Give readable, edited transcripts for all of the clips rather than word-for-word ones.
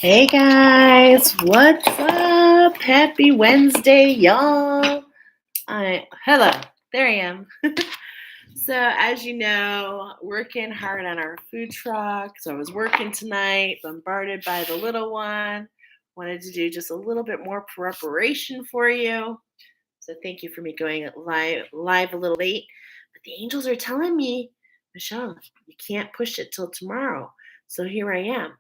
Hey guys, what's up? Happy Wednesday, y'all. Hello, there I am. So, as you know, working hard on our food truck. So, I was working tonight, bombarded by the little one. Wanted to do just a little bit more preparation for you. So, thank you for me going live a little late. But the angels are telling me, Michelle, you can't push it till tomorrow. So, here I am.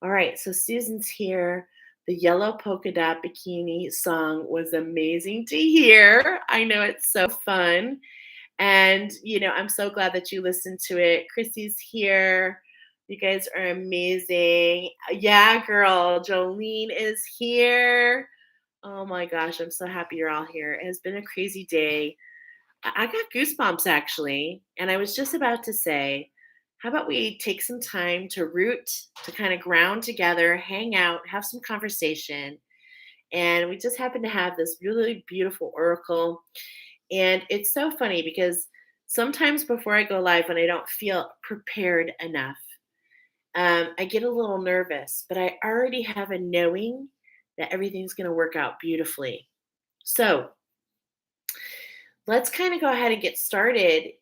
All right, so Susan's here. The yellow polka dot bikini song was amazing to hear. I know it's so fun. And, I'm so glad that you listened to it. Chrissy's here. You guys are amazing. Yeah, girl. Jolene is here. Oh my gosh, I'm so happy you're all here. It has been a crazy day. I got goosebumps actually. And I was just about to say, how about we take some time to root, to kind of ground together, hang out, have some conversation. And we just happen to have this really beautiful oracle. And it's so funny because sometimes before I go live, when I don't feel prepared enough, I get a little nervous, but I already have a knowing that everything's going to work out beautifully. So, let's kind of go ahead and get started.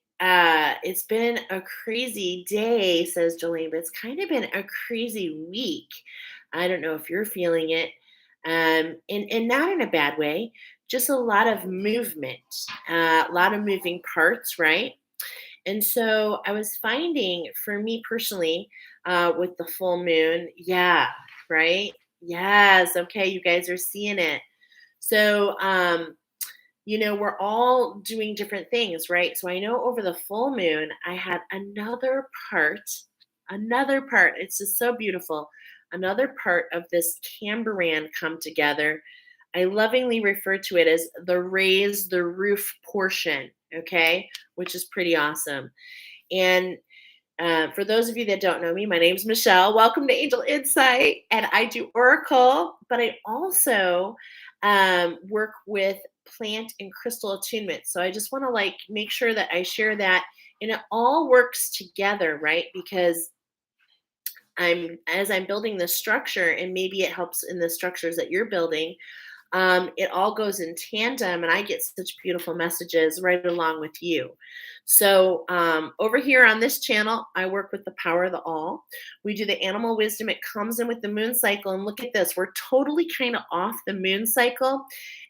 It's been a crazy day, says Jolene, but it's kind of been a crazy week. I don't know if you're feeling it, and not in a bad way, just a lot of movement, a lot of moving parts, right? And so I was finding for me personally, with the full moon, yeah, right? Yes, okay, you guys are seeing it. So, we're all doing different things, right? So I know over the full moon, I had another part. It's just so beautiful. Another part of this Cambaran come together. I lovingly refer to it as the raise the roof portion, okay, which is pretty awesome. And for those of you that don't know me, my name's Michelle. Welcome to Angel Insight, and I do Oracle, but I also work with plant and crystal attunement. So I just want to make sure that I share that, and it all works together, right? Because as I'm building this structure, and maybe it helps in the structures that you're building. It all goes in tandem, and I get such beautiful messages right along with you. So, over here on this channel, I work with the power of the all. We do the animal wisdom. It comes in with the moon cycle. And look at this, we're totally kind of off the moon cycle.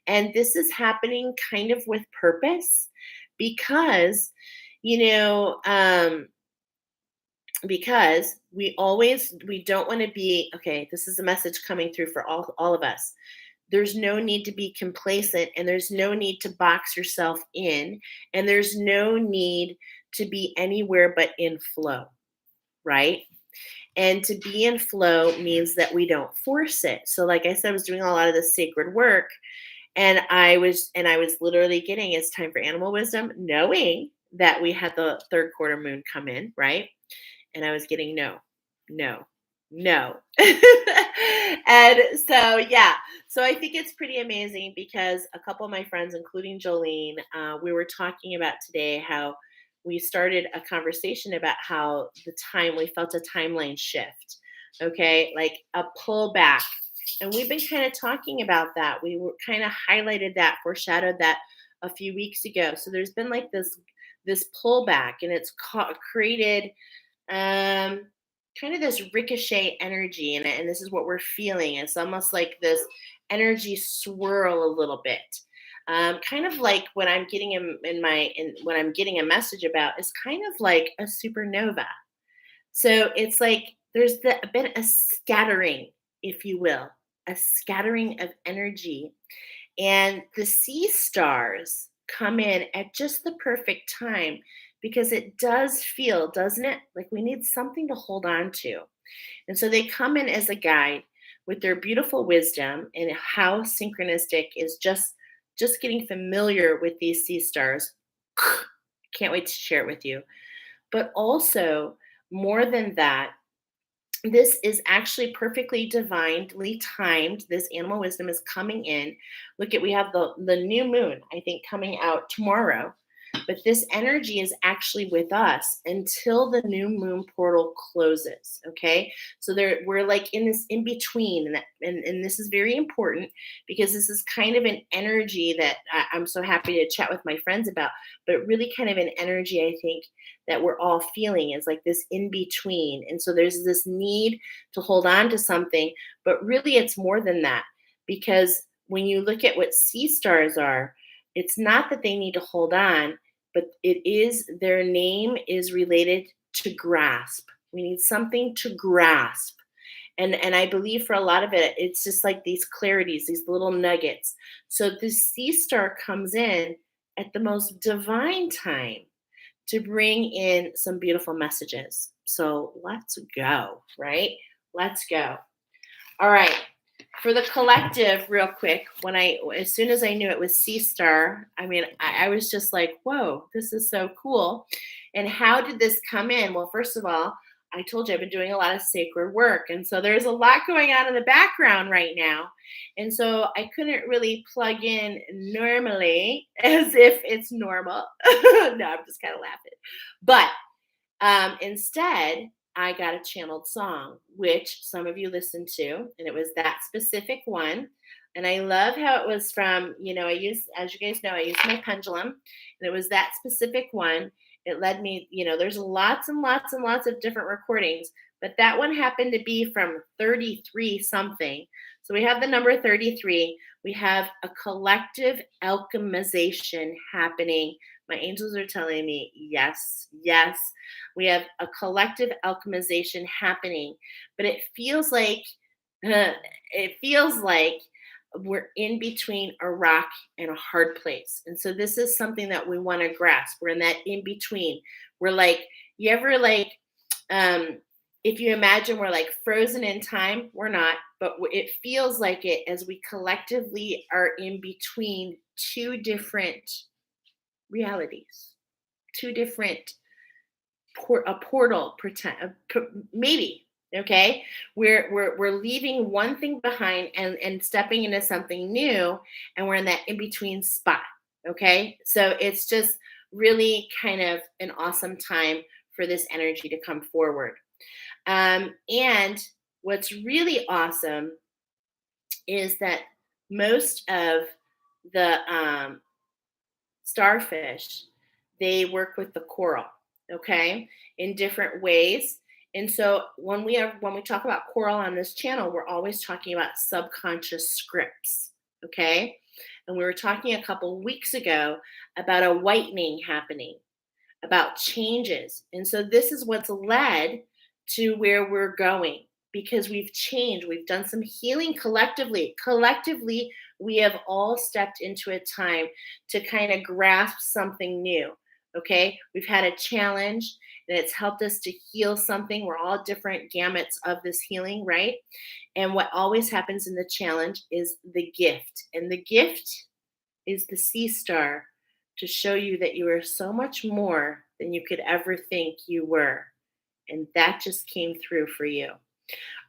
And this is happening kind of with purpose because, you know, um, because we don't want to be okay. This is a message coming through for all of us. There's no need to be complacent, and there's no need to box yourself in, and there's no need to be anywhere but in flow, right? And to be in flow means that we don't force it. So like I said, I was doing a lot of this sacred work, and I was literally getting it's time for animal wisdom, knowing that we had the third quarter moon come in, right? And I was getting no, no, no. And so, yeah. So I think it's pretty amazing because a couple of my friends, including Jolene, we were talking about today how we started a conversation about how we felt a timeline shift. Okay. Like a pullback. And we've been kind of talking about that. We were kind of highlighted that, foreshadowed that a few weeks ago. So there's been like this pullback, and it's created um kind of this ricochet energy in it, and this is what we're feeling. It's almost like this energy swirl a little bit, kind of like when I'm getting when I'm getting a message about is kind of like a supernova. So it's like there's been a scattering, if you will, a scattering of energy, and the sea stars come in at just the perfect time because it does feel, doesn't it? Like we need something to hold on to. And so they come in as a guide with their beautiful wisdom, and how synchronistic is just getting familiar with these sea stars. Can't wait to share it with you. But also, more than that, this is actually perfectly divinely timed. This animal wisdom is coming in. Look at, we have the new moon, I think, coming out tomorrow. But this energy is actually with us until the new moon portal closes. Okay. So we're like in this in between. And this is very important because this is kind of an energy that I'm so happy to chat with my friends about, but really kind of an energy I think that we're all feeling is like this in between. And so there's this need to hold on to something, but really it's more than that because when you look at what sea stars are, it's not that they need to hold on, but it is their name is related to grasp. We need something to grasp. And I believe for a lot of it, it's just like these clarities, these little nuggets. So this sea star comes in at the most divine time to bring in some beautiful messages. So let's go, right? Let's go. All right. For the collective, real quick, as soon as I knew it was Sea Star, I mean, I was just like, whoa, this is so cool. And how did this come in? Well, first of all, I told you I've been doing a lot of sacred work. And so there's a lot going on in the background right now. And so I couldn't really plug in normally as if it's normal. No, I'm just kind of laughing. But instead, I got a channeled song, which some of you listened to, and it was that specific one. And I love how it was from, I use, as you guys know, I use my pendulum, and it was that specific one. It led me, there's lots and lots and lots of different recordings, but that one happened to be from 33 something. So we have the number 33. We have a collective alchemization happening. My angels are telling me, yes, yes. We have a collective alchemization happening, but it feels like we're in between a rock and a hard place. And so this is something that we want to grasp. We're in that in between. We're like, you ever like, if you imagine we're like frozen in time, we're not, but it feels like it as we collectively are in between two different realities, two different a portal, maybe. Okay, we're leaving one thing behind and stepping into something new, and we're in that in between spot. Okay, so it's just really kind of an awesome time for this energy to come forward. And what's really awesome is that most of the starfish, they work with the coral, okay, in different ways. And so when we talk about coral on this channel, we're always talking about subconscious scripts, okay? And we were talking a couple weeks ago about a whitening happening, about changes. And so this is what's led to where we're going because we've changed. We've done some healing collectively. Collectively, we have all stepped into a time to kind of grasp something new. Okay, we've had a challenge and it's helped us to heal something. We're all different gamuts of this healing, right? And what always happens in the challenge is the gift. And the gift is the sea star to show you that you are so much more than you could ever think you were. And that just came through for you.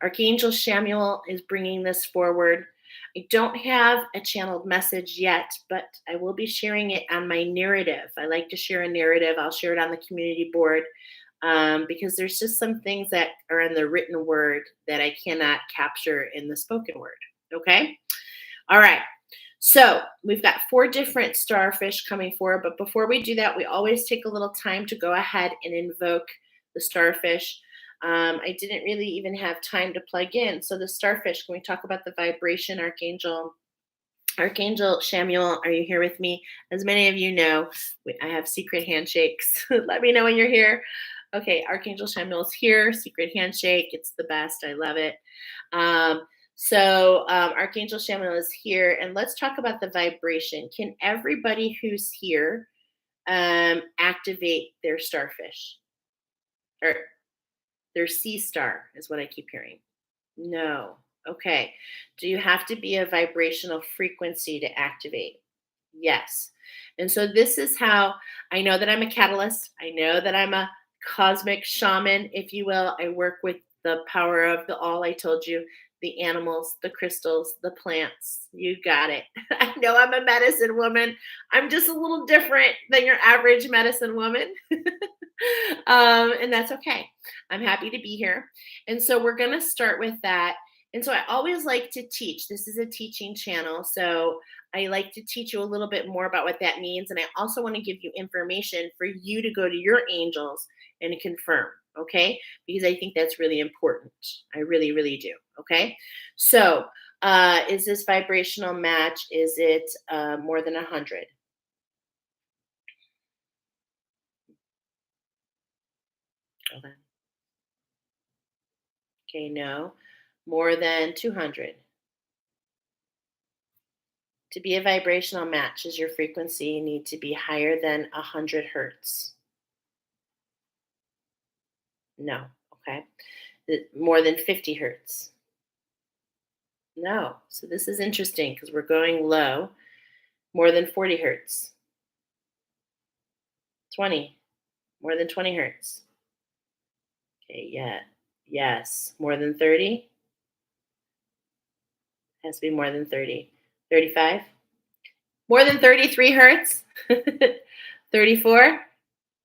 Archangel Chamuel is bringing this forward. I don't have a channeled message yet, but I will be sharing it on my narrative. I like to share a narrative. I'll share it on the community board because there's just some things that are in the written word that I cannot capture in the spoken word. Okay? All right. So we've got 4 different starfish coming forward, but before we do that, we always take a little time to go ahead and invoke the starfish. I didn't really even have time to plug in. So the starfish, can we talk about the vibration, Archangel Chamuel, are you here with me? As many of you know, I have secret handshakes. Let me know when you're here. Okay, Archangel Chamuel is here. Secret handshake. It's the best. I love it. So Archangel Chamuel is here. And let's talk about the vibration. Can everybody who's here activate their starfish? Or their sea star is what I keep hearing. No. Okay. Do you have to be a vibrational frequency to activate? Yes. And so this is how I know that I'm a catalyst. I know that I'm a cosmic shaman, if you will. I work with the power of the all I told you, the animals, the crystals, the plants. You got it. I know I'm a medicine woman. I'm just a little different than your average medicine woman. And that's okay. I'm happy to be here. And so we're going to start with that. And so I always like to teach. This is a teaching channel. So I like to teach you a little bit more about what that means. And I also want to give you information for you to go to your angels and confirm. Okay. Because I think that's really important. I really, really do. Okay. So, is this vibrational match? Is it more than 100? Okay. Okay. No. More than 200. To be a vibrational match, is your frequency need to be higher than 100 hertz? No. Okay. More than 50 hertz? No. So this is interesting because we're going low. More than 40 hertz? 20. More than 20 hertz? Okay. Yeah. Yes. More than 30? Has to be more than 30. 35? More than 33 hertz? 34?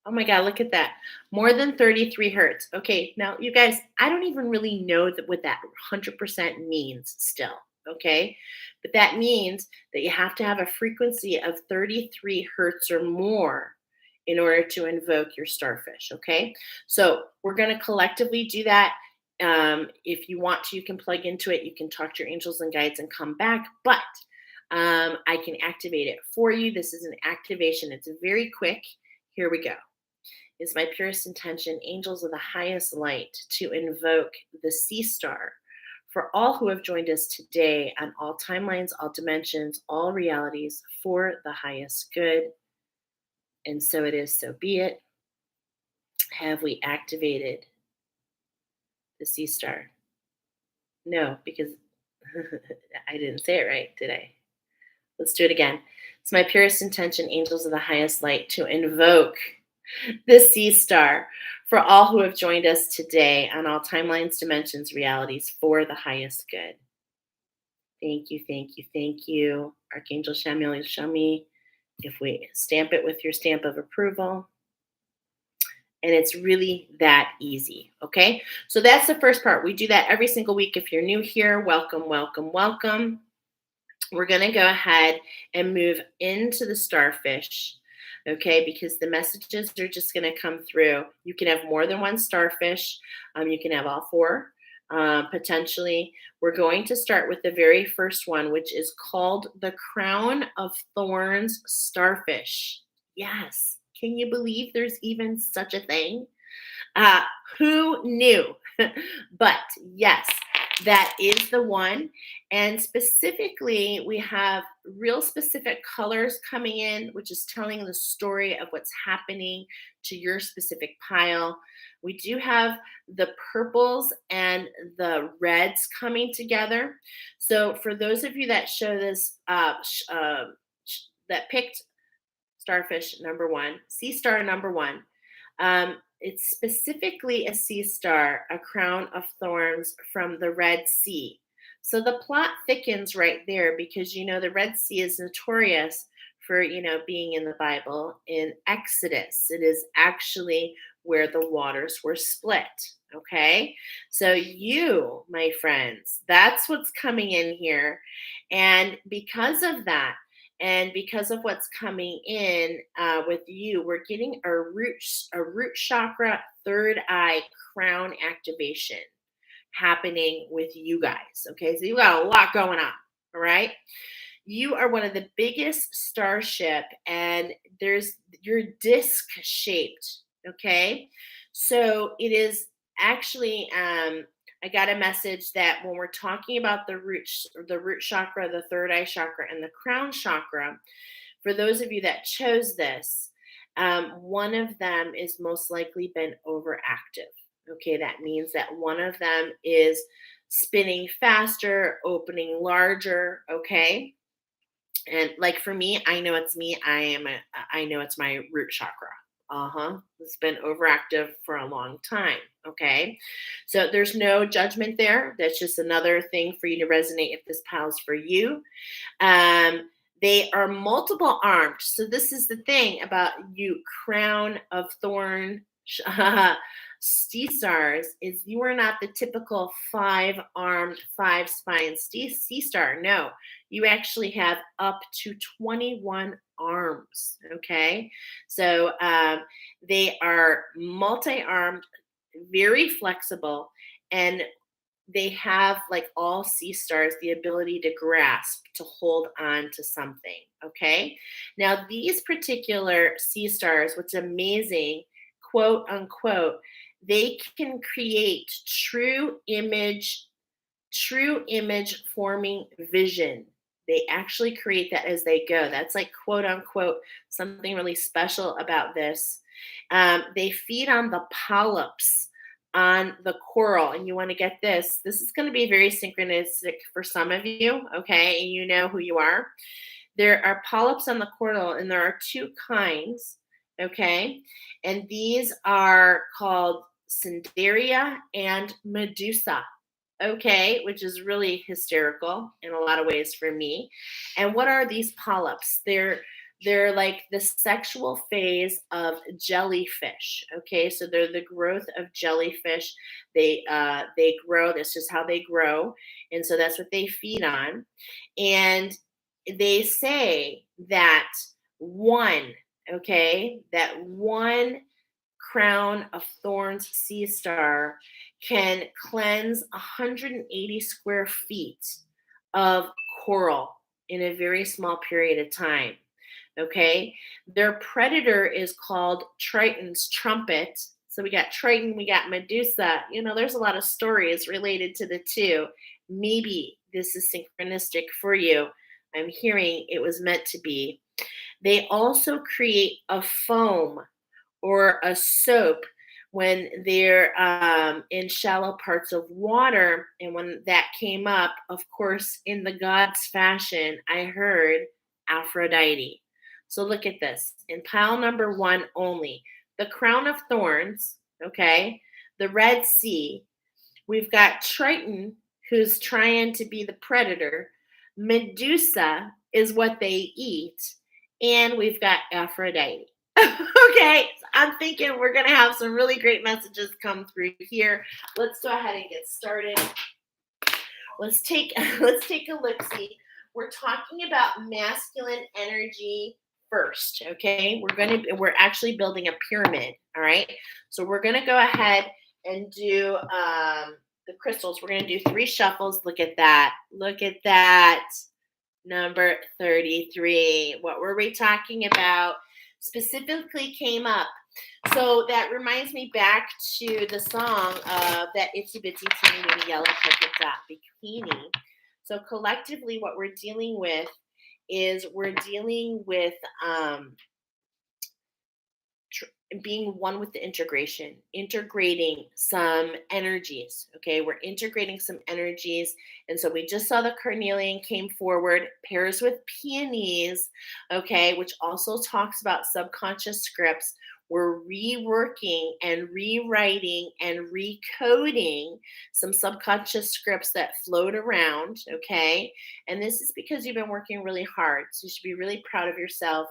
Oh my God, look at that. More than 33 hertz. Okay, now you guys, I don't even really know what that 100% means still. Okay, but that means that you have to have a frequency of 33 hertz or more in order to invoke your starfish. Okay, so we're going to collectively do that. If you want to, you can plug into it. You can talk to your angels and guides and come back. But I can activate it for you. This is an activation, it's very quick. Here we go. Is my purest intention, angels of the highest light, to invoke the sea star for all who have joined us today on all timelines, all dimensions, all realities for the highest good. And so it is, so be it. Have we activated the sea star? No, because I didn't say it right, did I? Let's do it again. It's my purest intention, angels of the highest light, to invoke the sea star for all who have joined us today on all timelines, dimensions, realities for the highest good. Thank you, thank you, thank you. Archangel Chamuel, you show me if we stamp it with your stamp of approval. And it's really that easy. Okay. So that's the first part. We do that every single week. If you're new here, welcome, welcome, welcome. We're going to go ahead and move into the starfish. Okay, because the messages are just going to come through. You can have more than one starfish. You can have all four, potentially. We're going to start with the very first one, which is called the Crown of Thorns starfish. Yes. Can you believe there's even such a thing? Uh, who knew? But yes, that is the one. And specifically, we have real specific colors coming in, which is telling the story of what's happening to your specific pile. We do have the purples and the reds coming together. So for those of you that show this, that picked starfish number one, sea star number one, it's specifically a sea star, a crown of thorns from the Red Sea. So the plot thickens right there because the Red Sea is notorious for being in the Bible. In Exodus, it is actually where the waters were split. Okay, so you, my friends, that's what's coming in here, and because of that. And because of what's coming in with you, we're getting a root chakra, third eye, crown activation happening with you guys. Okay, so you got a lot going on. All right, you are one of the biggest starship, and you're disc shaped. Okay, so it is actually. I got a message that when we're talking about the root chakra, the third eye chakra, and the crown chakra, for those of you that chose this, one of them is most likely been overactive. Okay, that means that one of them is spinning faster, opening larger. Okay, and like for me, I know it's me. I know it's my root chakra. It's been overactive for a long time. Okay. So there's no judgment there. That's just another thing for you to resonate if this pile's for you. Um, they are multiple armed. So this is the thing about you, crown of thorn sea stars, is you are not the typical five armed, five spined sea star. No, you actually have up to 21 arms. Okay. So they are multi armed, very flexible, and they have, like all sea stars, the ability to grasp, to hold on to something. Okay. Now, these particular sea stars, what's amazing, quote unquote, they can create true image forming vision. They actually create that as they go. That's like quote unquote something really special about this. They feed on the polyps on the coral, and you want to get this. This is going to be very synchronistic for some of you, okay? And you know who you are. There are polyps on the coral, and there are two kinds, okay? And these are called Cinderia and Medusa, okay, which is really hysterical in a lot of ways for me. And what are these polyps? They're like the sexual phase of jellyfish. Okay, so they're the growth of jellyfish. They grow. That's just how they grow, and so that's what they feed on. And they say that one, okay, that one crown of thorns sea star can cleanse 180 square feet of coral in a very small period of time. Okay. Their predator is called Triton's trumpet. So we got Triton, we got Medusa. There's a lot of stories related to the two. Maybe this is synchronistic for you. I'm hearing it was meant to be. They also create a foam or a soap when they're in shallow parts of water. And when that came up, of course, in the gods' fashion, I heard Aphrodite. So look at this. In pile number one only, the crown of thorns, okay, the Red Sea. We've got Triton, who's trying to be the predator. Medusa is what they eat. And we've got Aphrodite. Okay, I'm thinking we're going to have some really great messages come through here. Let's go ahead and get started. Let's take a look-see. We're talking about masculine energy first, okay? We're actually building a pyramid, all right? So we're going to go ahead and do the crystals. We're going to do 3 shuffles. Look at that. Look at that. Number 33. What were we talking about? Specifically came up. So that reminds me back to the song of that itsy bitsy teeny weeny yellow polka dot bikini. So collectively, what we're dealing with is being one with the integration, integrating some energies. Okay, we're integrating some energies. And so we just saw the carnelian came forward, pairs with peonies, okay, which also talks about subconscious scripts. We're reworking and rewriting and recoding some subconscious scripts that float around, okay? And this is because you've been working really hard. So you should be really proud of yourself.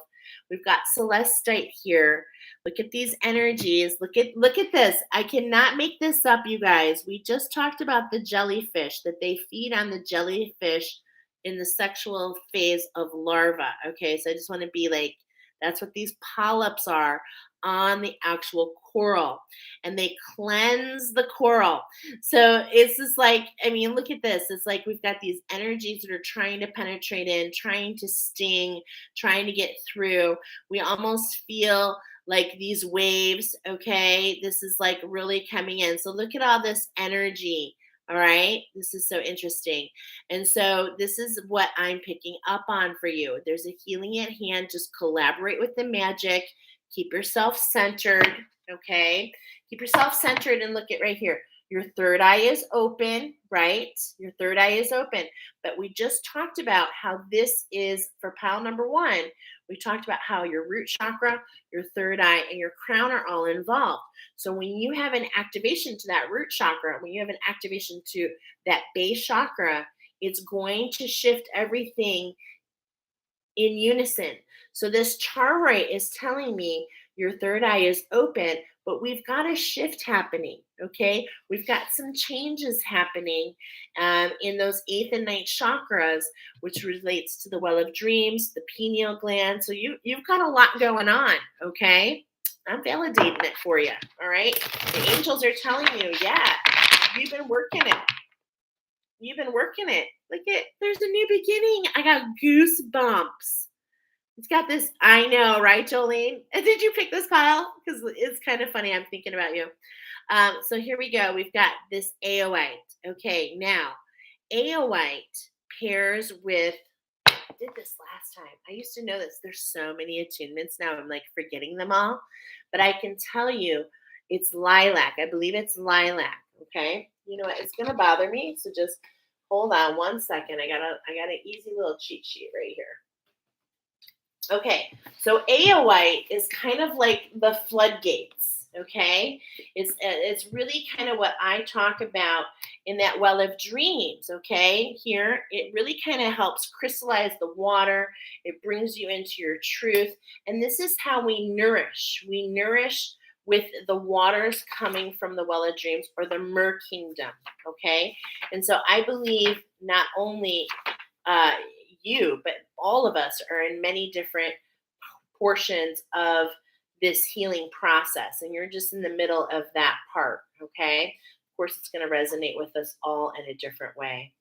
We've got Celestite here. Look at these energies. Look at this. I cannot make this up, you guys. We just talked about the jellyfish, that they feed on the jellyfish in the sexual phase of larva. Okay, so I just want to be like, that's what these polyps are on the actual coral, and they cleanse the coral. So it's just like, I mean, look at this. It's like we've got these energies that are trying to penetrate in, trying to sting, trying to get through. We almost feel like these waves, okay? This is like really coming in. So look at all this energy. All right. This is so interesting. And so this is what I'm picking up on for you. There's a healing at hand. Just collaborate with the magic. Keep yourself centered. Okay. Keep yourself centered and look at right here. Your third eye is open, right? Your third eye is open. But we just talked about how this is for pile number one. We talked about how your root chakra, your third eye, and your crown are all involved. So when you have an activation to that root chakra, when you have an activation to that base chakra, it's going to shift everything in unison. So this chart rate is telling me your third eye is open, but we've got a shift happening. Okay, we've got some changes happening in those eighth and ninth chakras, which relates to the well of dreams, the pineal gland. So you've got a lot going on. Okay, I'm validating it for you. All right, the angels are telling you, yeah, you've been working it. You've been working it. Look at, there's a new beginning. I got goosebumps. It's got this, I know, right, Jolene? And did you pick this pile? Because it's kind of funny. I'm thinking about you. So here we go. We've got this Aoite. Okay, now Aoite pairs with, I did this last time. I used to know this. There's so many attunements now. I'm like forgetting them all. But I can tell you it's lilac. I believe it's lilac. Okay. You know what? It's gonna bother me. So just hold on one second. I got an easy little cheat sheet right here. Okay, so Aoite is kind of like the floodgates. Okay, it's really kind of what I talk about in that well of dreams. Okay, here it really kind of helps crystallize the water. It brings you into your truth, and this is how we nourish. We nourish with the waters coming from the well of dreams or the Mer Kingdom. Okay, and so I believe not only uh, you, but all of us are in many different portions of this healing process, and you're just in the middle of that part. Okay, of course, it's going to resonate with us all in a different way.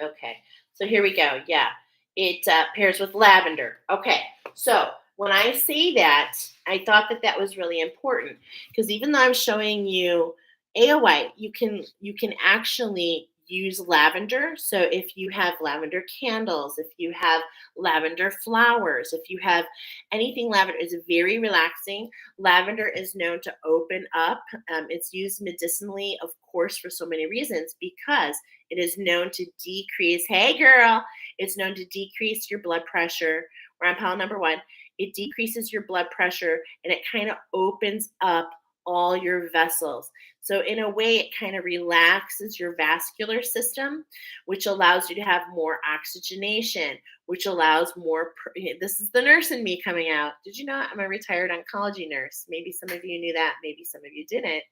Okay, so here we go. Yeah, it pairs with lavender. Okay, so when I say that, I thought that that was really important because even though I'm showing you Aoite, you can actually use lavender. So if you have lavender candles, if you have lavender flowers, if you have anything lavender, is very relaxing. Lavender is known to open up. It's used medicinally, of course, for so many reasons because it is known to decrease, hey girl, it's known to decrease your blood pressure. We're on pile number one. It decreases your blood pressure and it kind of opens up all your vessels. So, in a way, it kind of relaxes your vascular system, which allows you to have more oxygenation, which allows more. This is the nurse in me coming out. Did you know I'm a retired oncology nurse? Maybe some of you knew that, maybe some of you didn't.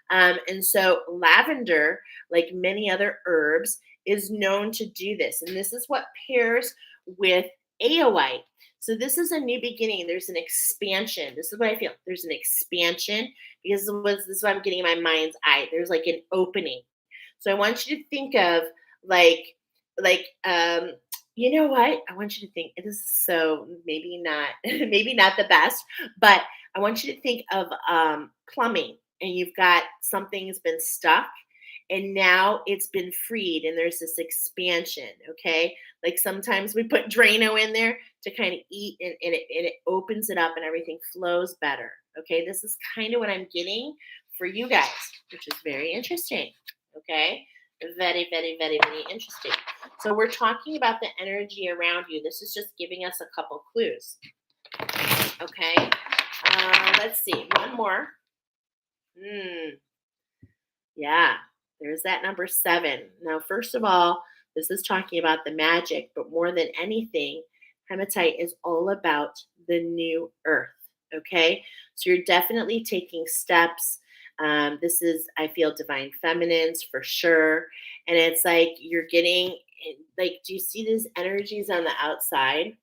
And so lavender, like many other herbs, is known to do this. And this is what pairs with Aoite. So this is a new beginning. There's an expansion. This is what I feel. There's an expansion because this is what I'm getting in my mind's eye. There's like an opening. So I want you to think of like you know what? I want you to think, this is so maybe not maybe not the best, but I want you to think of plumbing, and you've got something's been stuck and now it's been freed and there's this expansion. Okay, like sometimes we put Drano in there to kind of eat, and it opens it up and everything flows better. Okay, this is kind of what I'm getting for you guys, which is very interesting. Okay, very, very, very, very interesting. So we're talking about the energy around you. This is just giving us a couple clues. Okay, let's see, one more. Yeah, there's that number 7. Now, first of all, this is talking about the magic, but more than anything, hematite is all about the new earth. Okay, so you're definitely taking steps. This is, I feel, divine feminines for sure. And it's like you're getting, like, do you see these energies on the outside?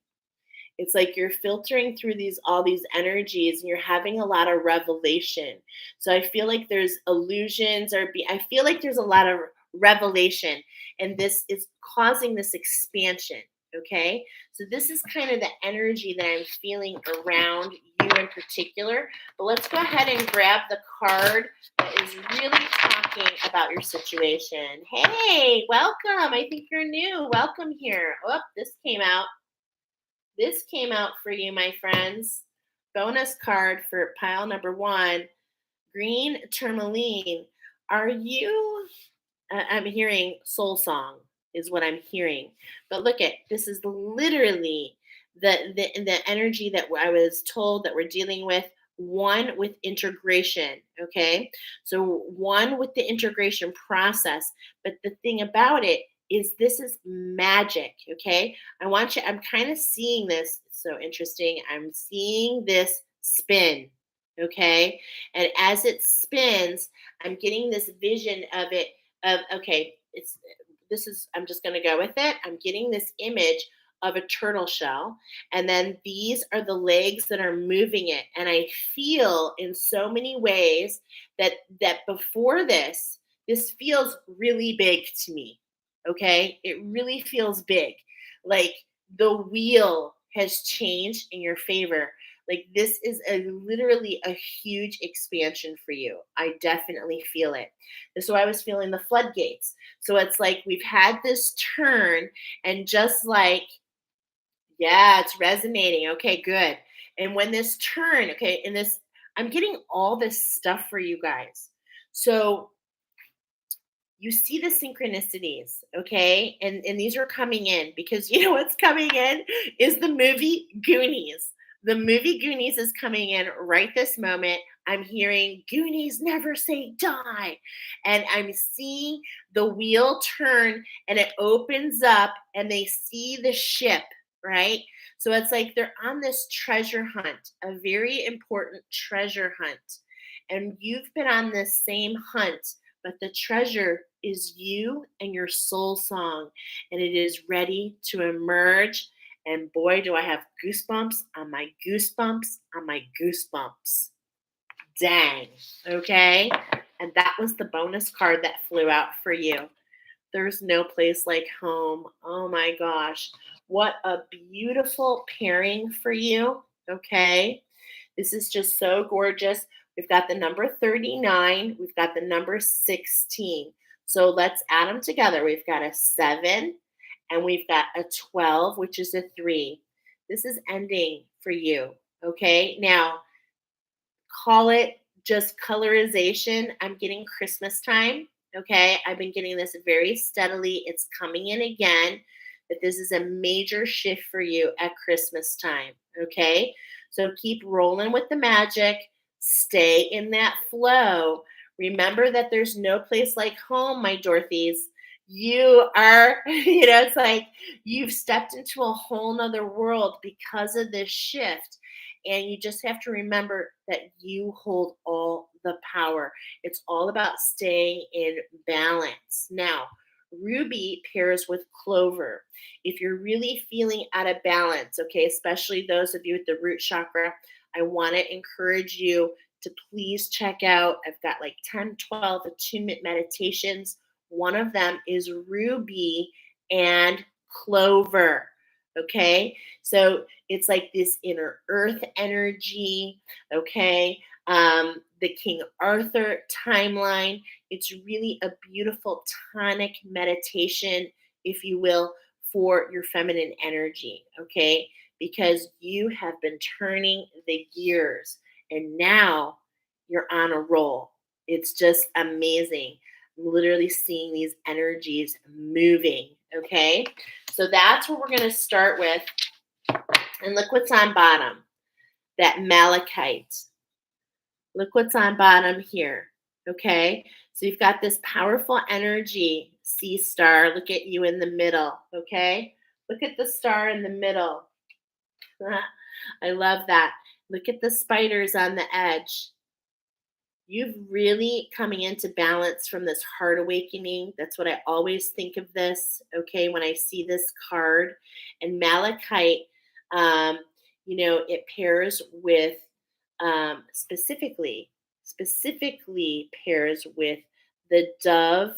It's like you're filtering through these all these energies and you're having a lot of revelation. So I feel like there's illusions I feel like there's a lot of revelation, and this is causing this expansion. Okay, so this is kind of the energy that I'm feeling around you in particular. But let's go ahead and grab the card that is really talking about your situation. Hey, welcome. I think you're new. Welcome here. Oh, this came out. This came out for you, my friends. Bonus card for pile number 1, green tourmaline. Are you I'm hearing soul song is what I'm hearing. But look at this is literally the energy that I was told that we're dealing with. One with integration, okay? So one with the integration process. But the thing about it is this is magic, okay? I'm kind of seeing this. It's so interesting. I'm seeing this spin, okay? And as it spins, I'm getting this vision of it of okay, it's this is I'm just going to go with it. I'm getting this image of a turtle shell, and then these are the legs that are moving it, and I feel in so many ways that before this feels really big to me. Okay, it really feels big, like the wheel has changed in your favor. Like this is literally a huge expansion for you. I definitely feel it. So I was feeling the floodgates. So it's like we've had this turn, and just like, yeah, it's resonating. Okay, good. And when this turn, okay, and this, I'm getting all this stuff for you guys. So you see the synchronicities, okay? And these are coming in because you know what's coming in is the movie Goonies. The movie Goonies is coming in right this moment. I'm hearing Goonies never say die. And I'm seeing the wheel turn and it opens up and they see the ship, right? So it's like they're on this treasure hunt, a very important treasure hunt. And you've been on this same hunt, but the treasure is you and your soul song, and it is ready to emerge. And boy, do I have goosebumps on my goosebumps on my goosebumps. Dang. Okay. And that was the bonus card that flew out for you. There's no place like home. Oh my gosh. What a beautiful pairing for you. Okay. This is just so gorgeous. We've got the number 39, we've got the number 16. So let's add them together. We've got a 7 and we've got a 12, which is a 3. This is ending for you. Okay. Now, call it just colorization. I'm getting Christmas time. Okay. I've been getting this very steadily. It's coming in again. But this is a major shift for you at Christmas time. Okay. So keep rolling with the magic. Stay in that flow. Remember that there's no place like home, my Dorothies. You are, it's like you've stepped into a whole nother world because of this shift. And you just have to remember that you hold all the power. It's all about staying in balance. Now, ruby pairs with clover. If you're really feeling out of balance, okay, especially those of you with the root chakra, I want to encourage you to please check out. I've got like 10, 12 attunement meditations. One of them is ruby and clover. Okay, so it's like this inner earth energy. Okay, the King Arthur timeline. It's really a beautiful tonic meditation, if you will, for your feminine energy. Okay, because you have been turning the gears and now you're on a roll. It's just amazing. I'm literally seeing these energies moving. Okay, so that's what we're going to start with. And look what's on bottom, that malachite. Look what's on bottom here. Okay, so you've got this powerful energy, sea star. Look at you in the middle. Okay, look at the star in the middle. I love that. Look at the spiders on the edge. You've really coming into balance from this heart awakening. That's what I always think of this, okay, when I see this card. And malachite, um, it pairs with specifically pairs with the dove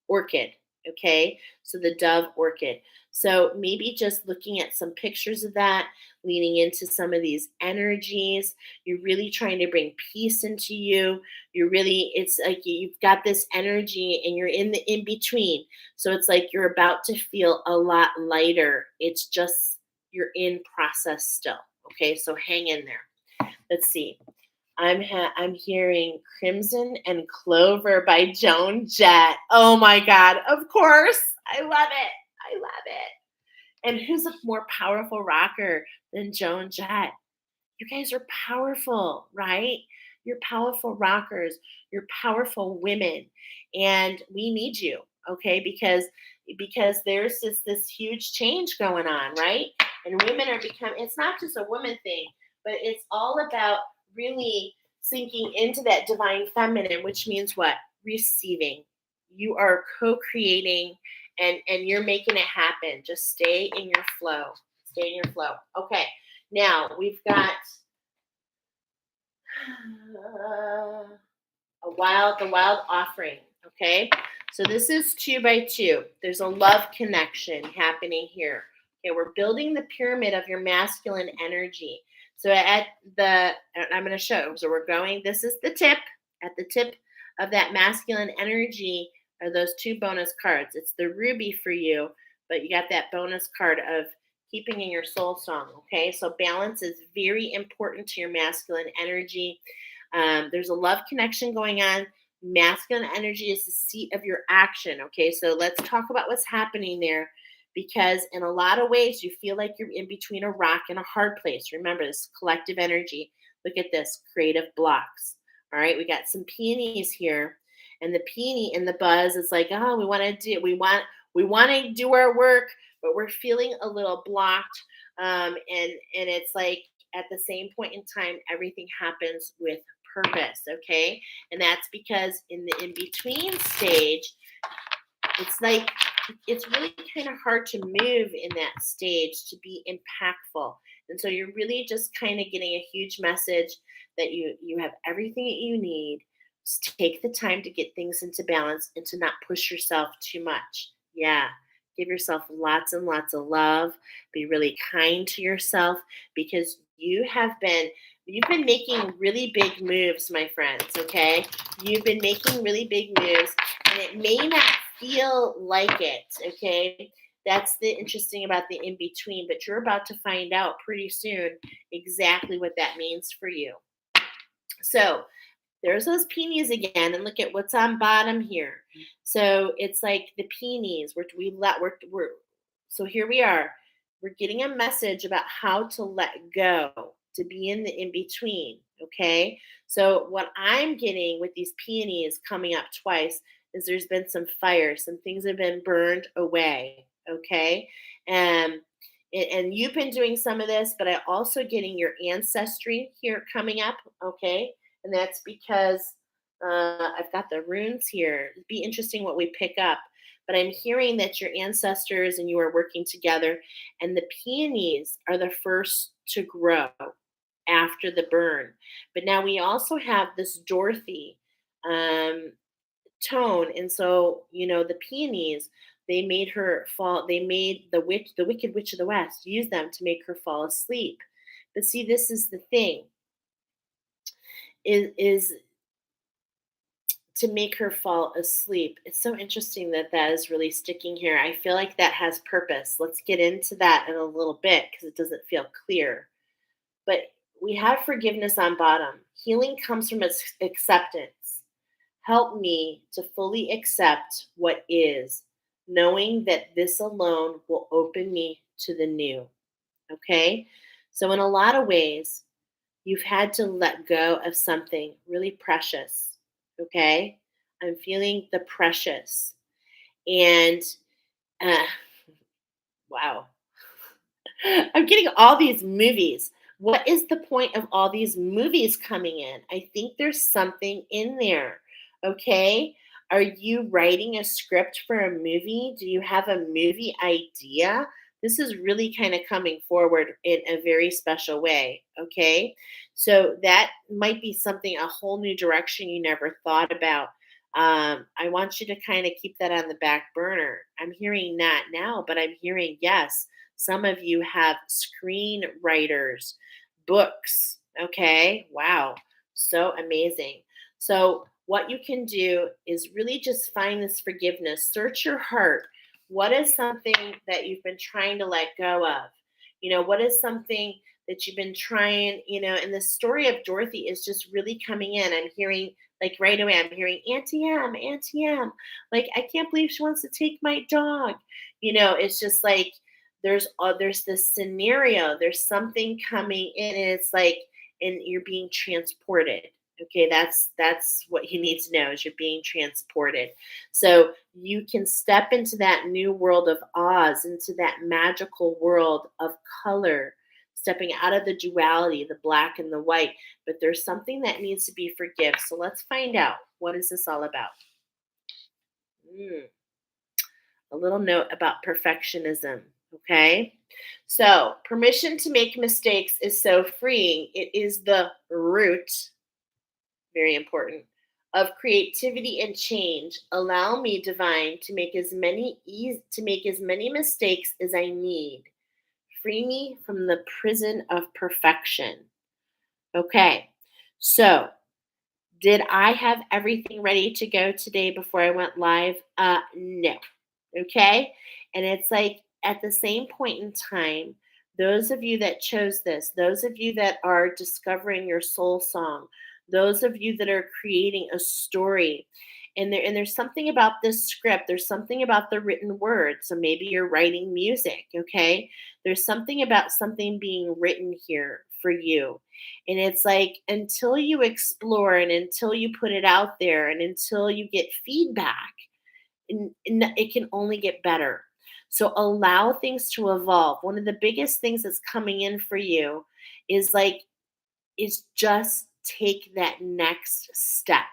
orchid. Okay, so the dove orchid. So maybe just looking at some pictures of that, leaning into some of these energies. You're really trying to bring peace into you. It's like you've got this energy and you're in the in between. So it's like you're about to feel a lot lighter. It's just you're in process still. Okay, so hang in there. Let's see. I'm hearing Crimson and Clover by Joan Jett. Oh my God. Of course. I love it. I love it. And who's a more powerful rocker than Joan Jett? You guys are powerful, right? You're powerful rockers. You're powerful women, and we need you, okay? Because there's this huge change going on, right? And women are becoming. It's not just a woman thing, but it's all about really sinking into that divine feminine, which means what? Receiving. You are co-creating, and you're making it happen. Just stay in your flow. Stay in your flow. Okay. Now we've got the wild offering. Okay, so this is 2 by 2. There's a love connection happening here. Okay, we're building the pyramid of your masculine energy. So at the, I'm going to show. So we're going. This is the tip. At the tip of that masculine energy are those 2 bonus cards. It's the ruby for you, but you got that bonus card of keeping in your soul song. Okay, so balance is very important to your masculine energy. There's a love connection going on. Masculine energy is the seat of your action. Okay, so let's talk about what's happening there, because in a lot of ways you feel like you're in between a rock and a hard place. Remember, this collective energy. Look at this, creative blocks. All right, we got some peonies here, and the peony and the buzz is like, oh, we want to do our work, but we're feeling a little blocked. And it's like at the same point in time, everything happens with purpose. Okay, and that's because in the in between stage, it's like it's really kind of hard to move in that stage to be impactful. And so you're really just kind of getting a huge message that you have everything that you need. Just take the time to get things into balance and to not push yourself too much. Yeah. Give yourself lots and lots of love. Be really kind to yourself, because you've been making really big moves, my friends, okay? You've been making really big moves, and it may not feel like it, okay? That's the interesting about the in between, but you're about to find out pretty soon exactly what that means for you. So there's those peonies again, and look at what's on bottom here. So it's like the peonies. We're so here we are. We're getting a message about how to let go, to be in the in between. Okay. So what I'm getting with these peonies coming up twice is there's been some fire, some things have been burned away. Okay. And and you've been doing some of this, but I also getting your ancestry here coming up. Okay, and that's because I've got the runes here. It'd be interesting what we pick up. But I'm hearing that your ancestors and you are working together, and the peonies are the first to grow after the burn. But now we also have this Dorothy um, tone, and so the peonies. They made her fall. They made the Wicked Witch of the West, use them to make her fall asleep. But see, this is the thing: is to make her fall asleep. It's so interesting that that is really sticking here. I feel like that has purpose. Let's get into that in a little bit because it doesn't feel clear. But we have forgiveness on bottom. Healing comes from acceptance. Help me to fully accept what is, knowing that this alone will open me to the new. Okay? So, in a lot of ways, you've had to let go of something really precious. Okay? I'm feeling the precious. And uh, wow, I'm getting all these movies. What is the point of all these movies coming in? I think there's something in there. Okay. Are you writing a script for a movie? Do you have a movie idea? This is really kind of coming forward in a very special way. Okay. So that might be something, a whole new direction you never thought about. I want you to kind of keep that on the back burner. I'm hearing that now, but I'm hearing yes, some of you have screenwriters, books. Okay. Wow. So amazing. So, what you can do is really just find this forgiveness. Search your heart. What is something that you've been trying to let go of? What is something that you've been trying, and the story of Dorothy is just really coming in. I'm hearing, like, right away, I'm hearing Auntie M, Auntie M. Like, I can't believe she wants to take my dog. It's just like there's this scenario, there's something coming in, and it's like, and you're being transported. Okay, that's what you need to know, is you're being transported. So you can step into that new world of Oz, into that magical world of color, stepping out of the duality, the black and the white. But there's something that needs to be forgive. So let's find out, what is this all about? Mm, a little note about perfectionism. Okay. So permission to make mistakes is so freeing. It is the root, very important, of creativity and change. Allow me, divine, to make as many mistakes as I need. Free me from the prison of perfection. Okay. So, did I have everything ready to go today before I went live? No. Okay. And it's like, at the same point in time, those of you that chose this, those of you that are discovering your soul song, those of you that are creating a story, and there's something about this script, there's something about the written word. So maybe you're writing music, okay? There's something about something being written here for you. And it's like, until you explore and until you put it out there and until you get feedback, and it can only get better. So allow things to evolve. One of the biggest things that's coming in for you is like, is just take that next step.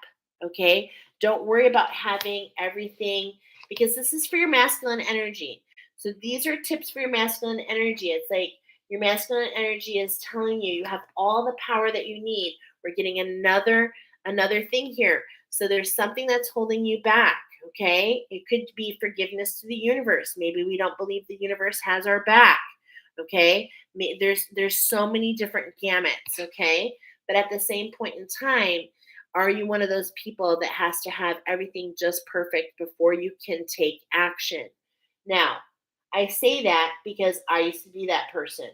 Okay. Don't worry about having everything, because this is for your masculine energy. So these are tips for your masculine energy. It's like, your masculine energy is telling you, you have all the power that you need. We're getting another thing here. So there's something that's holding you back. Okay. It could be forgiveness to the universe. Maybe we don't believe the universe has our back. Okay. There's so many different gamuts. Okay. But at the same point in time, are you one of those people that has to have everything just perfect before you can take action? Now, I say that because I used to be that person.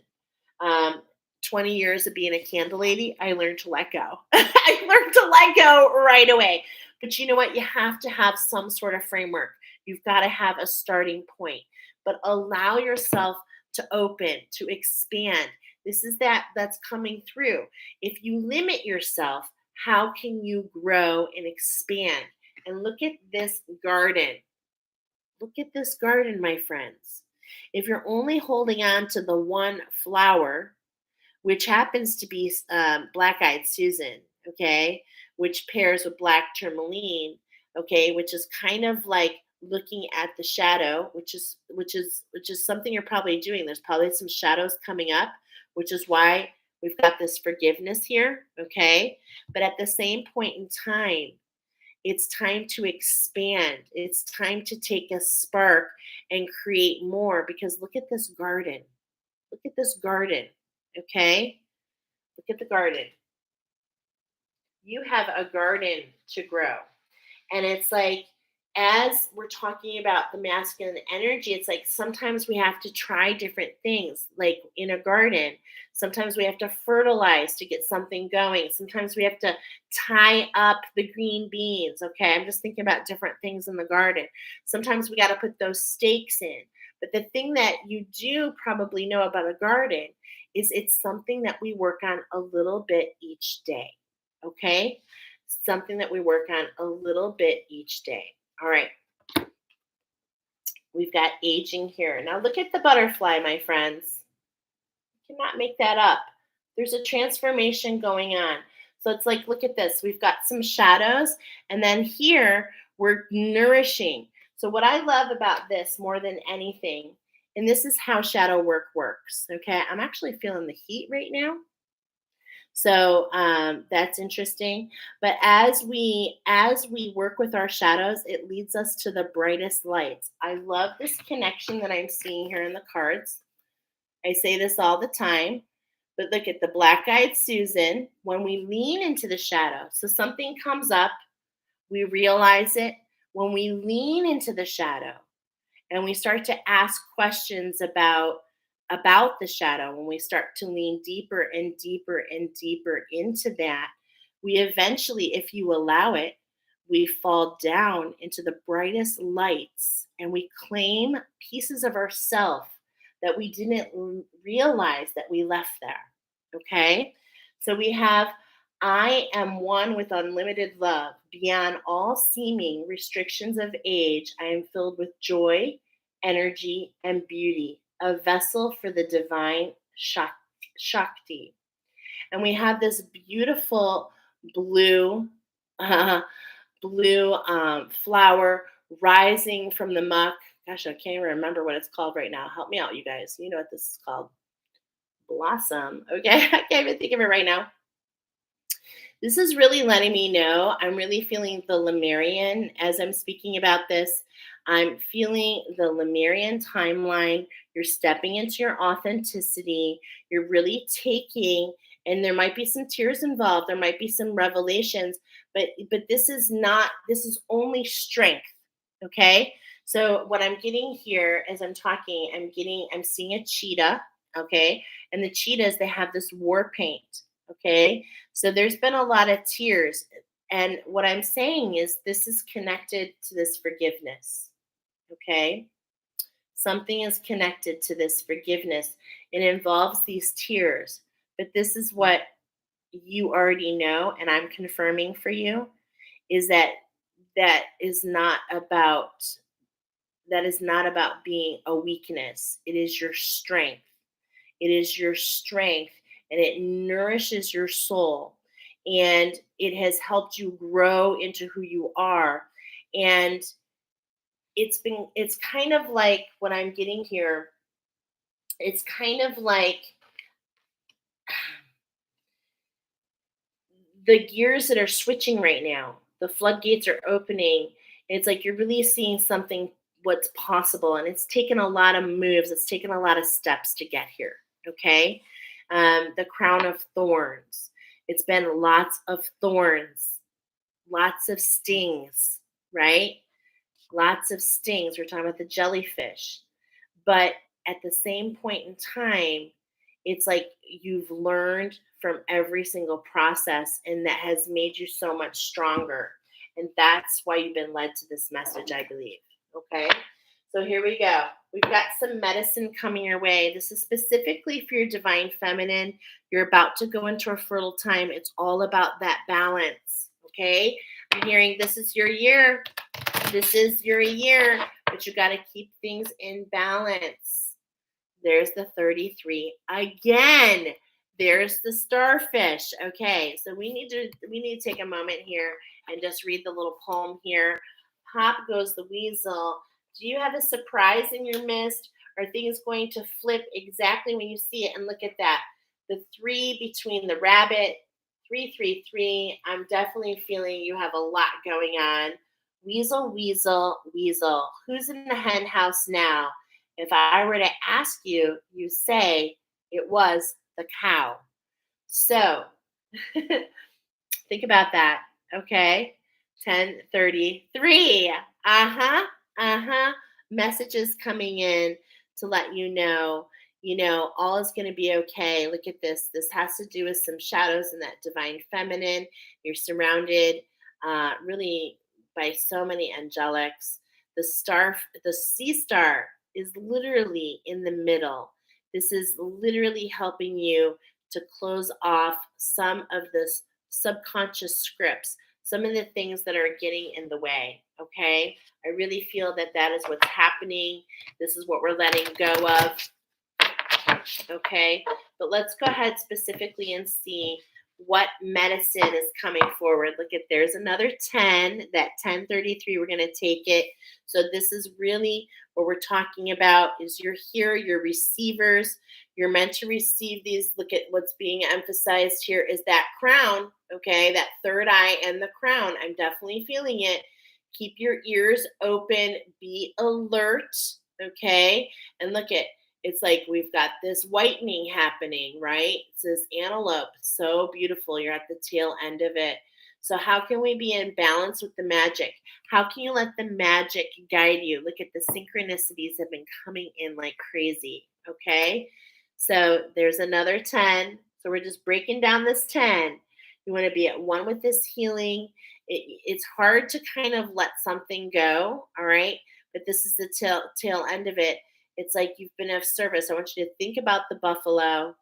um, 20 years of being a candle lady, I learned to let go. I learned to let go right away. But you know what? You have to have some sort of framework. You've got to have a starting point. But allow yourself to open, to expand. This is that's coming through. If you limit yourself, how can you grow and expand? And look at this garden. Look at this garden, my friends. If you're only holding on to the one flower, which happens to be black eyed Susan, okay, which pairs with black tourmaline, okay, which is kind of like looking at the shadow, which is something you're probably doing. There's probably some shadows coming up, which is why we've got this forgiveness here, okay? But at the same point in time, it's time to expand. It's time to take a spark and create more, because look at this garden. Look at this garden. Okay? Look at the garden. You have a garden to grow. And it's like, as we're talking about the masculine energy, it's like sometimes we have to try different things. Like in a garden, sometimes we have to fertilize to get something going. Sometimes we have to tie up the green beans. Okay. I'm just thinking about different things in the garden. Sometimes we got to put those stakes in. But the thing that you do probably know about a garden is it's something that we work on a little bit each day. Okay. Something that we work on a little bit each day. All right. We've got aging here. Now look at the butterfly, my friends. You cannot make that up. There's a transformation going on. So it's like, look at this. We've got some shadows, and then here we're nourishing. So what I love about this more than anything, and this is how shadow work works. Okay. I'm actually feeling the heat right now. So that's interesting. But as we work with our shadows, it leads us to the brightest lights. I love this connection that I'm seeing here in the cards. I say this all the time, but look at the black-eyed Susan. When we lean into the shadow, so something comes up, we realize it. When we lean into the shadow and we start to ask questions about about the shadow, when we start to lean deeper and deeper and deeper into that, we eventually, if you allow it, we fall down into the brightest lights and we claim pieces of ourself that we didn't realize that we left there. Okay? So we have I am one with unlimited love. Beyond all seeming restrictions of age, I am filled with joy, energy, and beauty, a vessel for the divine Shakti. And we have this beautiful blue, uh, blue flower rising from the muck. Gosh, I can't even remember what it's called right now. Help me out, you guys. You know what this is called? Blossom. Okay, I can't even think of it right now. This is really letting me know I'm really feeling the Lemurian as I'm speaking about this. I'm feeling the Lemurian timeline. You're stepping into your authenticity. You're really taking, and there might be some tears involved. There might be some revelations, but this is not. This is only strength. Okay. So what I'm getting here as I'm talking, I'm seeing a cheetah. Okay, and the cheetahs, they have this war paint. Okay, so there's been a lot of tears. And what I'm saying is this is connected to this forgiveness. Okay. Something is connected to this forgiveness. It involves these tears. But this is what you already know, and I'm confirming for you is that that is not about being a weakness. It is your strength. It is your strength and it nourishes your soul. And it has helped you grow into who you are. And it's kind of like what I'm getting here. It's kind of like the gears that are switching right now. The floodgates are opening. It's like you're really seeing something what's possible. And it's taken a lot of moves. It's taken a lot of steps to get here. Okay. The crown of thorns. It's been lots of thorns, lots of stings, right? Lots of stings. We're talking about the jellyfish. But at the same point in time, it's like you've learned from every single process, and that has made you so much stronger. And that's why you've been led to this message, I believe. Okay. So here we go. We've got some medicine coming your way. This is specifically for your divine feminine. You're about to go into a fertile time. It's all about that balance. Okay. I'm hearing this is your year. This is your year, but you got to keep things in balance. There's the 33 again. There's the starfish. Okay, so we need to take a moment here and just read the little poem here. Pop goes the weasel. Do you have a surprise in your midst? Are things going to flip exactly when you see it? And look at that. The 3 between the rabbit, 333. I'm definitely feeling you have a lot going on. Weasel, weasel, weasel. Who's in the hen house now? If I were to ask you, you say it was the cow. So think about that. Okay. 10:33. Uh-huh. Uh-huh. Messages coming in to let all is going to be okay. Look at this. This has to do with some shadows in that divine feminine. You're surrounded really by so many angelics. The sea star is literally in the middle. This is literally helping you to close off some of this subconscious scripts, some of the things that are getting in the way. Okay. I really feel that that is what's happening. This is what we're letting go of. Okay. But let's go ahead specifically and see what medicine is coming forward. Look at there's another 10, that 1033, we're going to take it. So this is really what we're talking about is you're here, you're receivers. You're meant to receive these. Look at what's being emphasized here is that crown, okay? That third eye and the crown. I'm definitely feeling it. Keep your ears open, be alert, okay? And look at it's like we've got this whitening happening, right? It's this antelope, so beautiful. You're at the tail end of it. So how can we be in balance with the magic? How can you let the magic guide you? Look at the synchronicities have been coming in like crazy. Okay. So there's another 10. So we're just breaking down this 10. You want to be at one with this healing. It's hard to kind of let something go. All right. But this is the tail end of it. It's like you've been of service. I want you to think about the buffalo.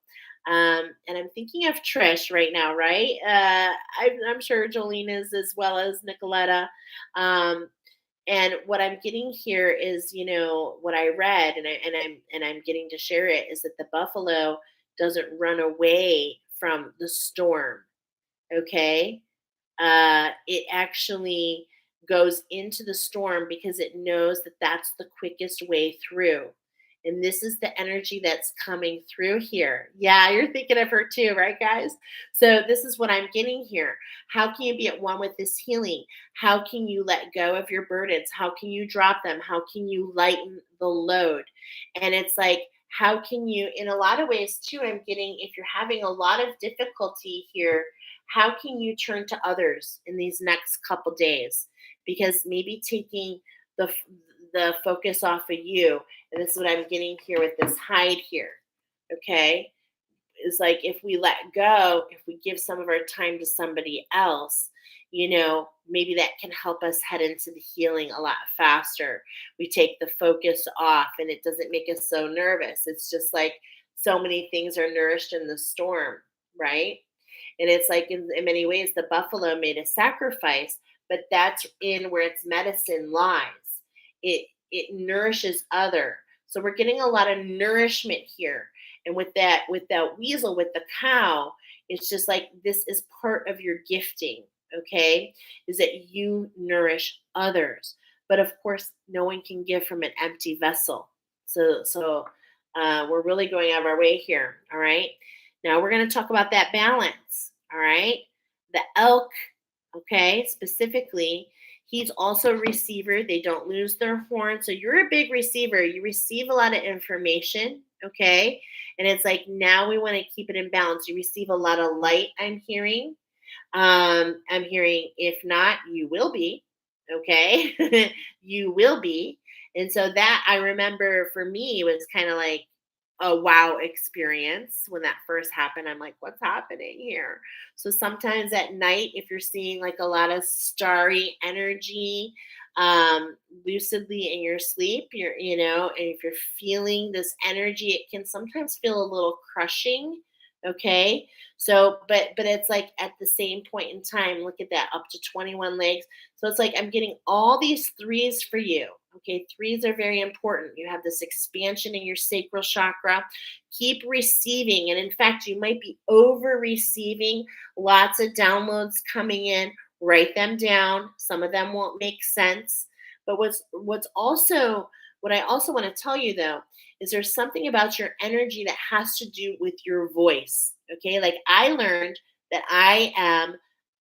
And I'm thinking of Trish right now, right? I'm sure Jolene is as well as Nicoletta. Um, and what I'm getting here is, what I read, and I'm getting to share it is that the buffalo doesn't run away from the storm. Okay, it actually goes into the storm because it knows that that's the quickest way through. And this is the energy that's coming through here. Yeah, you're thinking of her too, right, guys? So, this is what I'm getting here. How can you be at one with this healing? How can you let go of your burdens? How can you drop them? How can you lighten the load? And it's like, how can you, in a lot of ways, too, I'm getting, if you're having a lot of difficulty here, how can you turn to others in these next couple days? Because maybe taking the the focus off of you, and this is what I'm getting here with this hide here. Okay, is like if we let go, if we give some of our time to somebody else, maybe that can help us head into the healing a lot faster. We take the focus off and it doesn't make us so nervous. It's just like so many things are nourished in the storm, right? And it's like in many ways, the buffalo made a sacrifice, but that's in where its medicine lies. It nourishes other. So we're getting a lot of nourishment here. And with that weasel, with the cow, it's just like this is part of your gifting, okay? Is that you nourish others. But of course, no one can give from an empty vessel. So we're really going out of our way here. All right. Now we're going to talk about that balance. All right. The elk, okay, specifically, he's also a receiver. They don't lose their horn. So you're a big receiver. You receive a lot of information, okay? And it's like now we want to keep it in balance. You receive a lot of light, I'm hearing. I'm hearing if not, you will be, okay? You will be. And so that I remember for me was kind of like a wow experience when that first happened. I'm like, what's happening here? So sometimes at night, if you're seeing like a lot of starry energy, lucidly in your sleep, and if you're feeling this energy, it can sometimes feel a little crushing. Okay. So, but it's like at the same point in time, look at that, up to 21 legs. So it's like I'm getting all these threes for you. Okay, threes are very important. You have this expansion in your sacral chakra. Keep receiving. And in fact, you might be over receiving lots of downloads coming in. Write them down. Some of them won't make sense. But what I also want to tell you though, is there's something about your energy that has to do with your voice. Okay, like I learned that I am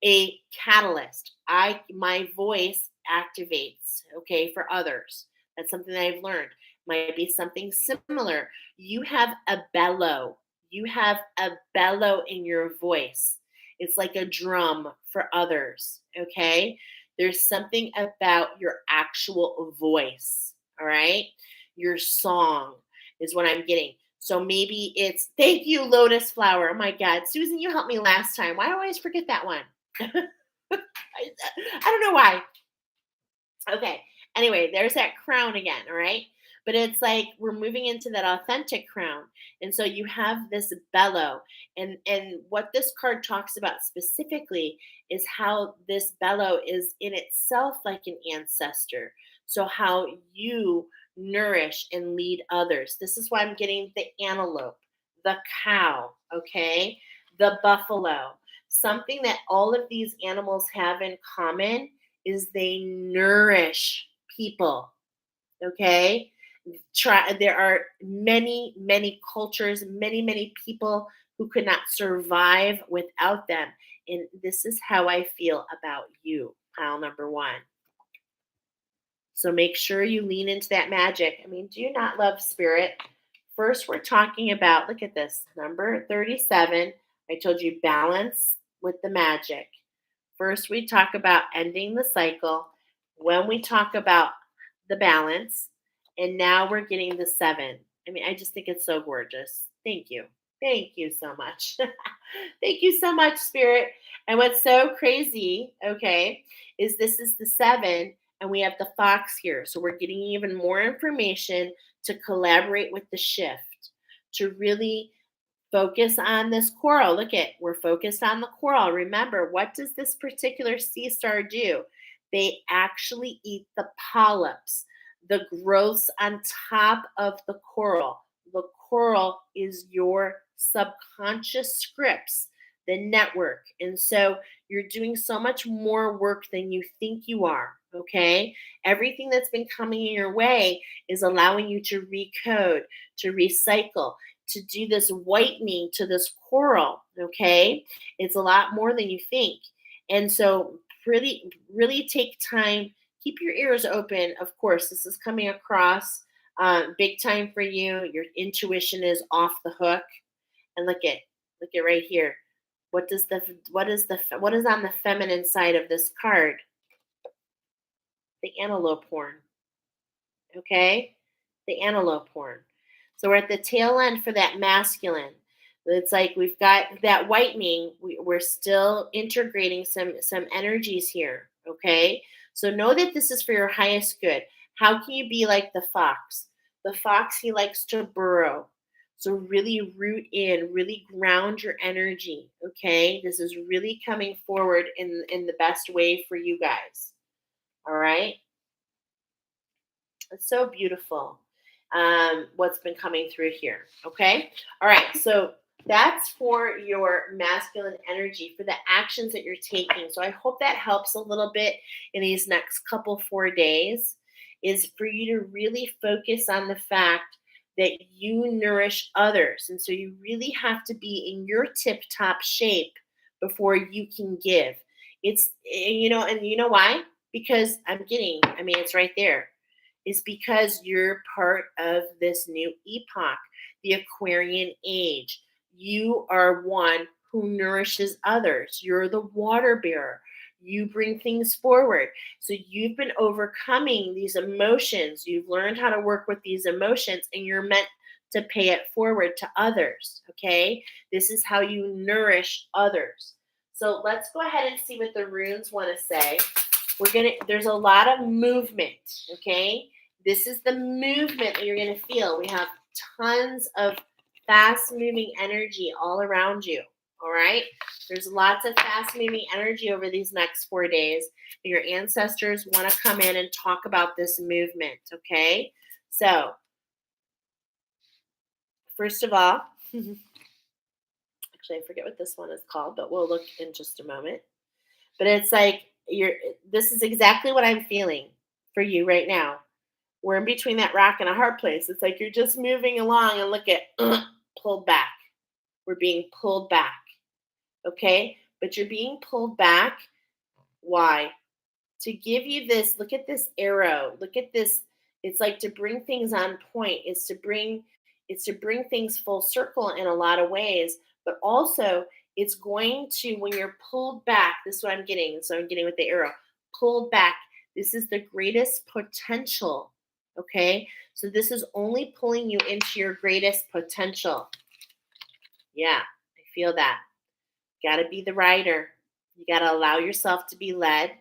a catalyst. My voice activates, okay, for others. That's something that I've learned. Might be something similar. You have a bellow. You have a bellow in your voice. It's like a drum for others, okay? There's something about your actual voice, all right? Your song is what I'm getting. So maybe it's thank you, Lotus Flower. Oh my God. Susan, you helped me last time. Why do I always forget that one? I don't know why. Okay. Anyway, there's that crown again. All right. But it's like we're moving into that authentic crown. And so you have this bellow. And what this card talks about specifically is how this bellow is in itself like an ancestor. So how you nourish and lead others. This is why I'm getting the antelope, the cow, okay, the buffalo. Something that all of these animals have in common is they nourish people. Okay. There are many cultures, many people who could not survive without them. And this is how I feel about you, pile number one. So make sure you lean into that magic. I mean, do you not love spirit? First, we're talking about, look at this, number 37. I told you balance with the magic. first we talk about ending the cycle, when we talk about the balance, and now we're getting the 7. I mean, I just think it's so gorgeous. Thank you. Thank you so much. Thank you so much, Spirit. And what's so crazy, okay, is this is the 7, and we have the fox here. So we're getting even more information to collaborate with the shift, to really focus on this coral. Look at, we're focused on the coral. Remember, what does this particular sea star do? They actually eat the polyps, the growths on top of the coral. The coral is your subconscious scripts, the network. And so you're doing so much more work than you think you are. Okay. Everything that's been coming in your way is allowing you to recode, to recycle, to do this whitening to this coral. Okay. It's a lot more than you think. And so, really take time, keep your ears open. Of course, this is coming across big time for you. Your intuition is off the hook. And look at right here. What is on the feminine side of this card? The antelope horn. Okay? The antelope horn. So we're at the tail end for that masculine. It's like we've got that whitening. We're still integrating some energies here. Okay? So know that this is for your highest good. How can you be like the fox? The fox, he likes to burrow. So really root in, really ground your energy. Okay? This is really coming forward in the best way for you guys. All right? It's so beautiful, what's been coming through here. Okay. All right. So that's for your masculine energy, for the actions that you're taking. So I hope that helps a little bit in these next couple 4 days, is for you to really focus on the fact that you nourish others. And so you really have to be in your tip top shape before you can give. And you know why? Because I mean, it's right there, is because you're part of this new epoch, the Aquarian age. You are one who nourishes others. You're the water bearer. You bring things forward. So you've been overcoming these emotions. You've learned how to work with these emotions, and you're meant to pay it forward to others. Okay? This is how you nourish others. So let's go ahead and see what the runes want to say. There's a lot of movement. Okay? This is the movement that you're going to feel. We have tons of fast moving energy all around you. All right. There's lots of fast moving energy over these next 4 days. Your ancestors want to come in and talk about this movement. Okay. So, first of all, actually, I forget what this one is called, but we'll look in just a moment. But it's like this is exactly what I'm feeling for you right now. We're in between that rock and a hard place. It's like you're just moving along, and look at pulled back. We're being pulled back. Okay? But you're being pulled back. Why? To give you this, look at this arrow. Look at this. It's like to bring things on point. It's to bring things full circle in a lot of ways, but also it's going to, when you're pulled back, this is what I'm getting. So I'm getting with the arrow. Pulled back. This is the greatest potential. Okay? So this is only pulling you into your greatest potential. Yeah, I feel that. Got to be the rider. You got to allow yourself to be led.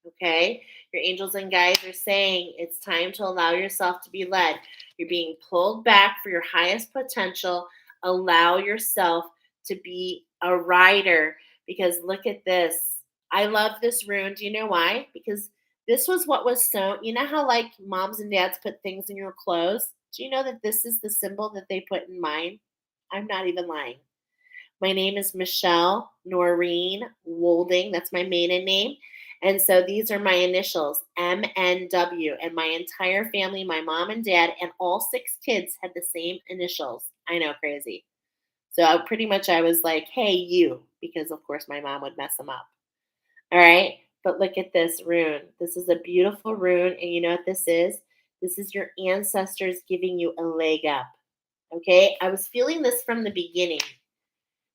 Okay? Your angels and guides are saying it's time to allow yourself to be led. You're being pulled back for your highest potential. Allow yourself to be a rider, because look at this. I love this rune. Do you know why? Because this was what was sewn. You know how like moms and dads put things in your clothes? Do you know that this is the symbol that they put in mine? I'm not even lying. My name is Michelle Noreen Wolding. That's my maiden name. And so these are my initials, MNW. And my entire family, my mom and dad, and all 6 kids had the same initials. I know, crazy. So pretty much I was like, hey, you, because of course my mom would mess them up. All right. But look at this rune. This is a beautiful rune. And you know what this is? This is your ancestors giving you a leg up. Okay. I was feeling this from the beginning.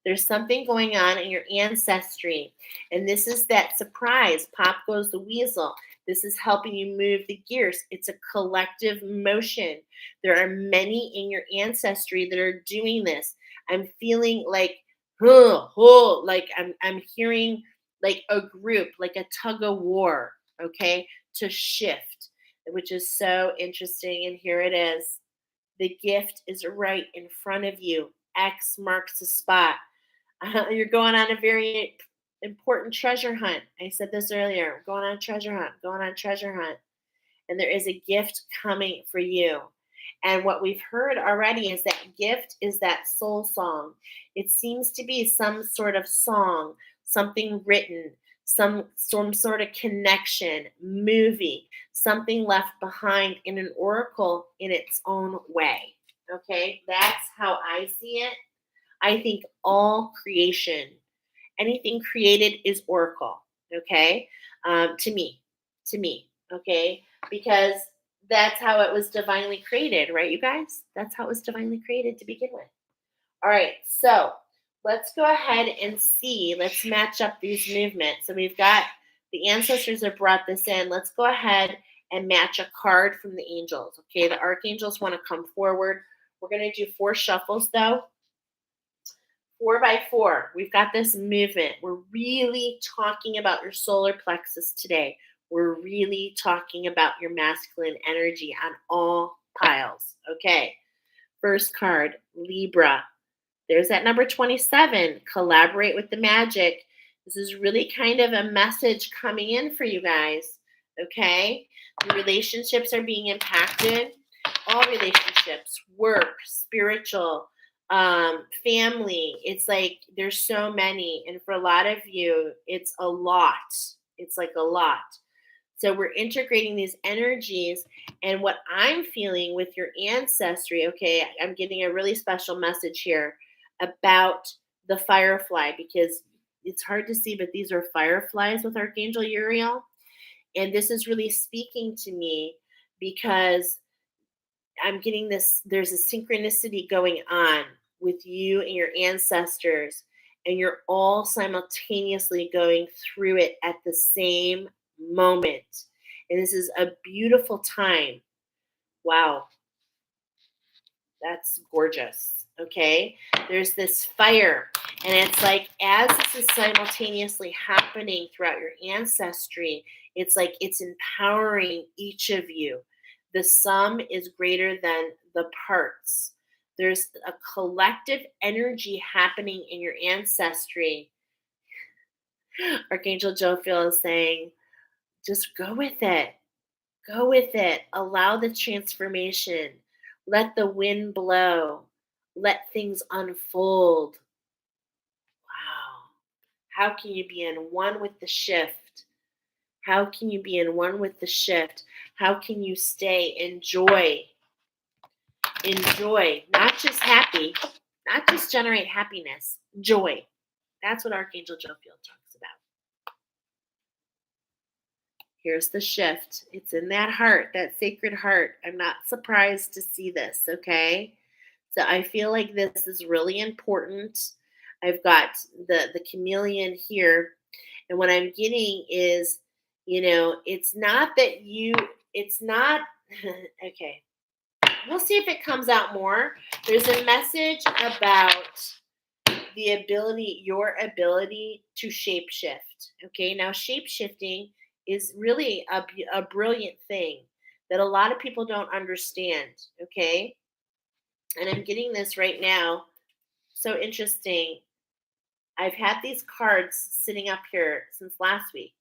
There's something going on in your ancestry. And this is that surprise. Pop goes the weasel. This is helping you move the gears. It's a collective motion. There are many in your ancestry that are doing this. I'm feeling like, like I'm hearing like a group, like a tug of war, okay, to shift, which is so interesting. And here it is. The gift is right in front of you. X marks the spot. You're going on a very important treasure hunt. I said this earlier. Going on a treasure hunt, going on a treasure hunt. And there is a gift coming for you. And what we've heard already is that gift is that soul song. It seems to be some sort of song, something written, some sort of connection, movie, something left behind in an oracle in its own way. Okay, that's how I see it. I think all creation, anything created is oracle. Okay, to me, Okay, because that's how it was divinely created, right, you guys? That's how it was divinely created to begin with. All right, so let's go ahead and see. Let's match up these movements. So we've got the ancestors have brought this in. Let's go ahead and match a card from the angels. Okay, the archangels want to come forward. We're going to do 4 shuffles though. 4 by 4. We've got this movement. We're really talking about your solar plexus today. We're really talking about your masculine energy on all piles. Okay. First card, Libra. There's that number 27. Collaborate with the magic. This is really kind of a message coming in for you guys. Okay. The relationships are being impacted. All relationships, work, spiritual, family. It's like there's so many. And for a lot of you, it's a lot. It's like a lot. So we're integrating these energies. And what I'm feeling with your ancestry, okay, I'm getting a really special message here about the firefly because it's hard to see, but these are fireflies with Archangel Uriel. And this is really speaking to me because I'm getting this, there's a synchronicity going on with you and your ancestors, and you're all simultaneously going through it at the same moment. And this is a beautiful time. Wow, that's gorgeous. Okay, there's this fire, and it's like as this is simultaneously happening throughout your ancestry, it's like it's empowering each of you. The sum is greater than the parts. There's a collective energy happening in your ancestry. Archangel Jophiel is saying, just go with it. Go with it. Allow the transformation. Let the wind blow. Let things unfold. Wow. How can you be in one with the shift? How can you be in one with the shift? How can you stay in joy? Enjoy, not just happy, not just generate happiness, joy. That's what Archangel Jophiel talks about. Here's the shift. It's in that heart, that sacred heart. I'm not surprised to see this, okay? So I feel like this is really important. I've got the chameleon here, and what I'm getting is, it's not that it's not okay. We'll see if it comes out more. There's a message about your ability to shapeshift. Okay, now shapeshifting is really a brilliant thing that a lot of people don't understand. Okay, and I'm getting this right now. So interesting. I've had these cards sitting up here since last week.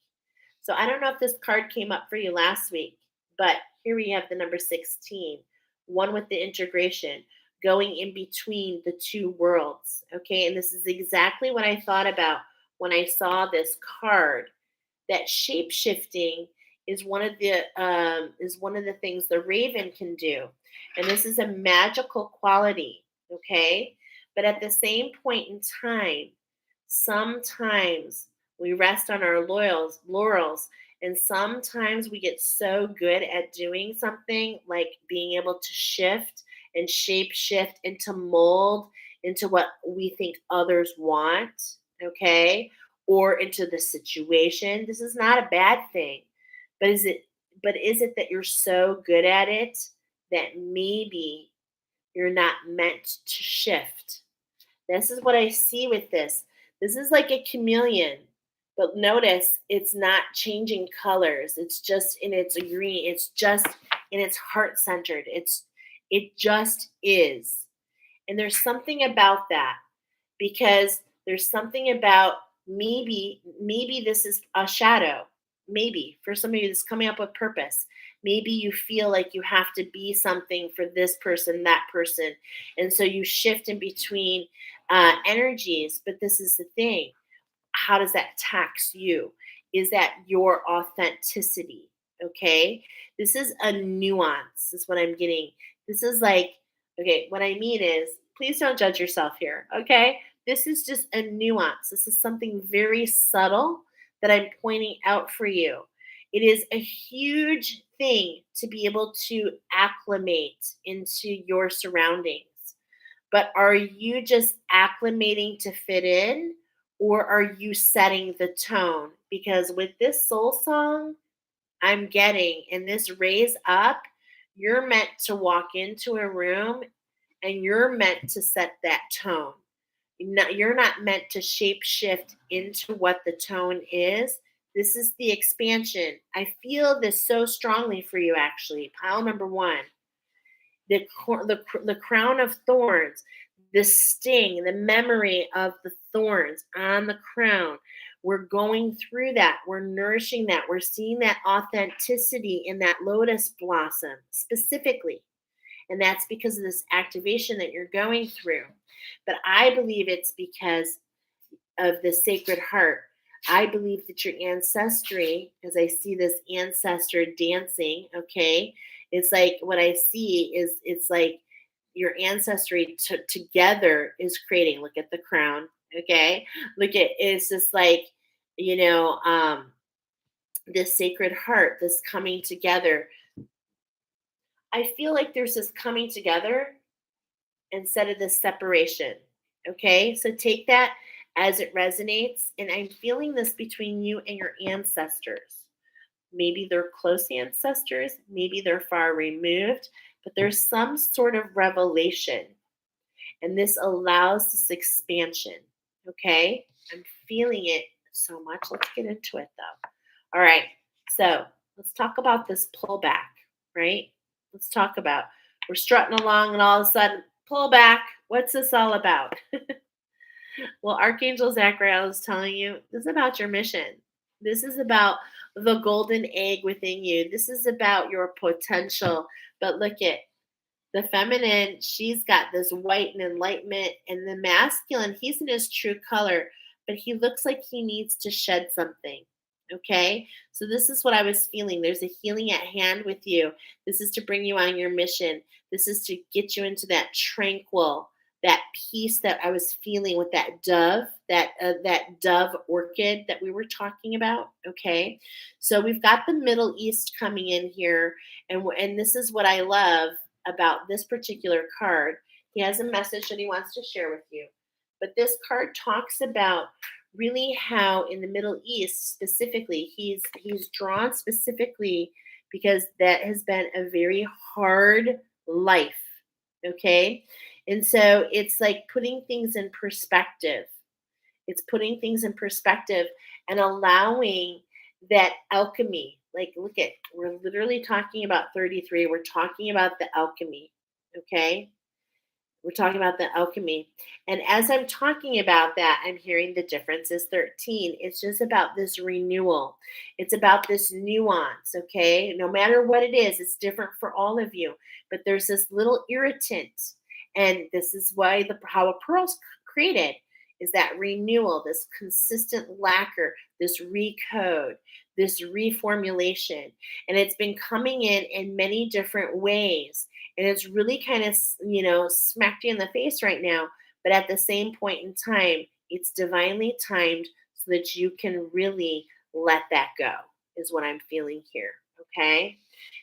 So I don't know if this card came up for you last week, but here we have the number 16, one with the integration, going in between the two worlds. Okay, and this is exactly what I thought about when I saw this card. That shape shifting is one of the things the raven can do, and this is a magical quality. Okay, but at the same point in time, sometimes we rest on our laurels, and sometimes we get so good at doing something like being able to shift and shape shift and to mold into what we think others want, okay? Or into the situation. This is not a bad thing. But is it that you're so good at it that maybe you're not meant to shift? This is what I see with this. This is like a chameleon, but notice it's not changing colors. It's just in its green. It's just in its heart centered. It just is. And there's something about that because there's something about maybe this is a shadow. Maybe for some of you this coming up with purpose. Maybe you feel like you have to be something for this person, that person, and so you shift in between energies. But this is the thing: how does that tax you? Is that your authenticity? Okay. This is a nuance, is what I'm getting. This is like, okay, what I mean is, please don't judge yourself here. Okay. This is just a nuance. This is something very subtle that I'm pointing out for you. It is a huge thing to be able to acclimate into your surroundings. But are you just acclimating to fit in, or are you setting the tone? Because with this soul song, I'm getting, and this raise up, you're meant to walk into a room and you're meant to set that tone. You're not meant to shape shift into what the tone is. This is the expansion. I feel this so strongly for you, actually. Pile number one, the crown of thorns, the sting, the memory of the thorns on the crown. We're going through that. We're nourishing that. We're seeing that authenticity in that lotus blossom specifically. And that's because of this activation that you're going through. But I believe it's because of the Sacred Heart. I believe that your ancestry, because I see this ancestor dancing, okay? It's like what I see is it's like your ancestry together is creating. Look at the crown, okay? Look at it's just like, you know, this Sacred Heart, this coming together. I feel like there's this coming together instead of this separation. Okay, so take that as it resonates. And I'm feeling this between you and your ancestors. Maybe they're close ancestors, maybe they're far removed, but there's some sort of revelation. And this allows this expansion. Okay, I'm feeling it so much. Let's get into it though. All right, so let's talk about this pullback, right? Let's talk about we're strutting along and all of a sudden pull back. What's this all about? Well, Archangel Zachariel is telling you this is about your mission. This is about the golden egg within you. This is about your potential. But look at the feminine, she's got this white and enlightenment, and the masculine, he's in his true color, but he looks like he needs to shed something. Okay, so this is what I was feeling. There's a healing at hand with you. This is to bring you on your mission. This is to get you into that tranquil, that peace that I was feeling with that dove orchid that we were talking about. Okay, so we've got the Middle East coming in here, and this is what I love about this particular card. He has a message that he wants to share with you. But this card talks about really how in the Middle East specifically, he's drawn specifically because that has been a very hard life. Okay. And so it's like putting things in perspective. It's putting things in perspective and allowing that alchemy. Like, look at, we're literally talking about 33. We're talking about the alchemy. Okay. We're talking about the alchemy. And as I'm talking about that, I'm hearing the difference is 13. It's just about this renewal. It's about this nuance, okay? No matter what it is, it's different for all of you. But there's this little irritant. And this is why how a pearl's created is that renewal, this consistent lacquer, this recode, this reformulation. And it's been coming in many different ways. And it's really kind of, smacked you in the face right now. But at the same point in time, it's divinely timed so that you can really let that go, is what I'm feeling here. Okay.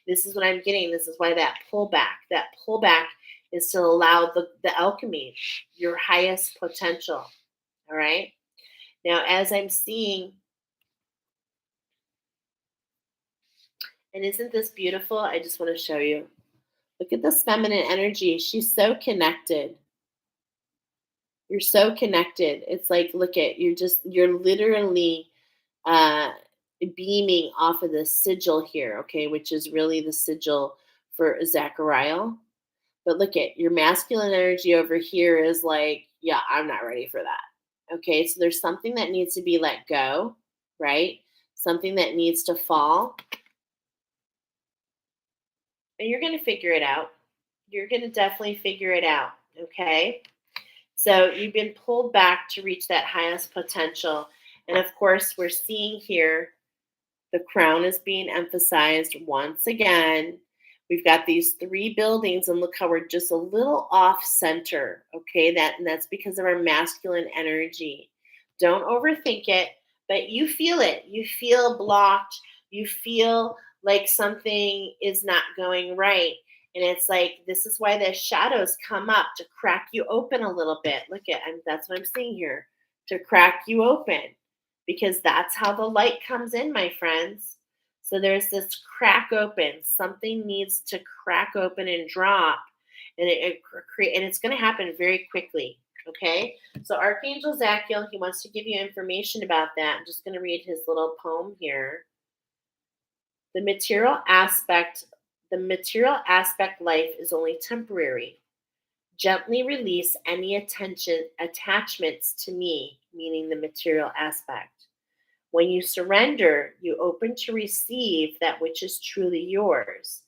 This is what I'm getting. This is why that pullback is to allow the alchemy, your highest potential. All right. Now, as I'm seeing, and isn't this beautiful? I just want to show you. Look at this feminine energy. She's so connected. You're so connected. It's like, look at, you're literally uh, beaming off of the sigil here, okay, which is really the sigil for Zachariah. But look at your masculine energy over here is like, yeah, I'm not ready for that. Okay, so there's something that needs to be let go, right? Something that needs to fall, and you're going to figure it out. You're going to definitely figure it out, okay? So you've been pulled back to reach that highest potential. And of course, we're seeing here the crown is being emphasized once again. We've got these three buildings, and look how we're just a little off center. Okay, and that's because of our masculine energy. Don't overthink it, but you feel it. You feel blocked. You feel like something is not going right. And it's like, this is why the shadows come up to crack you open a little bit. Look at, and that's what I'm seeing here, to crack you open, because that's how the light comes in, my friends. So there's this crack open. Something needs to crack open and drop, and and it's going to happen very quickly. Okay. So Archangel Zachiel, he wants to give you information about that. I'm just going to read his little poem here. The material aspect, life is only temporary. Gently release any attachments to me, meaning the material aspect. When you surrender, you open to receive that which is truly yours.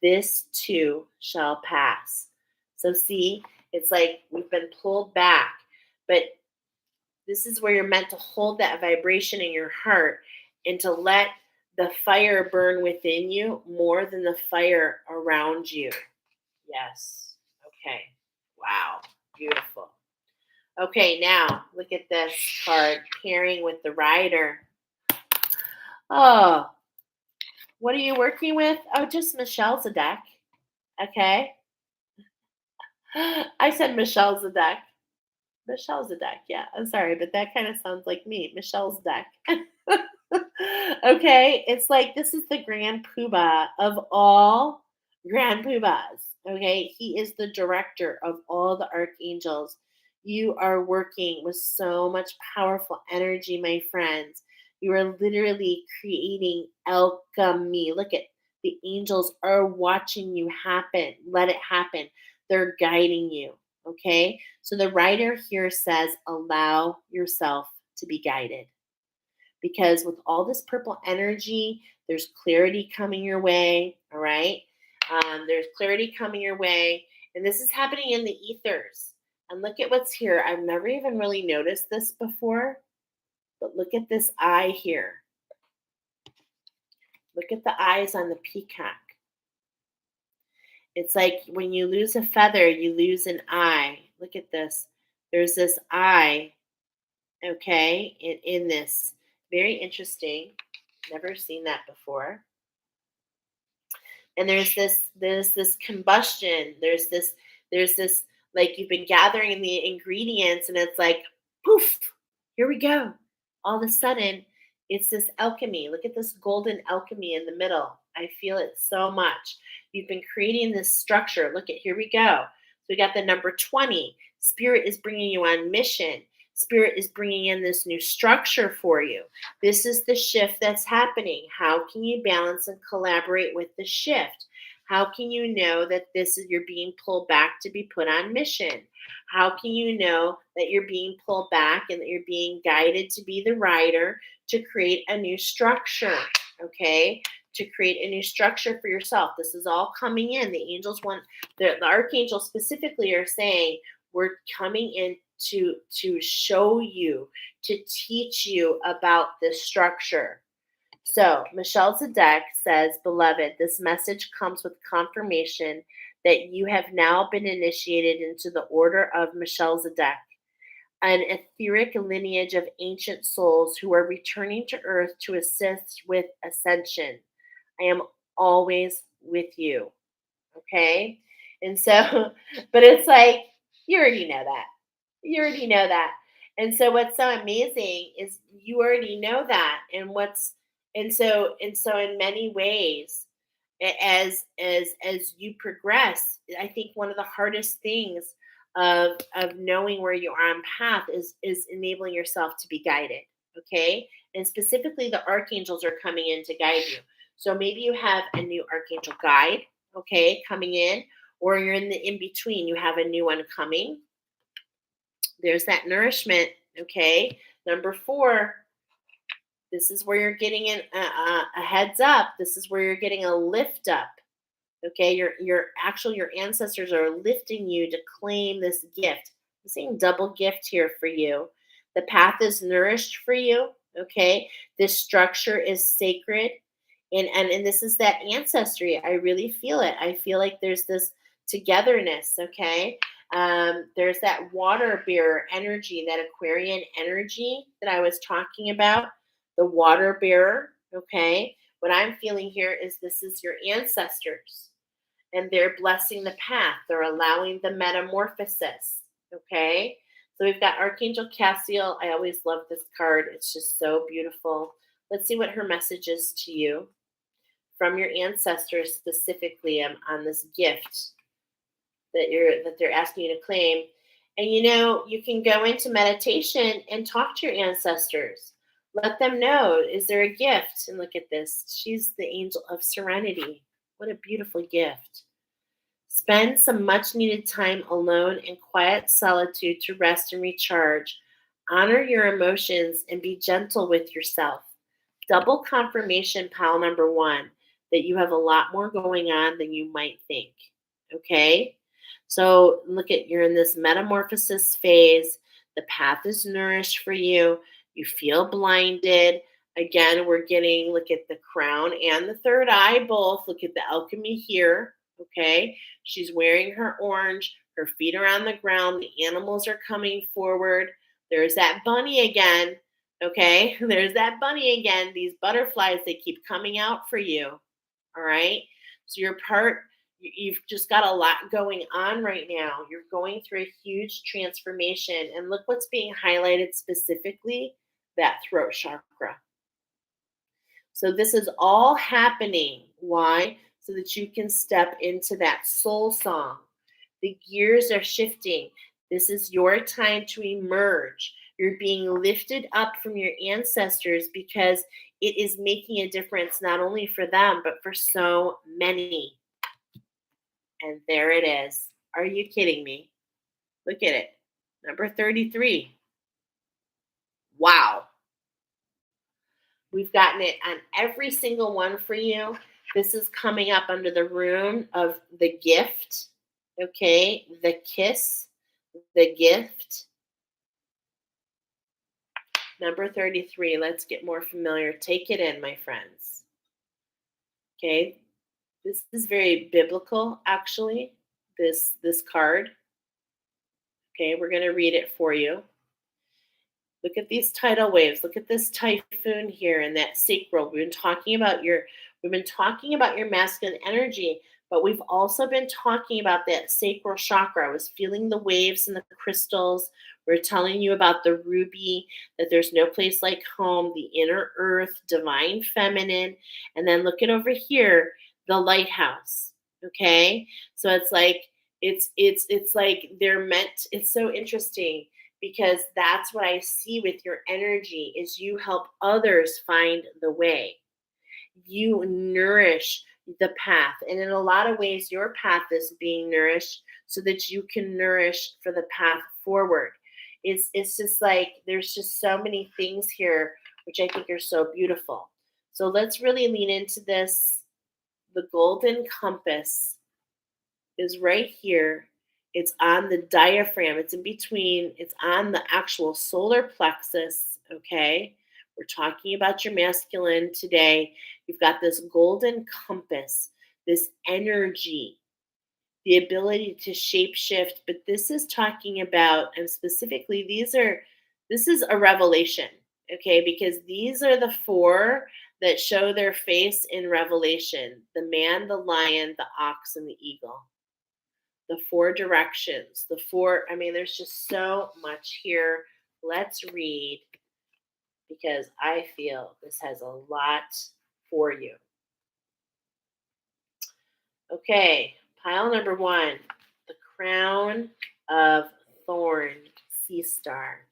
This too shall pass. So, see, it's like we've been pulled back, but this is where you're meant to hold that vibration in your heart and to let the fire burn within you more than the fire around you. Yes. Okay. Wow. Beautiful. Okay, now look at this card, pairing with the rider. Oh, what are you working with? Oh, just Michelle's a deck. Okay. I said Michelle's a deck. Michelle's a deck. Yeah, I'm sorry, but that kind of sounds like me. Michelle's deck. Okay, it's like this is the grand poobah of all grand poobahs. Okay, he is the director of all the archangels. You are working with so much powerful energy, my friends. You are literally creating alchemy. Look at, the angels are watching you happen. Let it happen. They're guiding you. Okay, so the writer here says, allow yourself to be guided, because with all this purple energy, there's clarity coming your way. All right. There's clarity coming your way. And this is happening in the ethers. And look at what's here. I've never even really noticed this before, but look at this eye here. Look at the eyes on the peacock. It's like when you lose a feather, you lose an eye. Look at this. There's this eye, okay, in this. Very interesting. Never seen that before. And there's this combustion. There's this like you've been gathering the ingredients, and it's like poof, here we go. All of a sudden, it's this alchemy. Look at this golden alchemy in the middle. I feel it so much. You've been creating this structure. Look at, here we go. So we got the number 20. Spirit is bringing you on mission. Spirit is bringing in this new structure for you. This is the shift that's happening. How can you balance and collaborate with the shift? How can you know that you're being pulled back to be put on mission? How can you know that you're being pulled back and that you're being guided to be the rider to create a new structure? Okay, to create a new structure for yourself. This is all coming in. The angels want, the archangels specifically are saying, we're coming in to show you, to teach you about this structure. So Michelle Zedek says, beloved, this message comes with confirmation that you have now been initiated into the order of Michelle Zedek, an etheric lineage of ancient souls who are returning to earth to assist with ascension. I am always with you. Okay? And so, but it's like, you already know that. You already know that. And so what's so amazing is you already know that. And so in many ways, as you progress, I think one of the hardest things of knowing where you are on path is enabling yourself to be guided. Okay. And specifically the archangels are coming in to guide you. So maybe you have a new archangel guide, okay, coming in, or you're in the in between, you have a new one coming. There's that nourishment. Okay. Number 4, this is where you're getting a heads up. This is where you're getting a lift up. Okay. Your ancestors are lifting you to claim this gift. I'm seeing double gift here for you. The path is nourished for you. Okay. This structure is sacred. And this is that ancestry. I really feel it. I feel like there's this togetherness. Okay. There's that water bearer energy, that Aquarian energy that I was talking about, the water bearer. Okay. What I'm feeling here is this is your ancestors, and they're blessing the path. They're allowing the metamorphosis. Okay. So we've got Archangel Cassiel. I always love this card. It's just so beautiful. Let's see what her message is to you from your ancestors, specifically on this gift that they're asking you to claim. And you can go into meditation and talk to your ancestors. Let them know, is there a gift? And look at this. She's the angel of serenity. What a beautiful gift. Spend some much needed time alone in quiet solitude to rest and recharge. Honor your emotions and be gentle with yourself. Double confirmation, pile number 1, that you have a lot more going on than you might think. Okay? So look at, you're in this metamorphosis phase. The path is nourished for you. You feel blinded. Again, we're getting, look at the crown and the third eye both. Look at the alchemy here. Okay? She's wearing her orange, her feet are on the ground. The animals are coming forward. There's that bunny again. Okay? There's that bunny again. These butterflies, they keep coming out for you. All right? So you've just got a lot going on right now. You're going through a huge transformation. And look what's being highlighted specifically, that throat chakra. So this is all happening. Why? So that you can step into that soul song. The gears are shifting. This is your time to emerge. You're being lifted up from your ancestors because it is making a difference not only for them, but for so many. And there it is. Are you kidding me? Look at it. Number 33. Wow. We've gotten it on every single one for you. This is coming up under the rune of the gift. Okay. The kiss, the gift. Number 33. Let's get more familiar. Take it in, my friends. Okay. This is very biblical, actually, this card. Okay, we're going to read it for you. Look at these tidal waves. Look at this typhoon here and that sacral. We've been talking about your masculine energy, but we've also been talking about that sacral chakra. I was feeling the waves and the crystals. We're telling you about the ruby, that there's no place like home, the inner earth, divine feminine. And then look at over here, the lighthouse. Okay? So it's like it's like they're meant. It's so interesting because that's what I see with your energy is you help others find the way. You nourish the path. And in a lot of ways, your path is being nourished so that you can nourish for the path forward. It's just like there's just so many things here which I think are so beautiful. So let's really lean into this. The golden compass is right here. It's on the diaphragm. It's in between. It's on the actual solar plexus. Okay. We're talking about your masculine today. You've got this golden compass, this energy, the ability to shape shift. But this is talking about, and specifically, this is a revelation. Okay. Because these are the 4 that show their face in Revelation: the man, the lion, the ox, and the eagle. the four directions, I mean, there's just so much here. Let's read because I feel this has a lot for you. Okay, pile number one, the crown of thorn, sea star.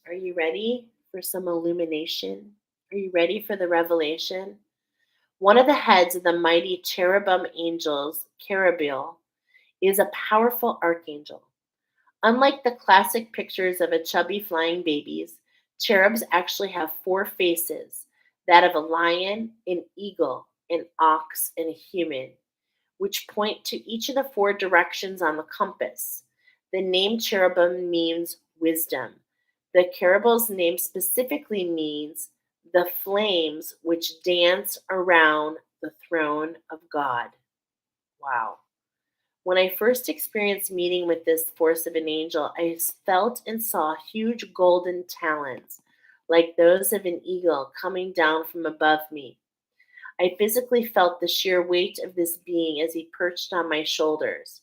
Are you ready for some illumination? Are you ready for the revelation? One of the heads of the mighty cherubim angels, Cherubim, is a powerful archangel. Unlike the classic pictures of a chubby flying babies, cherubs actually have four faces, that of a lion, an eagle, an ox, and a human, which point to each of the four directions on the compass. The name cherubim means wisdom. The cherubim's name specifically means the flames which dance around the throne of God. Wow. When I first experienced meeting with this force of an angel, I felt and saw huge golden talons, like those of an eagle, coming down from above me. I physically felt the sheer weight of this being as he perched on my shoulders.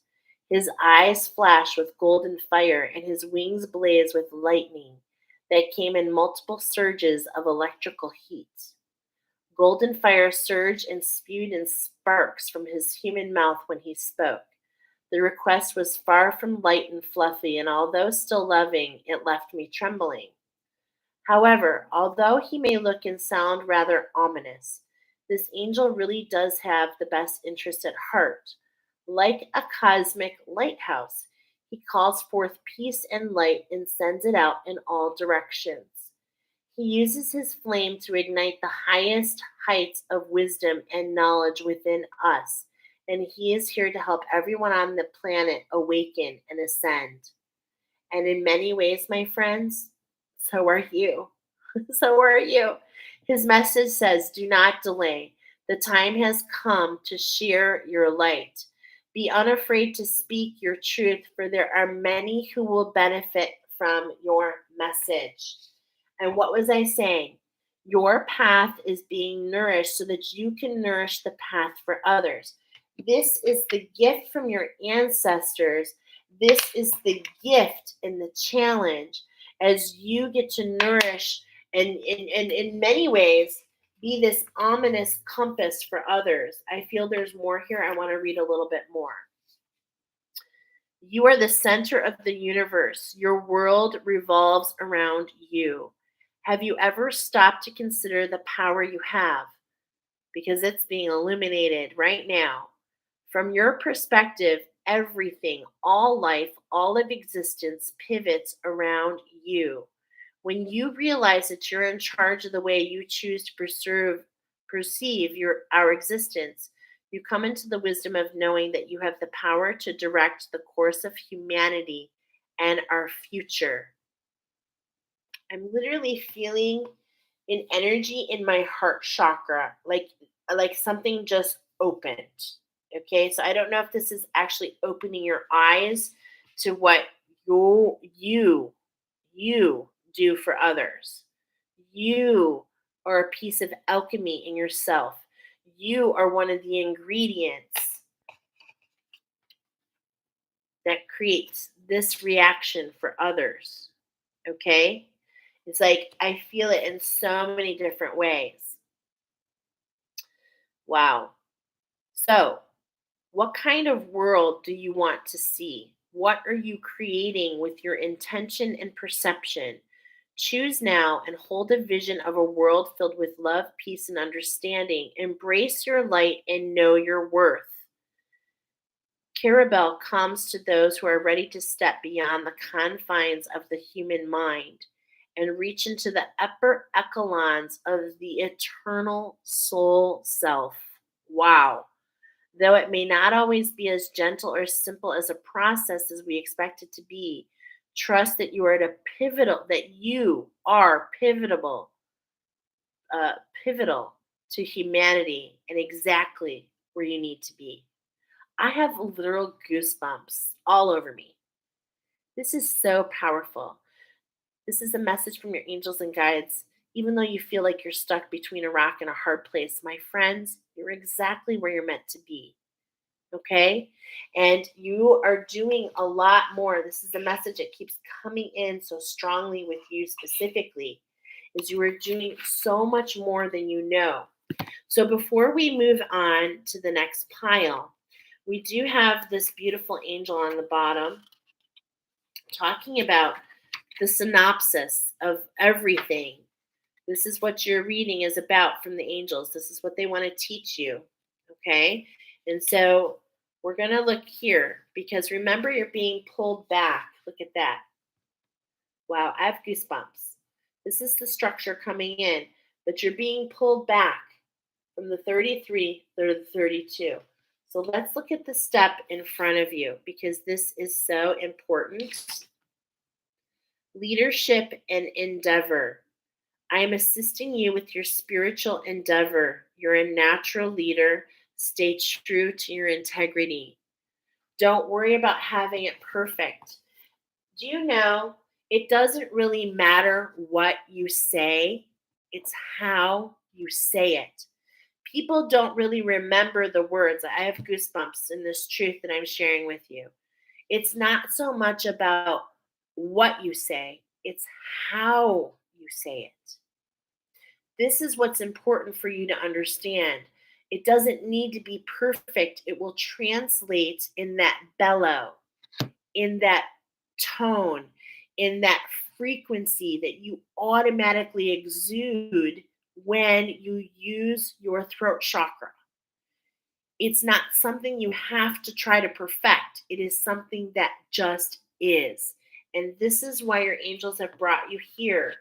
His eyes flashed with golden fire, and his wings blazed with lightning that came in multiple surges of electrical heat. Golden fire surged and spewed in sparks from his human mouth when he spoke. The request was far from light and fluffy, and although still loving, it left me trembling. However, although he may look and sound rather ominous, this angel really does have the best interest at heart. Like a cosmic lighthouse, he calls forth peace and light and sends it out in all directions. He uses his flame to ignite the highest heights of wisdom and knowledge within us, and he is here to help everyone on the planet awaken and ascend. And in many ways, my friends, so are you. So are you. His message says, do not delay. The time has come to share your light. Be unafraid to speak your truth, for there are many who will benefit from your message. And what was I saying? Your path is being nourished so that you can nourish the path for others. This is the gift from your ancestors. This is the gift and the challenge as you get to nourish and in many ways be this ominous compass for others. I feel there's more here. I want to read a little bit more. You are the center of the universe. Your world revolves around you. Have you ever stopped to consider the power you have? Because it's being illuminated right now. From your perspective, everything, all life, all of existence pivots around you. When you realize that you're in charge of the way you choose to perceive our existence, you come into the wisdom of knowing that you have the power to direct the course of humanity and our future. I'm literally feeling an energy in my heart chakra, like something just opened. Okay, so I don't know if this is actually opening your eyes to what you do for others. You are a piece of alchemy in yourself. You are one of the ingredients that creates this reaction for others. Okay? It's like I feel it in so many different ways. Wow. So, what kind of world do you want to see? What are you creating with your intention and perception? Choose now and hold a vision of a world filled with love, peace, and understanding. Embrace your light and know your worth. Carabel comes to those who are ready to step beyond the confines of the human mind and reach into the upper echelons of the eternal soul self. Wow. Though it may not always be as gentle or simple as a process as we expect it to be, trust that you are pivotal to humanity and exactly where you need to be. I have literal goosebumps all over me. This is so powerful. This is a message from your angels and guides. Even though you feel like you're stuck between a rock and a hard place, my friends, you're exactly where you're meant to be. okay? And you are doing a lot more. This is the message that keeps coming in so strongly with you specifically, is you are doing so much more than you know. So before we move on to the next pile, we do have this beautiful angel on the bottom talking about the synopsis of everything. This is what your reading is about from the angels. This is what they want to teach you. Okay? And so we're going to look here because remember, you're being pulled back. Look at that. Wow, I have goosebumps. This is the structure coming in, but you're being pulled back from the 33 to the 32. So let's look at the step in front of you because this is so important. Leadership and endeavor. I am assisting you with your spiritual endeavor. You're a natural leader. Stay true to your integrity. Don't worry about having it perfect. Do you know it doesn't really matter what you say, it's how you say it. People don't really remember the words. I have goosebumps in this truth that I'm sharing with you. It's not so much about what you say, it's how you say it. This is what's important for you to understand. It doesn't need to be perfect. It will translate in that bellow, in that tone, in that frequency that you automatically exude when you use your throat chakra. It's not something you have to try to perfect. It is something that just is. And this is why your angels have brought you here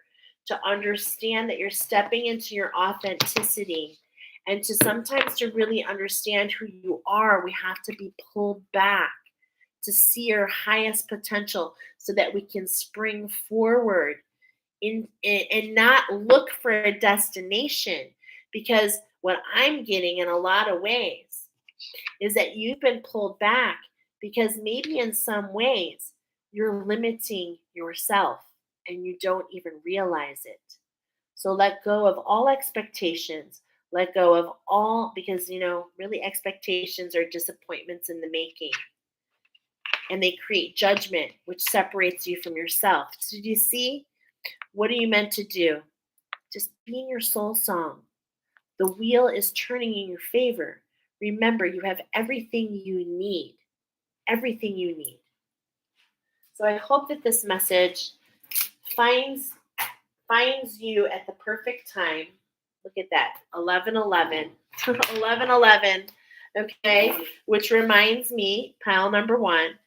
to understand that you're stepping into your authenticity and to sometimes to really understand who you are, we have to be pulled back to see our highest potential so that we can spring forward and not look for a destination. Because what I'm getting in a lot of ways is that you've been pulled back because maybe in some ways you're limiting yourself and you don't even realize it. So let go of all expectations. Let go of all, because, really expectations are disappointments in the making. And they create judgment, which separates you from yourself. So do you see? What are you meant to do? Just be in your soul song. The wheel is turning in your favor. Remember, you have everything you need. Everything you need. So I hope that this message finds you at the perfect time. Look at that. 11:11. 11:11. Okay, which reminds me, pile number 1.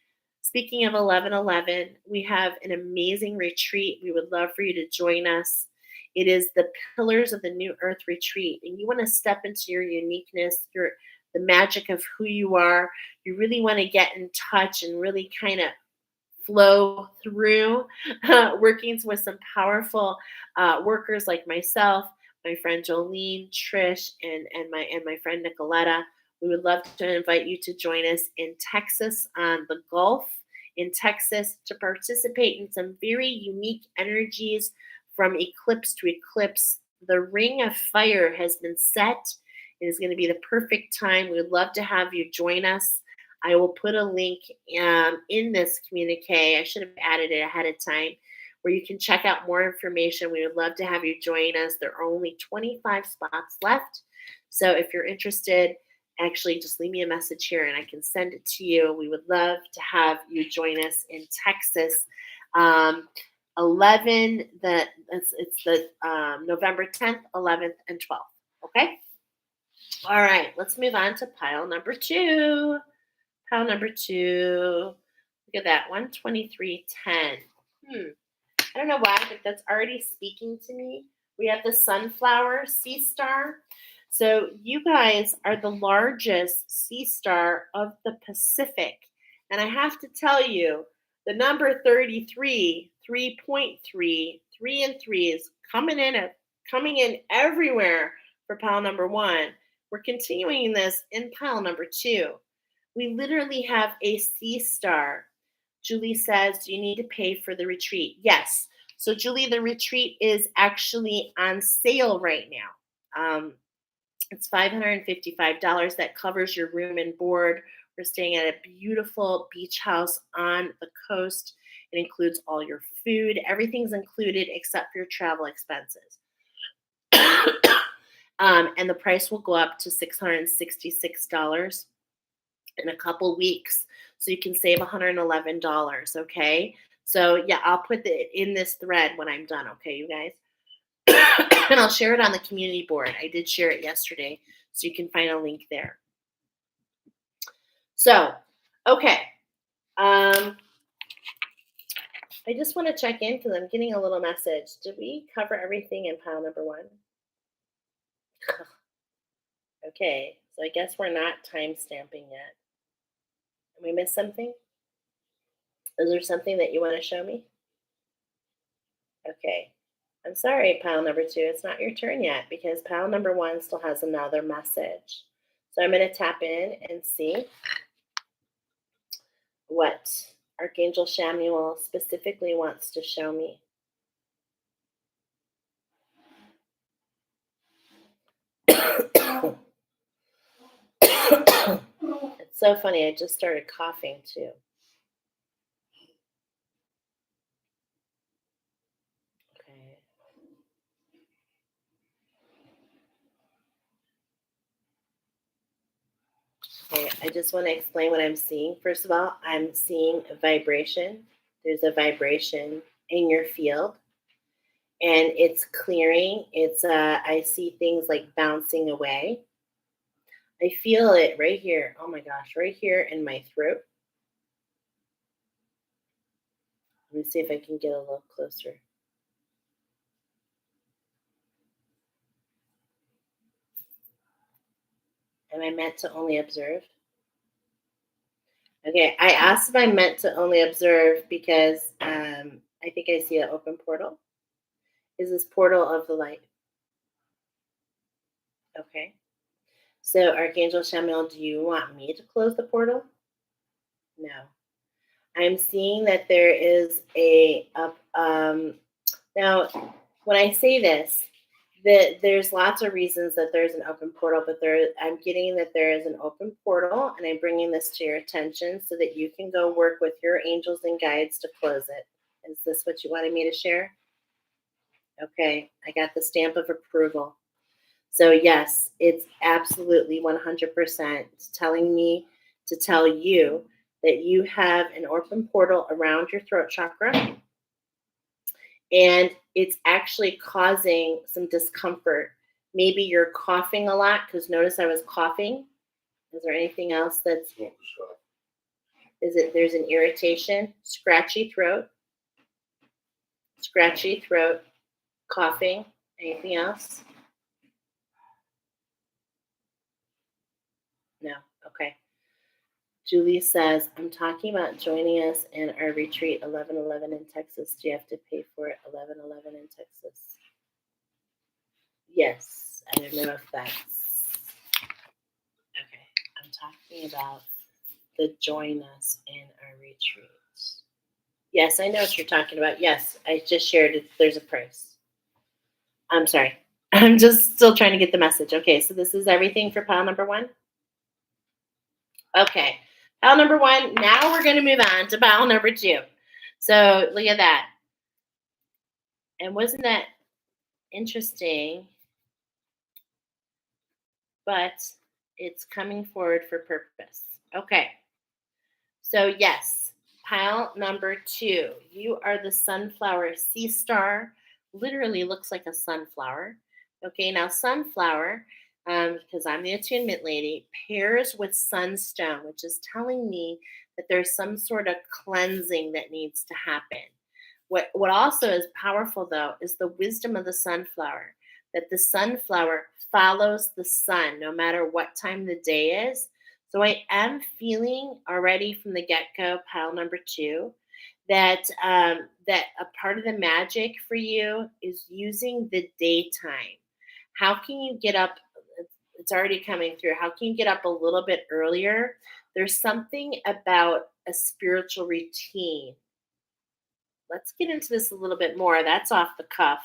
Speaking of 11:11, we have an amazing retreat. We would love for you to join us. It is the Pillars of the New Earth retreat, and you want to step into your uniqueness, the magic of who you are. You really want to get in touch and really kind of flow through working with some powerful workers like myself, my friend Jolene, Trish, and my friend Nicoletta. We would love to invite you to join us in Texas on the Gulf in Texas to participate in some very unique energies from eclipse to eclipse. The ring of fire has been set. It is going to be the perfect time. We would love to have you join us. I will put a link in this communique. I should have added it ahead of time where you can check out more information. We would love to have you join us. There are only 25 spots left. So if you're interested, actually just leave me a message here and I can send it to you. We would love to have you join us in Texas. 11, it's the November 10th, 11th, and 12th. Okay? All right, let's move on to pile number 2. Pile number 2. Look at that, 12310. I don't know why, but that's already speaking to me. We have the sunflower sea star. So you guys are the largest sea star of the Pacific. And I have to tell you, the number 33, 3.3, 3 and 3 is coming in everywhere for pile number 1. We're continuing this in pile number 2. We literally have a sea star. Julie says, do you need to pay for the retreat? Yes. So Julie, the retreat is actually on sale right now. It's $555. That covers your room and board. We're staying at a beautiful beach house on the coast. It includes all your food. Everything's included except for your travel expenses. And the price will go up to $666 in a couple weeks. So you can save $111. Okay. So yeah, I'll put it in this thread when I'm done. Okay, you guys. And I'll share it on the community board. I did share it yesterday, so you can find a link there. So, okay. I just want to check in because I'm getting a little message. Did we cover everything in pile number 1? Okay, so I guess we're not time stamping yet. Did we miss something? Is there something that you want to show me? Okay. I'm sorry, pile number 2. It's not your turn yet because pile number 1 still has another message. So I'm going to tap in and see what Archangel Chamuel specifically wants to show me. It's so funny. I just started coughing too. Okay. Okay, I just want to explain what I'm seeing. First of all, I'm seeing a vibration. There's a vibration in your field, and it's clearing. I see things like bouncing away. I feel it right here. Oh my gosh, right here in my throat. Let me see if I can get a little closer. Am I meant to only observe? Okay, I asked if I meant to only observe because I think I see an open portal. Is this portal of the light? Okay. So, Archangel Chamuel, do you want me to close the portal? No. I'm seeing that there is now, when I say this, there's lots of reasons that there's an open portal, but I'm getting that there is an open portal, and I'm bringing this to your attention so that you can go work with your angels and guides to close it. Is this what you wanted me to share? Okay, I got the stamp of approval. So yes, it's absolutely 100% telling me to tell you that you have an open portal around your throat chakra, and it's actually causing some discomfort. Maybe you're coughing a lot, because notice I was coughing. Is there anything else there's an irritation, scratchy throat, coughing, anything else? No, okay. Julie says, I'm talking about joining us in our retreat 11/11 in Texas. Do you have to pay for it 11/11 in Texas? Yes, I don't know if that's okay. I'm talking about the join us in our retreat. Yes, I know what you're talking about. Yes, I just shared it. There's a price. I'm sorry. I'm just still trying to get the message. Okay, so this is everything for pile number 1. Okay, pile number 1. Now we're going to move on to pile number 2. So look at that. And wasn't that interesting? But it's coming forward for purpose. Okay. So yes, pile number 2. You are the sunflower sea star. Literally looks like a sunflower. Okay, now sunflower, because I'm the attunement lady, pairs with sunstone, which is telling me that there's some sort of cleansing that needs to happen. What also is powerful, though, is the wisdom of the sunflower, that the sunflower follows the sun no matter what time the day is. So I am feeling already from the get-go, pile number 2, that that a part of the magic for you is using the daytime. How can you get up? It's already coming through. How can you get up a little bit earlier? There's something about a spiritual routine. Let's get into this a little bit more. That's off the cuff.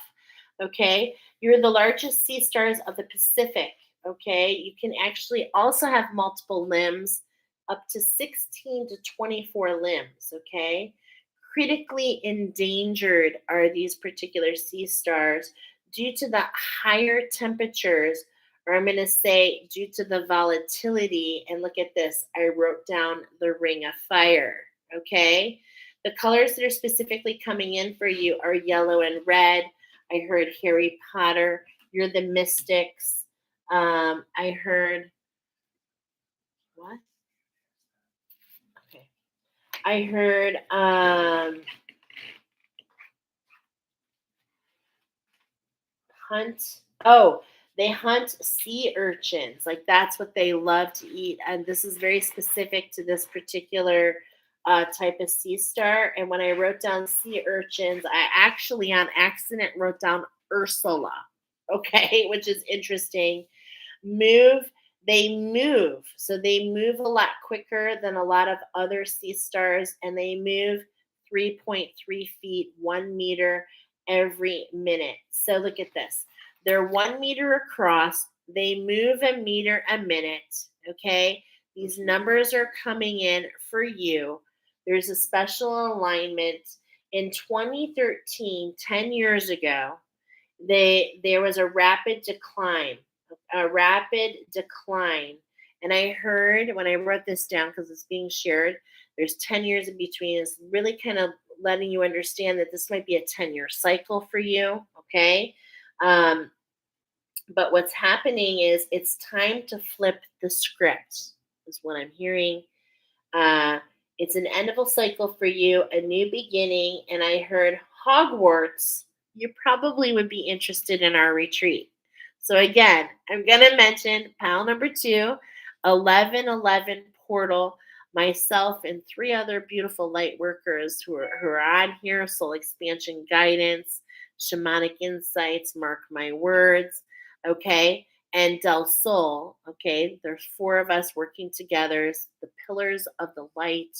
Okay. You're the largest sea stars of the Pacific. Okay. You can actually also have multiple limbs. up to 16 to 24 limbs, okay? Critically endangered are these particular sea stars due to the higher temperatures, or I'm going to say due to the volatility. And look at this, I wrote down the ring of fire, okay? The colors that are specifically coming in for you are yellow and red. I heard Harry Potter, you're the mystics. I heard, what? Okay. I heard, hunt. Oh, they hunt sea urchins. Like that's what they love to eat. And this is very specific to this particular type of sea star. And when I wrote down sea urchins, I actually on accident wrote down Ursula. Okay, which is interesting. Move, they move. So they move a lot quicker than a lot of other sea stars, and they move 3.3 feet, 1 meter every minute. So look at this. They're 1 meter across. They move a meter a minute. Okay. These numbers are coming in for you. There's a special alignment. In 2013, 10 years ago, there was a rapid decline. And I heard when I wrote this down, because it's being shared, there's 10 years in between. It's really kind of letting you understand that this might be a 10-year cycle for you. Okay. Um, but what's happening is it's time to flip the script, is what I'm hearing. uh, it's an end of a cycle for you, a new beginning. And I heard Hogwarts. You probably would be interested in our retreat. So, again, I'm going to mention pile number 2, 1111 portal, myself and 3 other beautiful light workers who are on here: soul expansion guidance, shamanic insights, mark my words. Okay, and Del Sol. Okay, there's 4 of us working together. The pillars of the light,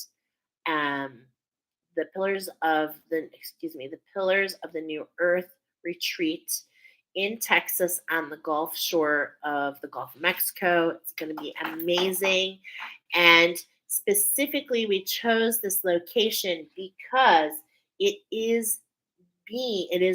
um, the pillars of the new earth retreat in Texas on the Gulf Shore of the Gulf of Mexico. It's going to be amazing. And specifically, we chose this location because it is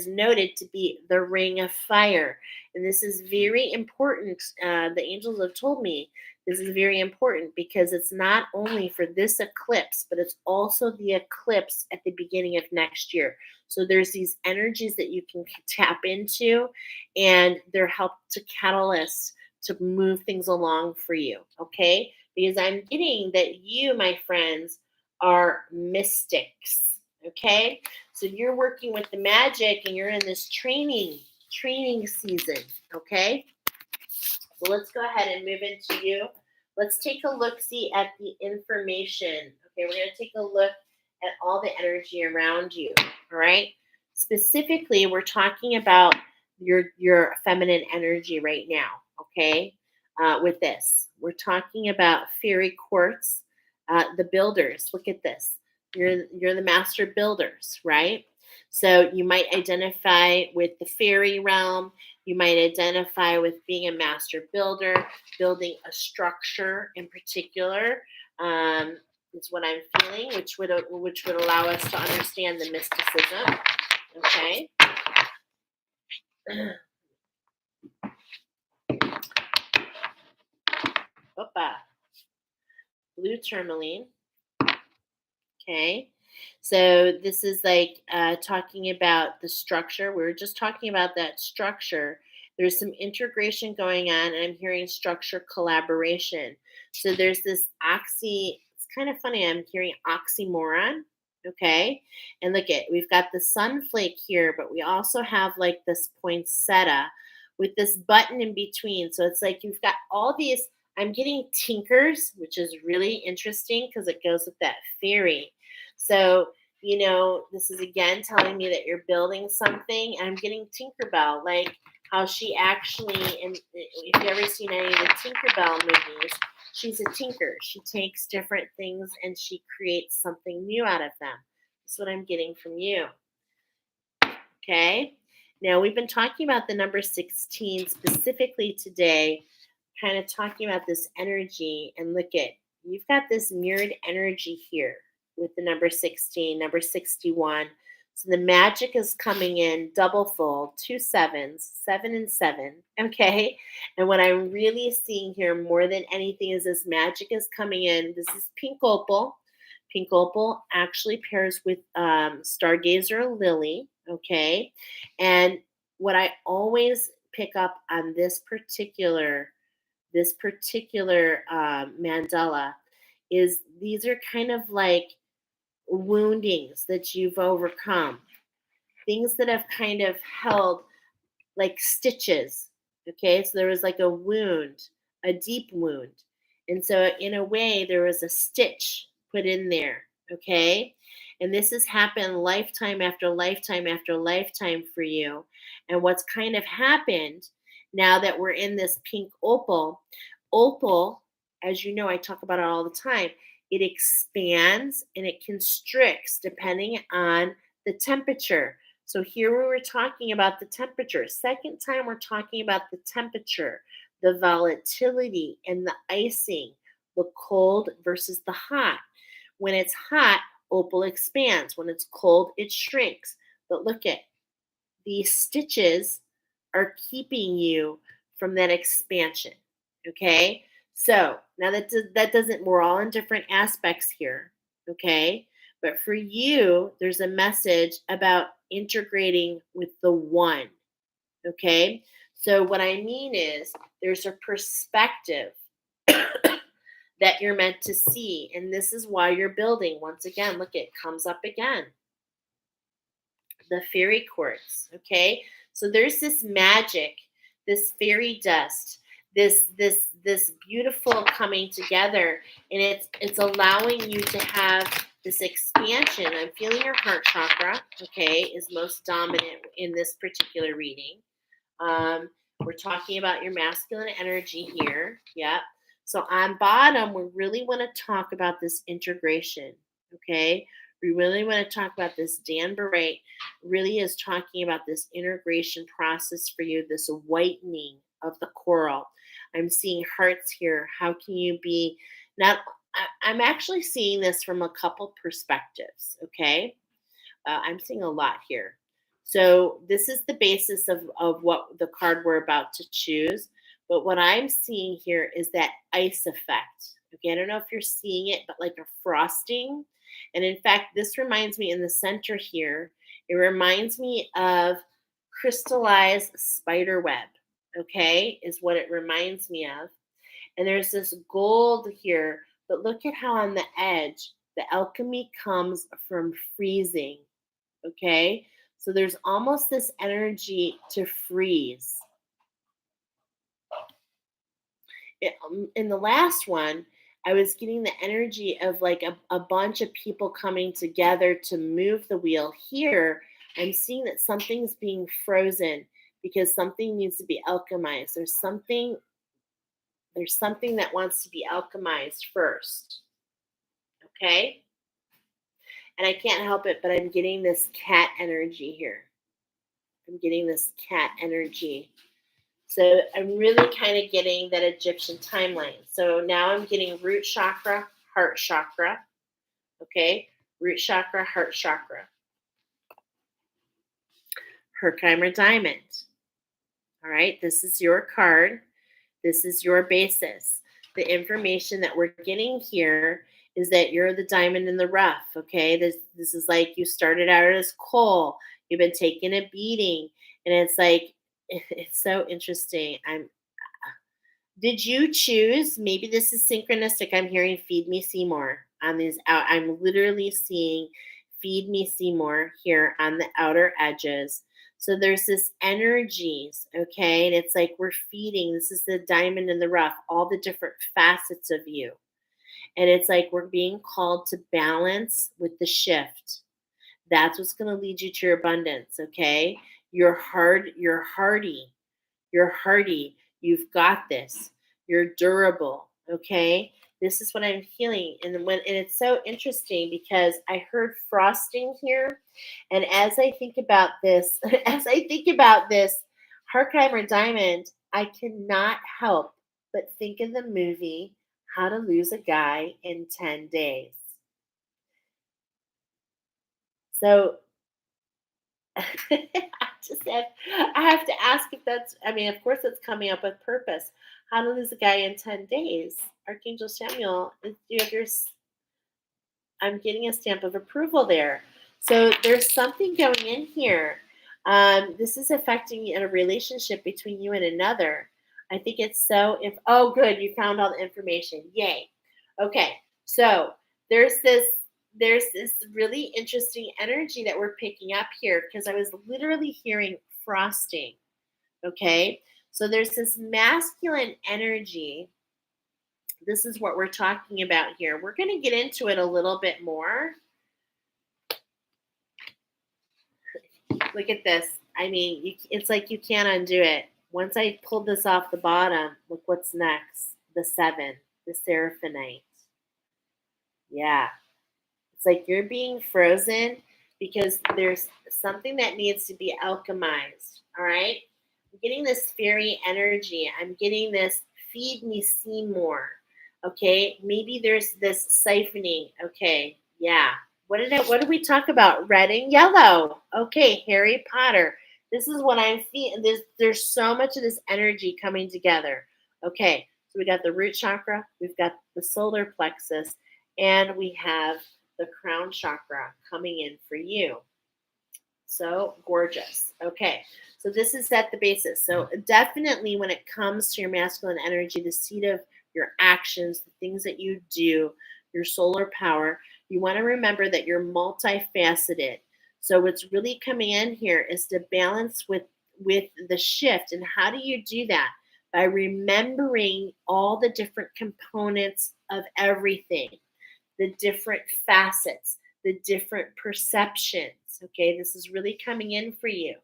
noted to be the ring of fire. And this is very important. The angels have told me this is very important because it's not only for this eclipse, but it's also the eclipse at the beginning of next year. So there's these energies that you can tap into, and they're help to catalyst to move things along for you. Okay. Because I'm getting that you, my friends, are mystics. Okay. So you're working with the magic and you're in this training season. Okay. So let's go ahead and move into you. Let's take a look, see at the information. Okay. We're going to take a look at all the energy around you. All right. Specifically, we're talking about your feminine energy right now. Okay. With this, we're talking about fairy quartz, the builders. Look at this. You're the master builders, right? So you might identify with the fairy realm. You might identify with being a master builder, building a structure in particular. Is what I'm feeling, which would allow us to understand the mysticism. Okay. Opa. Blue tourmaline. Okay. So this is like talking about the structure. We were just talking about that structure. There's some integration going on, and I'm hearing structure collaboration. So there's this it's kind of funny. I'm hearing oxymoron. Okay. And look we've got the sunflake here, but we also have like this poinsettia with this button in between. So it's like you've got all these. I'm getting tinkers, which is really interesting because it goes with that fairy. So, this is again telling me that you're building something. And I'm getting Tinkerbell, like how she actually, and if you ever seen any of the Tinkerbell movies, she's a tinker. She takes different things and she creates something new out of them. That's what I'm getting from you. Okay. Now, we've been talking about the number 16 specifically today, kind of talking about this energy. And look you've got this mirrored energy here with the number 16, number 61. So the magic is coming in double fold, two sevens, 7 and 7. Okay. And what I'm really seeing here more than anything is this magic is coming in. This is pink opal. Pink opal actually pairs with stargazer lily. Okay. And what I always pick up on this particular mandala is these are kind of like woundings that you've overcome, things that have kind of held like stitches. Okay, so there was like a wound, a deep wound. And so, in a way, there was a stitch put in there. Okay, and this has happened lifetime after lifetime after lifetime for you. And what's kind of happened now that we're in this pink opal, as you know, I talk about it all the time, it expands and it constricts depending on the temperature. So here we were talking about the temperature. Second time we're talking about the temperature, the volatility and the icing, the cold versus the hot. When it's hot, opal expands. When it's cold, it shrinks. But look at these stitches are keeping you from that expansion. Okay? So now that doesn't, we're all in different aspects here. Okay? But for you, there's a message about integrating with the one. Okay? So what I mean is there's a perspective that you're meant to see. And this is why you're building. Once again, look, it comes up again. The fairy quartz. Okay? So there's this magic, this fairy dust, this beautiful coming together, and it's allowing you to have this expansion. I'm feeling your heart chakra, okay, is most dominant in this particular reading. We're talking about your masculine energy here. Yep. So on bottom, we really want to talk about this integration. Okay. We really want to talk about this. Dan Barrett really is talking about this integration process for you, this whitening of the coral. I'm seeing hearts here. How can you be not? I'm actually seeing this from a couple perspectives. Okay. I'm seeing a lot here. So this is the basis of what the card we're about to choose. But what I'm seeing here is that ice effect. Okay, I don't know if you're seeing it, but like a frosting. And in fact, this reminds me in the center here, it reminds me of crystallized spider web. Okay, is what it reminds me of. And there's this gold here, but look at how on the edge, the alchemy comes from freezing. Okay. So there's almost this energy to freeze. In the last one, I was getting the energy of like a bunch of people coming together to move the wheel. Here, I'm seeing that something's being frozen because something needs to be alchemized. There's something that wants to be alchemized first. Okay. And I can't help it, but I'm getting this cat energy here. I'm getting this cat energy. So I'm really kind of getting that Egyptian timeline. So now I'm getting root chakra, heart chakra. Okay. Root chakra, heart chakra. Herkimer diamond. All right. This is your card. This is your basis. The information that we're getting here is that you're the diamond in the rough. Okay. This is like you started out as coal. You've been taking a beating. And it's like, it's so interesting. Did you choose? Maybe this is synchronistic. I'm hearing feed me Seymour on these out. I'm literally seeing feed me Seymour here on the outer edges. So there's this energies, okay? And it's like we're feeding. This is the diamond in the rough, all the different facets of you. And it's like we're being called to balance with the shift. That's what's going to lead you to your abundance, okay? You're hardy. You're hardy. You've got this. You're durable. Okay. This is what I'm feeling. And it's so interesting because I heard frosting here. And as I think about this, Herkimer Diamond, I cannot help but think of the movie How to lose a guy in 10 days. So just have, I have to ask if that's, I mean, of course it's coming up with purpose. How to lose a guy in 10 days. Archangel Samuel, you have your, I'm getting a stamp of approval there. So there's something going in here. This is affecting a relationship between you and another. I think it's so, if, oh, good, you found all the information. Yay. Okay. So there's this, there's this really interesting energy that we're picking up here because I was literally hearing frosting. Okay. So there's this masculine energy. This is what we're talking about here. We're going to get into it a little bit more. Look at this. I mean, it's like you can't undo it. Once I pulled this off the bottom, look what's next. The 7, the Seraphonite. Yeah. It's like you're being frozen because there's something that needs to be alchemized. All right. I'm getting this fairy energy. I'm getting this feed me, see more. Okay. Maybe there's this siphoning. Okay. Yeah. What did we talk about? Red and yellow. Okay. Harry Potter. This is what I'm feeling. There's so much of this energy coming together. Okay. So we got the root chakra, we've got the solar plexus, and we have the crown chakra coming in for you. So gorgeous. Okay. So this is at the basis. So definitely when it comes to your masculine energy, the seat of your actions, the things that you do, your solar power, you want to remember that you're multifaceted. So what's really coming in here is to balance with the shift. And how do you do that? By remembering all the different components of everything, the different facets, the different perceptions. Okay, this is really coming in for you.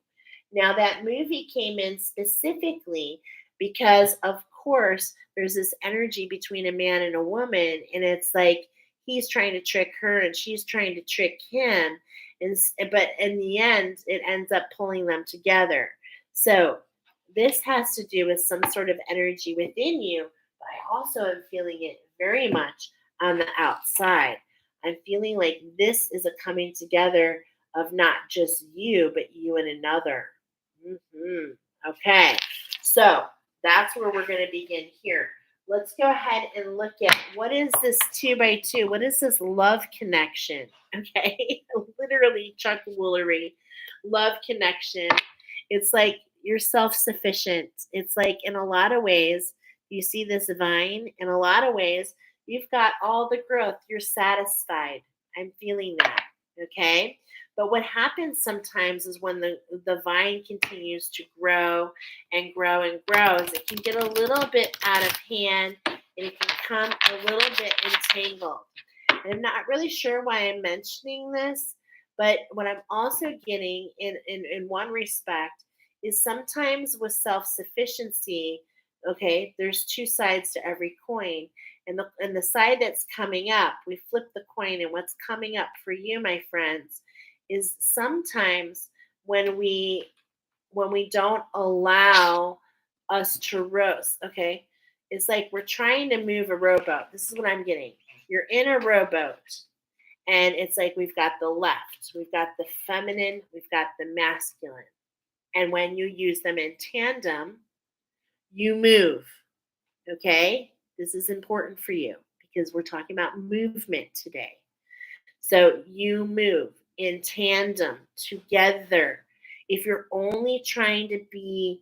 Now, that movie came in specifically because, of course, there's this energy between a man and a woman, and it's like he's trying to trick her and she's trying to trick him. But in the end, it ends up pulling them together. So, this has to do with some sort of energy within you, but I also am feeling it very much on the outside. I'm feeling like this is a coming together of not just you, but you and another. Okay, so that's where we're going to begin here. Let's go ahead and look at what is this 2x2? What is this love connection? Okay, literally Chuck Woolery, love connection. It's like you're self sufficient. It's like in a lot of ways, you see this vine, in a lot of ways, you've got all the growth. You're satisfied. I'm feeling that. Okay. But what happens sometimes is when the vine continues to grow and grow and grow, is it can get a little bit out of hand and it can come a little bit entangled. And I'm not really sure why I'm mentioning this, but what I'm also getting in one respect is sometimes with self-sufficiency, okay, there's two sides to every coin. And the side that's coming up, we flip the coin, and what's coming up for you, my friends, is sometimes when we don't allow us to roast, okay? It's like we're trying to move a rowboat. This is what I'm getting. You're in a rowboat, and it's like we've got the left, we've got the feminine, we've got the masculine. And when you use them in tandem, you move, okay? This is important for you because we're talking about movement today. So you move in tandem together. If you're only trying to be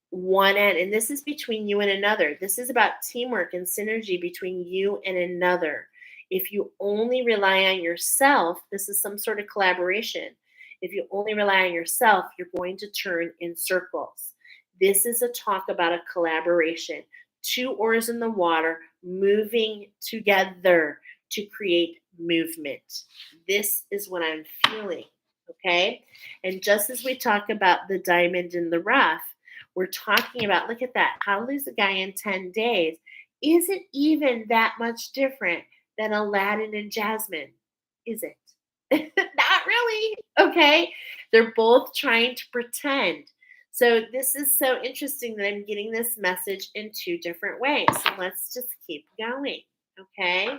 one end, and this is between you and another, this is about teamwork and synergy between you and another. If you only rely on yourself, this is some sort of collaboration. If you only rely on yourself, you're going to turn in circles. This is a talk about a collaboration. Two oars in the water, moving together to create movement. This is what I'm feeling. Okay. And just as we talk about the diamond in the rough, we're talking about, look at that, how to lose a guy in 10 days isn't even that much different than Aladdin and Jasmine, is it? Not really. Okay. They're both trying to pretend. So this is so interesting that I'm getting this message in two different ways. So let's just keep going. Okay?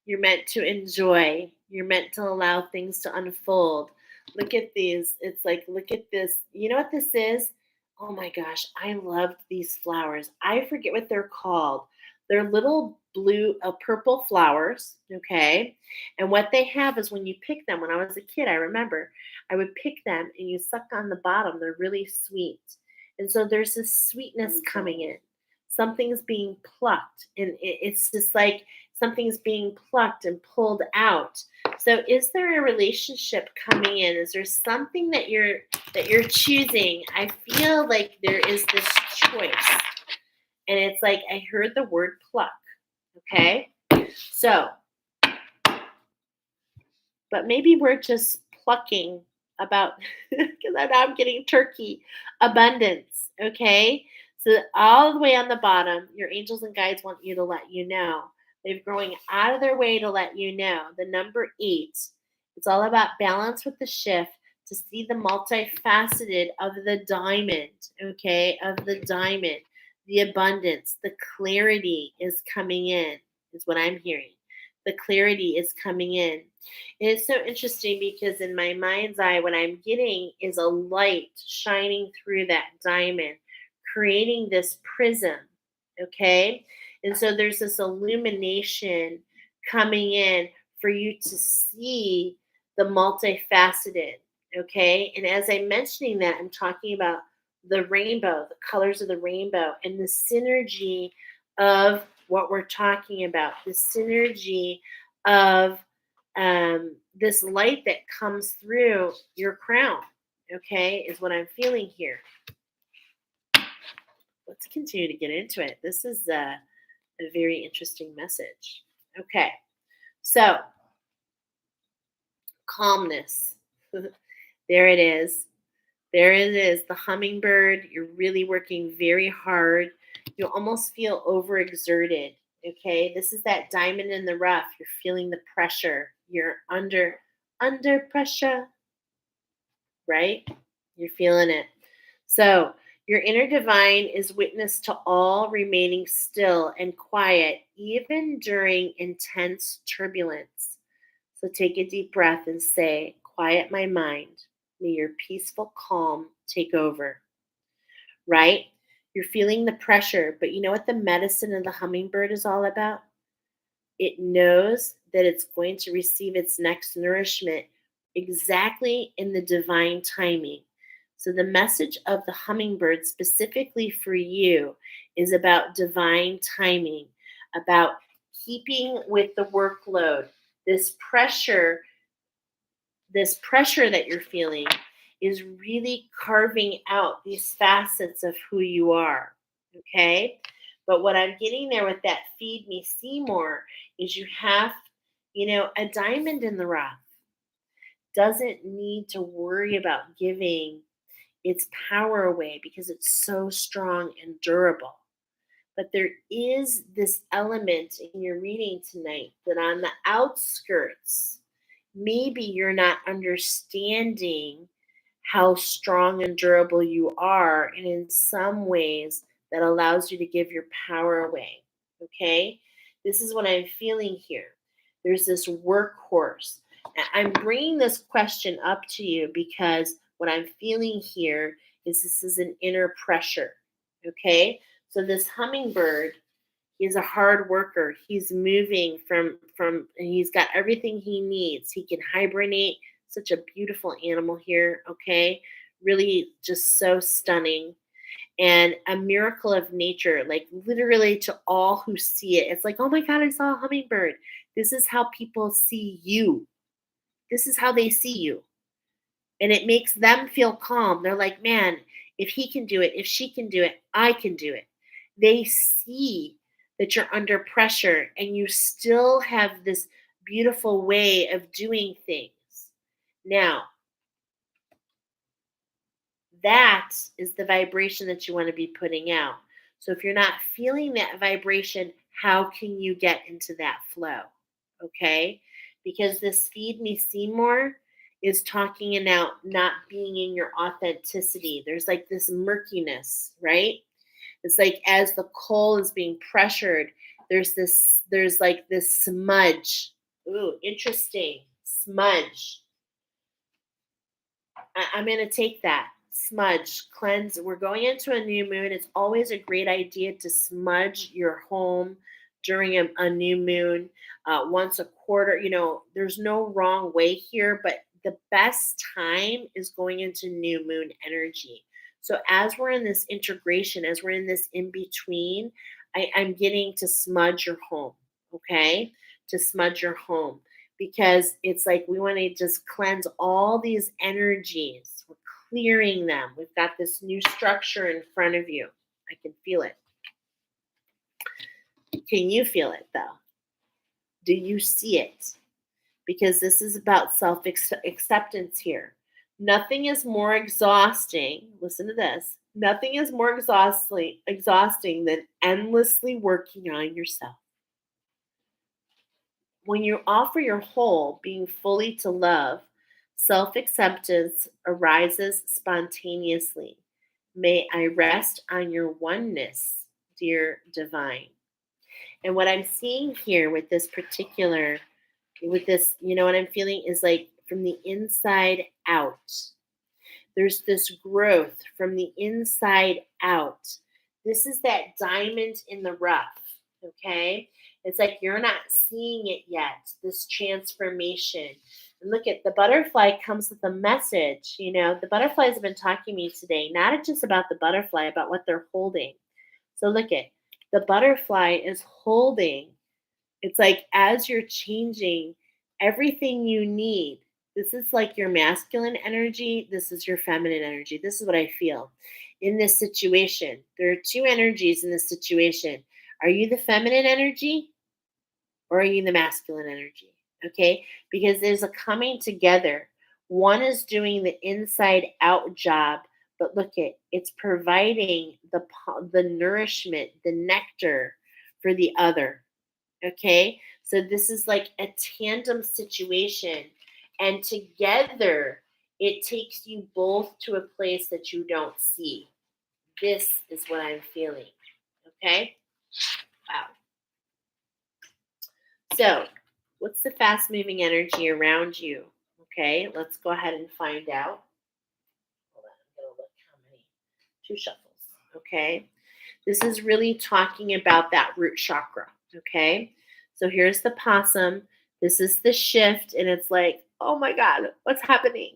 You're meant to enjoy. You're meant to allow things to unfold. Look at these. It's like, look at this. You know what this is? Oh my gosh, I loved these flowers. I forget what they're called. They're little blue, purple flowers. Okay. And what they have is when you pick them, when I was a kid, I remember I would pick them and you suck on the bottom. They're really sweet. And so there's this sweetness coming in. Something's being plucked. And it's just like, something's being plucked and pulled out. So is there a relationship coming in? Is there something that you're choosing? I feel like there is this choice. And it's like I heard the word pluck. Okay? So, but maybe we're just plucking about because now I'm getting turkey abundance. Okay? So all the way on the bottom, your angels and guides want you to let you know. They're going out of their way to let you know. The number 8, it's all about balance with the shift to see the multifaceted of the diamond, okay? Of the diamond, the abundance, the clarity is coming in, is what I'm hearing. The clarity is coming in. And it's so interesting because in my mind's eye, what I'm getting is a light shining through that diamond, creating this prism, okay? And so there's this illumination coming in for you to see the multifaceted, okay? And as I'm mentioning that, I'm talking about the rainbow, the colors of the rainbow, and the synergy of what we're talking about, the synergy of this light that comes through your crown, okay, is what I'm feeling here. Let's continue to get into it. This is a very interesting message. Okay, so calmness. There it is. There it is. The hummingbird. You're really working very hard. You almost feel overexerted. Okay, this is that diamond in the rough. You're feeling the pressure. You're under pressure, right? You're feeling it. So, your inner divine is witness to all remaining still and quiet, even during intense turbulence. So, take a deep breath and say, quiet my mind. May your peaceful calm take over, right? You're feeling the pressure, but you know what the medicine of the hummingbird is all about? It knows that it's going to receive its next nourishment exactly in the divine timing. So, the message of the hummingbird specifically for you is about divine timing, about keeping with the workload. This pressure, this pressure that you're feeling is really carving out these facets of who you are. Okay. But what I'm getting there with that feed me Seymour is you have, a diamond in the rough doesn't need to worry about giving its power away because it's so strong and durable. But there is this element in your reading tonight that on the outskirts, maybe you're not understanding how strong and durable you are. And in some ways, that allows you to give your power away. Okay? This is what I'm feeling here. There's this workhorse. I'm bringing this question up to you because what I'm feeling here is this is an inner pressure. Okay? So this hummingbird is a hard worker. He's moving and he's got everything he needs. He can hibernate. Such a beautiful animal here, okay? Really just so stunning and a miracle of nature, like literally to all who see it. It's like, "Oh my god, I saw a hummingbird." This is how people see you. This is how they see you. And it makes them feel calm. They're like, man, if he can do it, if she can do it, I can do it. They see that you're under pressure and you still have this beautiful way of doing things. Now, that is the vibration that you want to be putting out. So if you're not feeling that vibration, how can you get into that flow? Okay? Because this feed me Seymour is talking about not being in your authenticity. There's like this murkiness, right? It's like as the coal is being pressured, there's like this smudge. Ooh, interesting. Smudge. I'm going to take that. Smudge, cleanse. We're going into a new moon. It's always a great idea to smudge your home during a new moon, once a quarter. There's no wrong way here, but the best time is going into new moon energy. So as we're in this integration, as we're in this in between, I'm getting to smudge your home, okay? To smudge your home because it's like we want to just cleanse all these energies. We're clearing them. We've got this new structure in front of you. I can feel it. Can you feel it though? Do you see it? Because this is about self acceptance here. Nothing is more exhausting. Listen to this. Nothing is more exhausting than endlessly working on yourself. When you offer your whole, being fully to love, self acceptance arises spontaneously. May I rest on your oneness, dear divine. And what I'm seeing here with this, what I'm feeling is like from the inside out. There's this growth from the inside out. This is that diamond in the rough, okay? It's like you're not seeing it yet, this transformation. And look at the butterfly comes with a message. The butterflies have been talking to me today, not just about the butterfly, about what they're holding. So look at the butterfly is holding. It's like as you're changing everything you need, this is like your masculine energy, this is your feminine energy. This is what I feel in this situation. There are two energies in this situation. Are you the feminine energy or are you the masculine energy? Okay? Because there's a coming together. One is doing the inside out job, but look at it's providing the nourishment, the nectar for the other. Okay. So this is like a tandem situation. And together, it takes you both to a place that you don't see. This is what I'm feeling. Okay. Wow. So, what's the fast moving energy around you? Okay. Let's go ahead and find out. Hold on. I'm going to look how many. Two shuffles. Okay. This is really talking about that root chakra. Okay. So here's the possum. This is the shift. And it's like, oh my God, what's happening?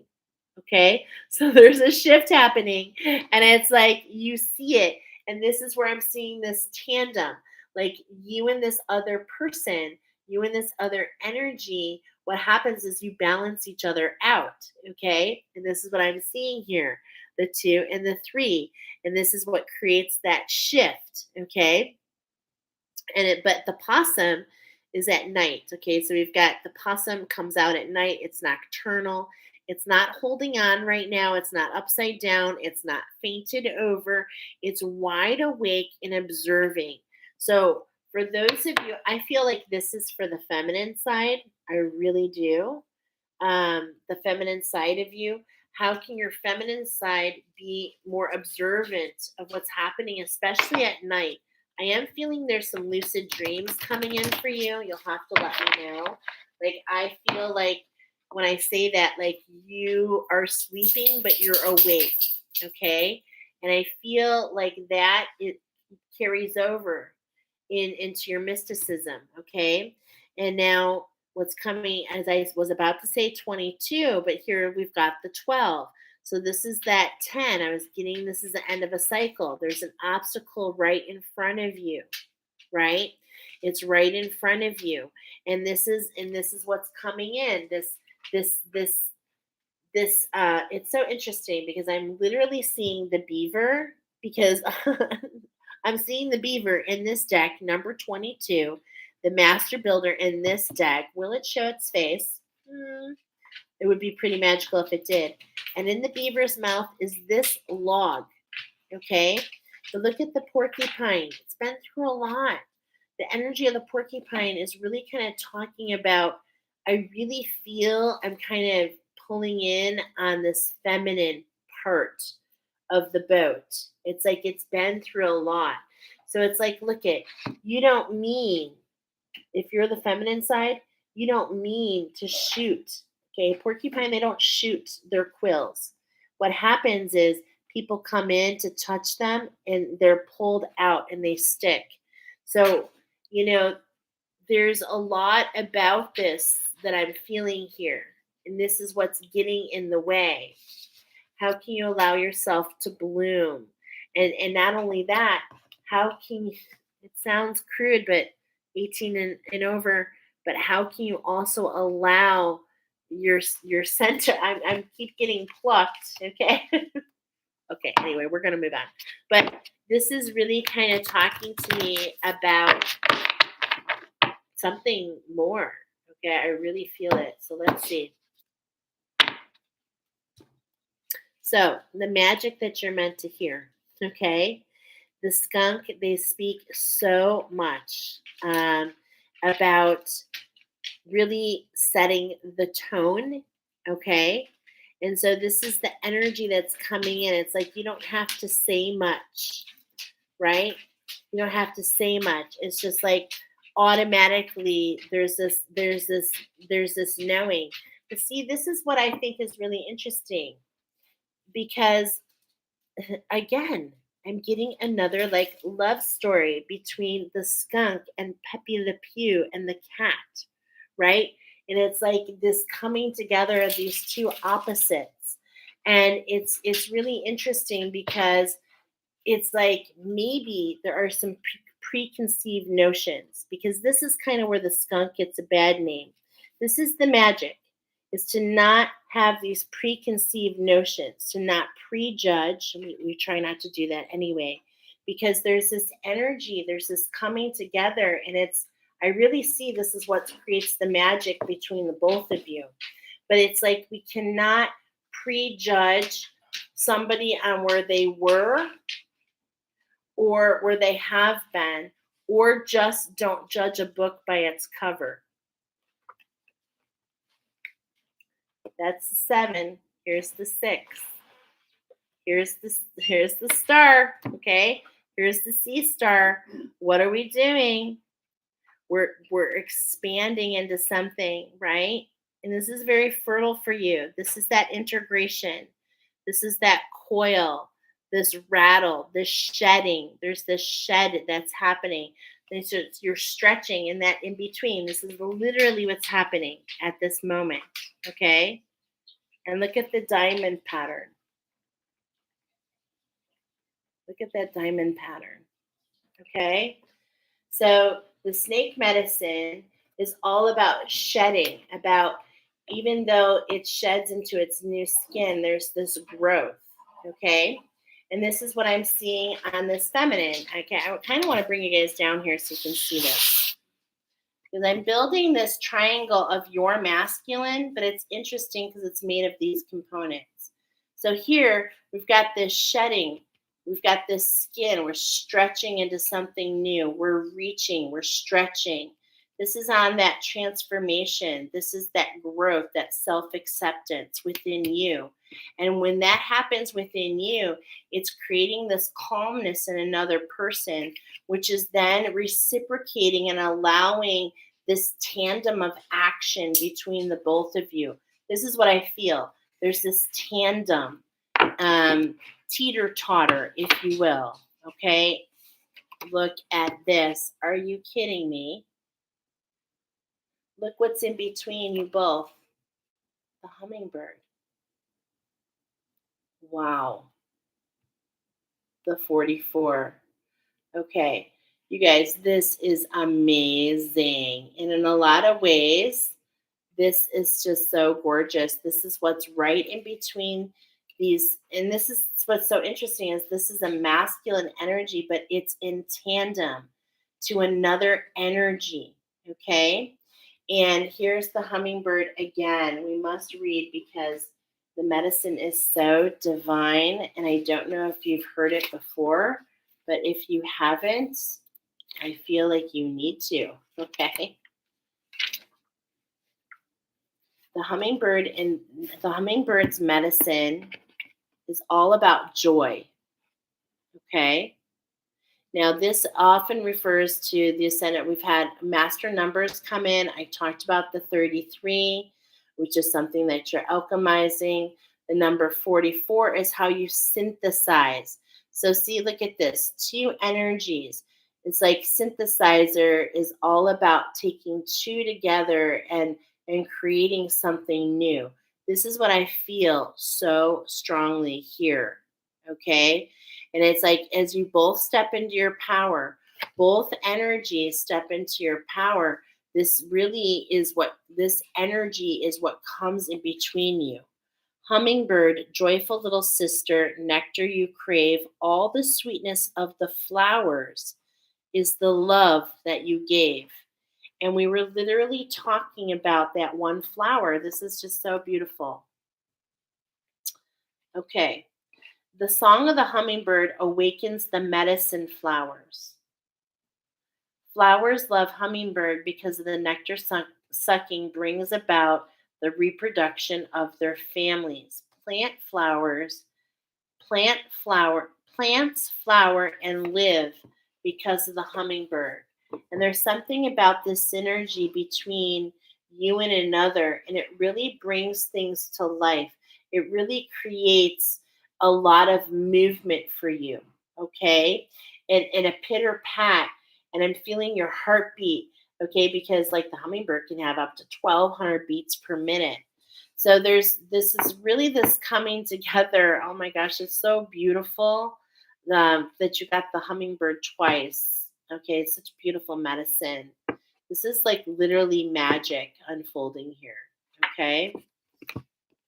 Okay. So there's a shift happening. And it's like you see it. And this is where I'm seeing this tandem. Like you and this other person, you and this other energy. What happens is you balance each other out. Okay. And this is what I'm seeing here, the 2 and the 3. And this is what creates that shift. Okay. But the possum is at night. Okay. So we've got the possum comes out at night. It's nocturnal. It's not holding on right now. It's not upside down. It's not fainted over. It's wide awake and observing. So for those of you, I feel like this is for the feminine side. I really do. The feminine side of you. How can your feminine side be more observant of what's happening, especially at night? I am feeling there's some lucid dreams coming in for you. You'll have to let me know. Like, I feel like when I say that, like you are sleeping, but you're awake. Okay. And I feel like that it carries over into your mysticism. Okay. And now what's coming, as I was about to say 22, but here we've got the 12. So this is that 10. I was getting this is the end of a cycle. There's an obstacle right in front of you, right? It's right in front of you. And this is what's coming in. This it's so interesting because I'm literally seeing the beaver because I'm seeing the beaver in this deck, number 22, the master builder in this deck. Will it show its face? It would be pretty magical if it did. And in the beaver's mouth is this log. Okay. So look at the porcupine. It's been through a lot. The energy of the porcupine is really kind of talking about, I really feel I'm kind of pulling in on this feminine part of the boat. It's like it's been through a lot. So it's like, look at, you don't mean, if you're the feminine side, you don't mean to shoot. Okay, porcupine, they don't shoot their quills. What happens is people come in to touch them and they're pulled out and they stick. So, you know, there's a lot about this that I'm feeling here. And this is what's getting in the way. How can you allow yourself to bloom? And not only that, how can you, it sounds crude, but 18 and over, but how can you also allow your center, I'm keep getting plucked, okay? Okay, anyway, we're gonna move on. But this is really kind of talking to me about something more. Okay, I really feel it. So let's see. So the magic that you're meant to hear. Okay, the skunk, they speak so much about really setting the tone. Okay, and so this is the energy that's coming in. It's like you don't have to say much, right? You don't have to say much. It's just like automatically there's this knowing. But see, this is what I think is really interesting because again, I'm getting another like love story between the skunk and Pepe Le Pew and the cat, right? And it's like this coming together of these two opposites. And it's really interesting because it's like maybe there are some preconceived notions because this is kind of where the skunk gets a bad name. This is the magic, is to not have these preconceived notions, to not prejudge. We try not to do that anyway, because there's this energy, there's this coming together, and I really see this is what creates the magic between the both of you. But it's like we cannot prejudge somebody on where they were or where they have been, or just don't judge a book by its cover. That's the 7. Here's the 6. Here's the star. Okay. Here's the sea star. What are we doing? We're expanding into something, right? And this is very fertile for you. This is that integration. This is that coil, this rattle, this shedding. There's this shed that's happening. And so you're stretching and that in between. This is literally what's happening at this moment. Okay. And look at the diamond pattern. Look at that diamond pattern. Okay. So the snake medicine is all about shedding, about even though it sheds into its new skin, there's this growth. Okay. And this is what I'm seeing on this feminine. Okay. I kind of want to bring you guys down here so you can see this. Because I'm building this triangle of your masculine, but it's interesting because it's made of these components. So here we've got this shedding. We've got this skin. We're stretching into something new. We're reaching. We're stretching. This is on that transformation. This is that growth, that self-acceptance within you. And when that happens within you, it's creating this calmness in another person, which is then reciprocating and allowing this tandem of action between the both of you. This is what I feel. There's this tandem, teeter-totter, if you will. Okay? Look at this. Are you kidding me? Look what's in between you both. The hummingbird. Wow. The 44. Okay. You guys, this is amazing. And in a lot of ways, this is just so gorgeous. This is what's right in between these. And this is what's so interesting is this is a masculine energy, but it's in tandem to another energy. Okay. And here's the hummingbird again. We must read because the medicine is so divine. And I don't know if you've heard it before, but if you haven't, I feel like you need to. Okay. The hummingbird and the hummingbird's medicine is all about joy. Okay. Now, this often refers to the ascendant. We've had master numbers come in. I talked about the 33, which is something that you're alchemizing. The number 44 is how you synthesize. So, see, look at this, two energies. It's like synthesizer is all about taking two together and creating something new. This is what I feel so strongly here. Okay. And it's like as you both step into your power, both energies step into your power. This really is what this energy is what comes in between you. Hummingbird, joyful little sister, nectar you crave, all the sweetness of the flowers is the love that you gave. And we were literally talking about that one flower. This is just so beautiful. Okay. The song of the hummingbird awakens the medicine flowers. Flowers love hummingbird because the nectar sucking brings about the reproduction of their families. Plants flower and live because of the hummingbird. And there's something about this synergy between you and another, and it really brings things to life. It really creates a lot of movement for you, okay? And a pitter pat, and I'm feeling your heartbeat, okay? Because like the hummingbird can have up to 1,200 beats per minute. So this is really this coming together. Oh my gosh, it's so beautiful that you got the hummingbird twice. Okay, it's such beautiful medicine. This is like literally magic unfolding here. Okay,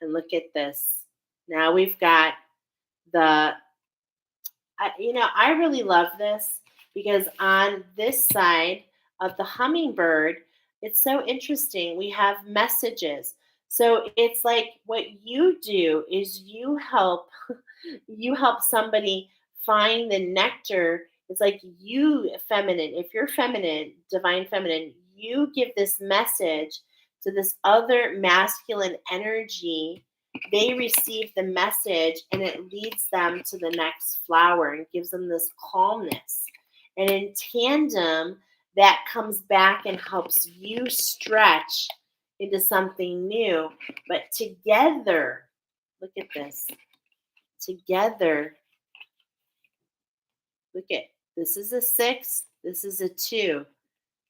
and look at this. Now we've got the I really love this because on this side of the hummingbird, it's so interesting. We have messages. So it's like what you do is you help somebody find the nectar. It's like you feminine. If you're feminine, divine feminine, you give this message to this other masculine energy. They receive the message and it leads them to the next flower and gives them this calmness. And in tandem, that comes back and helps you stretch into something new. But together, look at this. Together, look at this is a 6, this is a 2.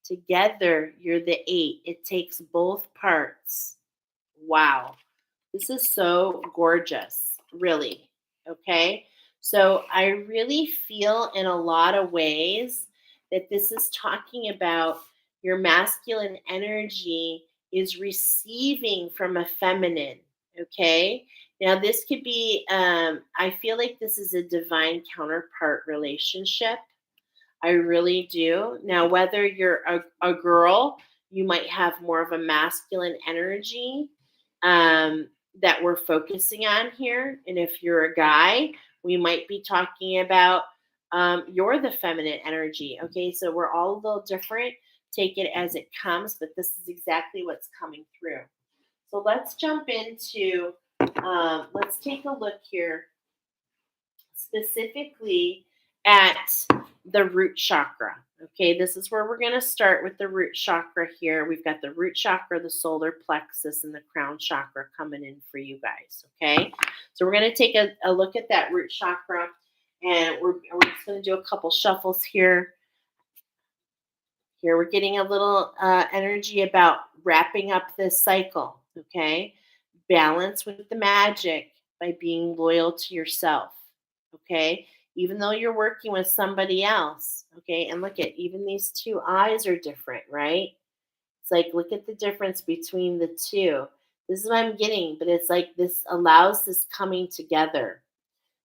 Together, you're the 8. It takes both parts. Wow. This is so gorgeous, really. Okay. So I really feel in a lot of ways that this is talking about your masculine energy is receiving from a feminine. Okay. Now, this could be, I feel like this is a divine counterpart relationship. I really do. Now, whether you're a girl, you might have more of a masculine energy that we're focusing on here. And if you're a guy, we might be talking about you're the feminine energy. Okay, so we're all a little different. Take it as it comes, but this is exactly what's coming through. So let's jump into, let's take a look here specifically at the root chakra. Okay, this is where we're going to start with the root chakra here. We've got the root chakra, the solar plexus, and the crown chakra coming in for you guys. Okay, so we're going to take a look at that root chakra, and we're just going to do a couple shuffles here. Here we're getting a little energy about wrapping up this cycle. Okay, balance with the magic by being loyal to yourself. Okay, even though you're working with somebody else. Okay, and look at even these two eyes are different, right? It's like look at the difference between the two. This is what I'm getting, but it's like this allows this coming together.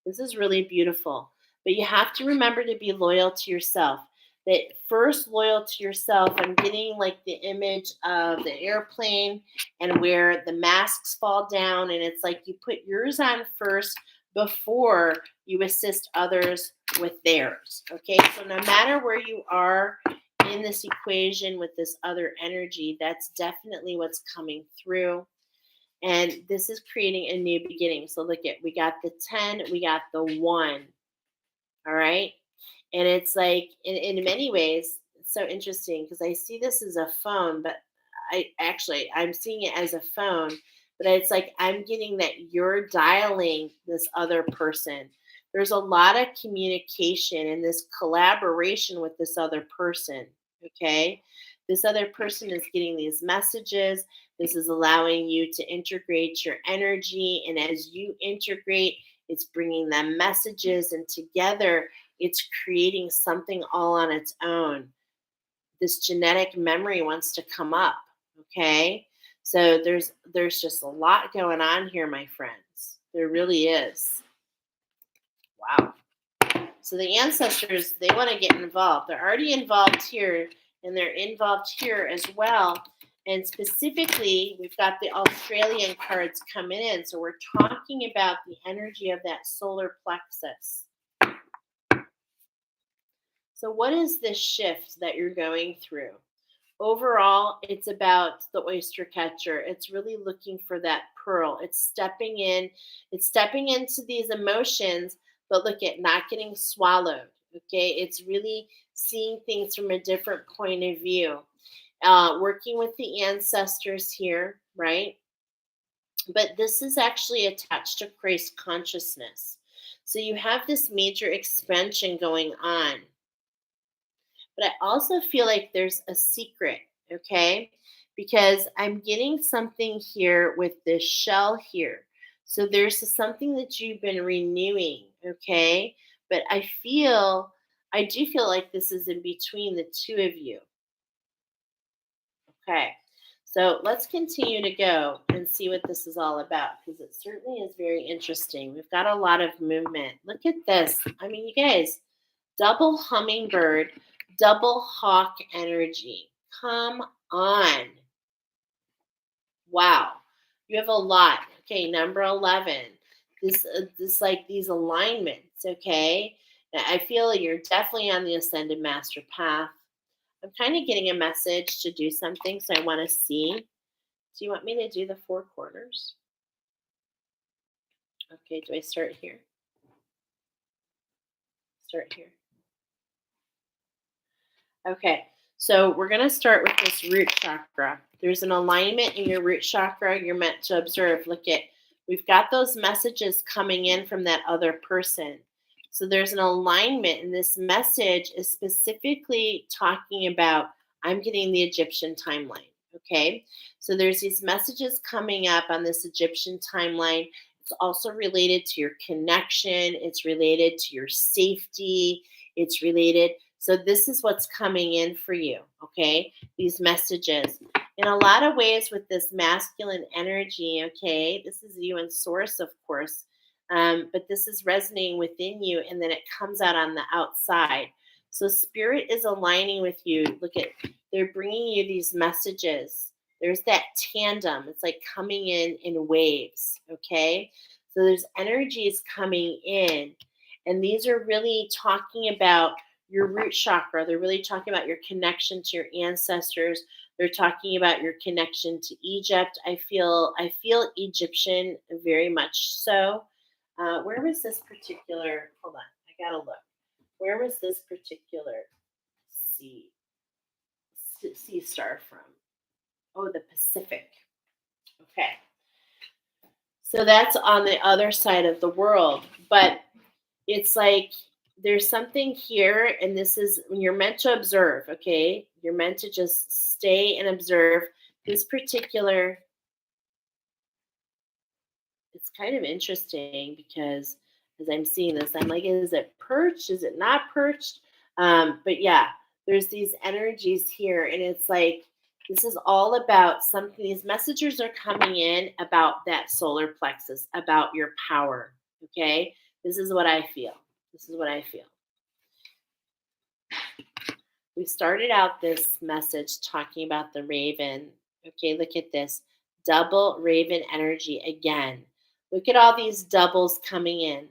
This is really beautiful. But you have to remember to be loyal to yourself. That first loyal to yourself, I'm getting like the image of the airplane and where the masks fall down, and it's like you put yours on first before you assist others with theirs. Okay, so no matter where you are in this equation with this other energy, that's definitely what's coming through. And this is creating a new beginning. So look at, we got the 10, we got the 1. All right. And it's like, in many ways, it's so interesting because I see this as a phone, but I'm seeing it as a phone, but it's like I'm getting that you're dialing this other person. There's a lot of communication and this collaboration with this other person. Okay. This other person is getting these messages. This is allowing you to integrate your energy. And as you integrate, it's bringing them messages, and together it's creating something all on its own. This genetic memory wants to come up. Okay. So there's just a lot going on here, my friends. There really is. Wow. So the ancestors, they want to get involved. They're already involved here, and they're involved here as well. And specifically, we've got the Australian cards coming in. So we're talking about the energy of that solar plexus. So what is this shift that you're going through? Overall, it's about the oyster catcher. It's really looking for that pearl. It's stepping into these emotions, but look at not getting swallowed. Okay, it's really seeing things from a different point of view. Working with the ancestors here, right? But this is actually attached to Christ consciousness. So you have this major expansion going on. But I also feel like there's a secret, okay? Because I'm getting something here with this shell here. So there's something that you've been renewing, okay? But I do feel like this is in between the two of you. Okay. So let's continue to go and see what this is all about, because it certainly is very interesting. We've got a lot of movement. Look at this. I mean, you guys, double hummingbird, double hawk energy. Come on. Wow. You have a lot. Okay, number 11. This like these alignments, okay? I feel you're definitely on the ascended master path. I'm kind of getting a message to do something, so I want to see. Do you want me to do the four corners? Okay, do I start here? Start here. Okay, so we're going to start with this root chakra. There's an alignment in your root chakra you're meant to observe. Look at, we've got those messages coming in from that other person. So there's an alignment, and this message is specifically talking about, I'm getting the Egyptian timeline. Okay, so there's these messages coming up on this Egyptian timeline. It's also related to your connection, it's related to your safety, it's related. So this is what's coming in for you, okay? These messages. In a lot of ways with this masculine energy, okay, this is you in source, of course, but this is resonating within you, and then it comes out on the outside. So spirit is aligning with you. Look at, they're bringing you these messages. There's that tandem. It's like coming in waves, okay? So there's energies coming in, and these are really talking about your root chakra. They're really talking about your connection to your ancestors. They're talking about your connection to Egypt. I feel Egyptian very much so. Where was this particular? Hold on, I gotta look. Where was this particular sea sea star from? Oh, the Pacific. Okay, so that's on the other side of the world, but it's like there's something here, and this is when you're meant to observe, okay? You're meant to just stay and observe this particular. It's kind of interesting because as I'm seeing this, I'm like, is it perched? Is it not perched? But yeah, there's these energies here, and it's like this is all about something. These messages are coming in about that solar plexus, about your power. Okay, this is what I feel. This is what I feel. We started out this message talking about the raven. Okay, look at this double raven energy again. Look at all these doubles coming in.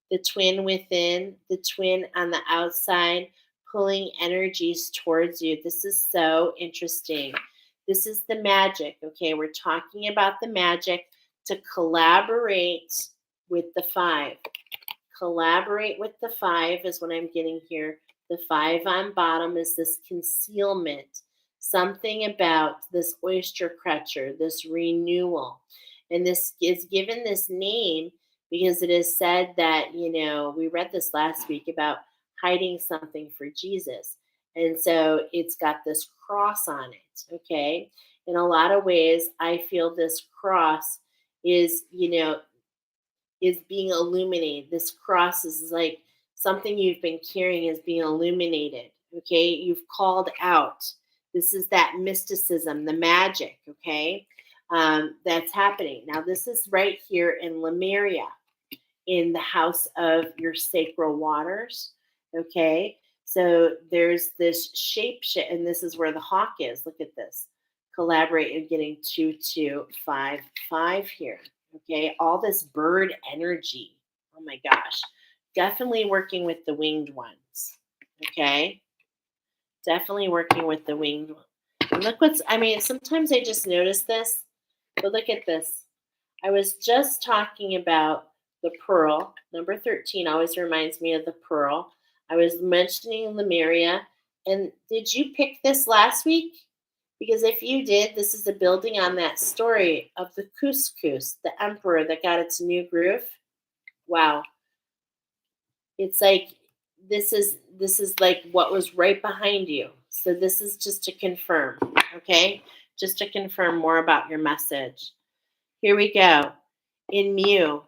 The twin within, the twin on the outside, pulling energies towards you. This is so interesting. This is the magic. Okay, we're talking about the magic. to collaborate with the 5. Collaborate with the 5 is what I'm getting here. The 5 on bottom is this concealment, something about this oyster catcher, this renewal. And this is given this name because it is said that, we read this last week about hiding something for Jesus. And so it's got this cross on it, okay? In a lot of ways, I feel this cross is, is being illuminated. This cross is like something you've been carrying is being illuminated. Okay. You've called out. This is that mysticism, the magic. Okay. That's happening. Now, this is right here in Lemuria, in the house of your sacral waters. Okay. So there's this shape shift, and this is where the hawk is. Look at this. Collaborate and getting 2255 here. Okay. All this bird energy. Oh my gosh. Definitely working with the winged ones. Okay. Definitely working with the winged ones. And look sometimes I just notice this, but look at this. I was just talking about the pearl. Number 13 always reminds me of the pearl. I was mentioning Lemuria. And did you pick this last week? Because if you did, this is a building on that story of the couscous, the emperor that got its new groove. Wow. It's like this is like what was right behind you. So this is just to confirm, okay? Just to confirm more about your message. Here we go. In Mu,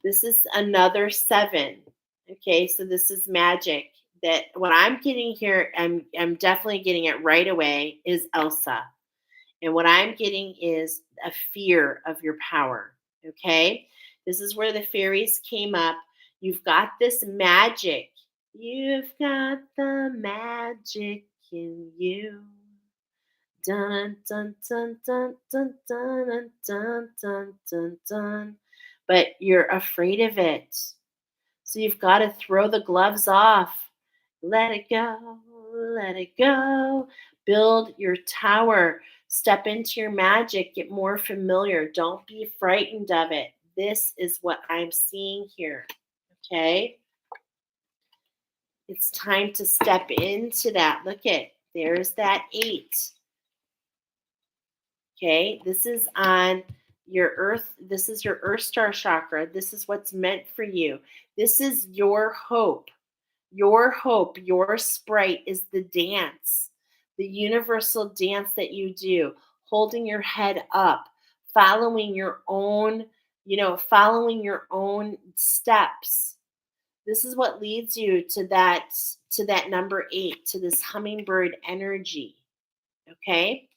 this is another 7. Okay, so this is magic. That what I'm getting here, I'm definitely getting it right away, is Elsa. And what I'm getting is a fear of your power. Okay, this is where the fairies came up. You've got this magic. You've got the magic in you. Dun dun dun dun dun dun dun dun dun dun. But you're afraid of it. So you've got to throw the gloves off. Let it go. Let it go. Build your tower. Step into your magic. Get more familiar. Don't be frightened of it. This is what I'm seeing here. Okay? It's time to step into that. Look at, there's that 8. Okay, this is on your earth. This is your earth star chakra. This is what's meant for you. This is your hope. Your hope, your sprite is the dance, the universal dance that you do, holding your head up, following your own, following your own steps. This is what leads you to that number 8, to this hummingbird energy. Okay?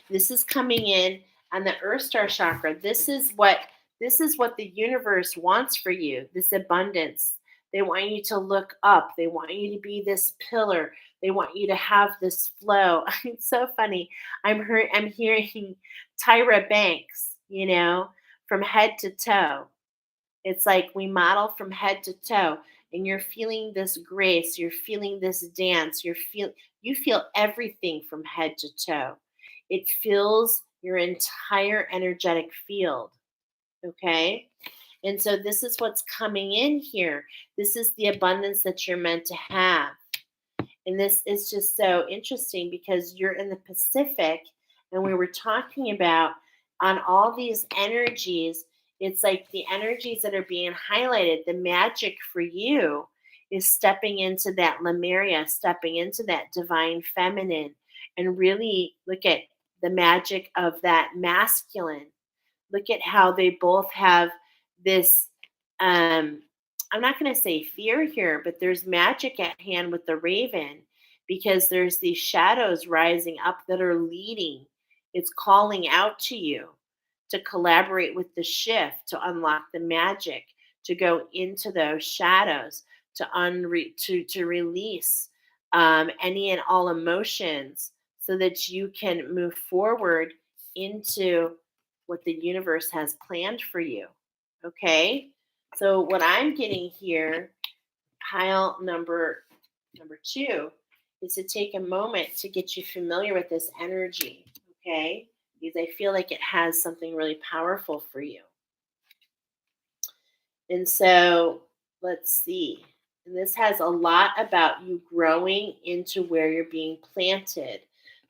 This is coming in on the earth star chakra. This is what the universe wants for you, this abundance. They want you to look up. They want you to be this pillar. They want you to have this flow. It's so funny. I'm hearing Tyra Banks, from head to toe. It's like we model from head to toe, and you're feeling this grace, you're feeling this dance, you feel everything from head to toe. It fills your entire energetic field. Okay? And so this is what's coming in here. This is the abundance that you're meant to have. And this is just so interesting because you're in the Pacific, and we were talking about on all these energies, it's like the energies that are being highlighted, the magic for you is stepping into that Lemuria, stepping into that divine feminine, and really look at the magic of that masculine. Look at how they both have this, I'm not going to say fear here, but there's magic at hand with the raven, because there's these shadows rising up that are leading. It's calling out to you to collaborate with the shift, to unlock the magic, to go into those shadows, to release any and all emotions, so that you can move forward into what the universe has planned for you. Okay? So what I'm getting here, pile number 2, is to take a moment to get you familiar with this energy. Okay? because I feel like it has something really powerful for you. And so let's see. And this has a lot about you growing into where you're being planted.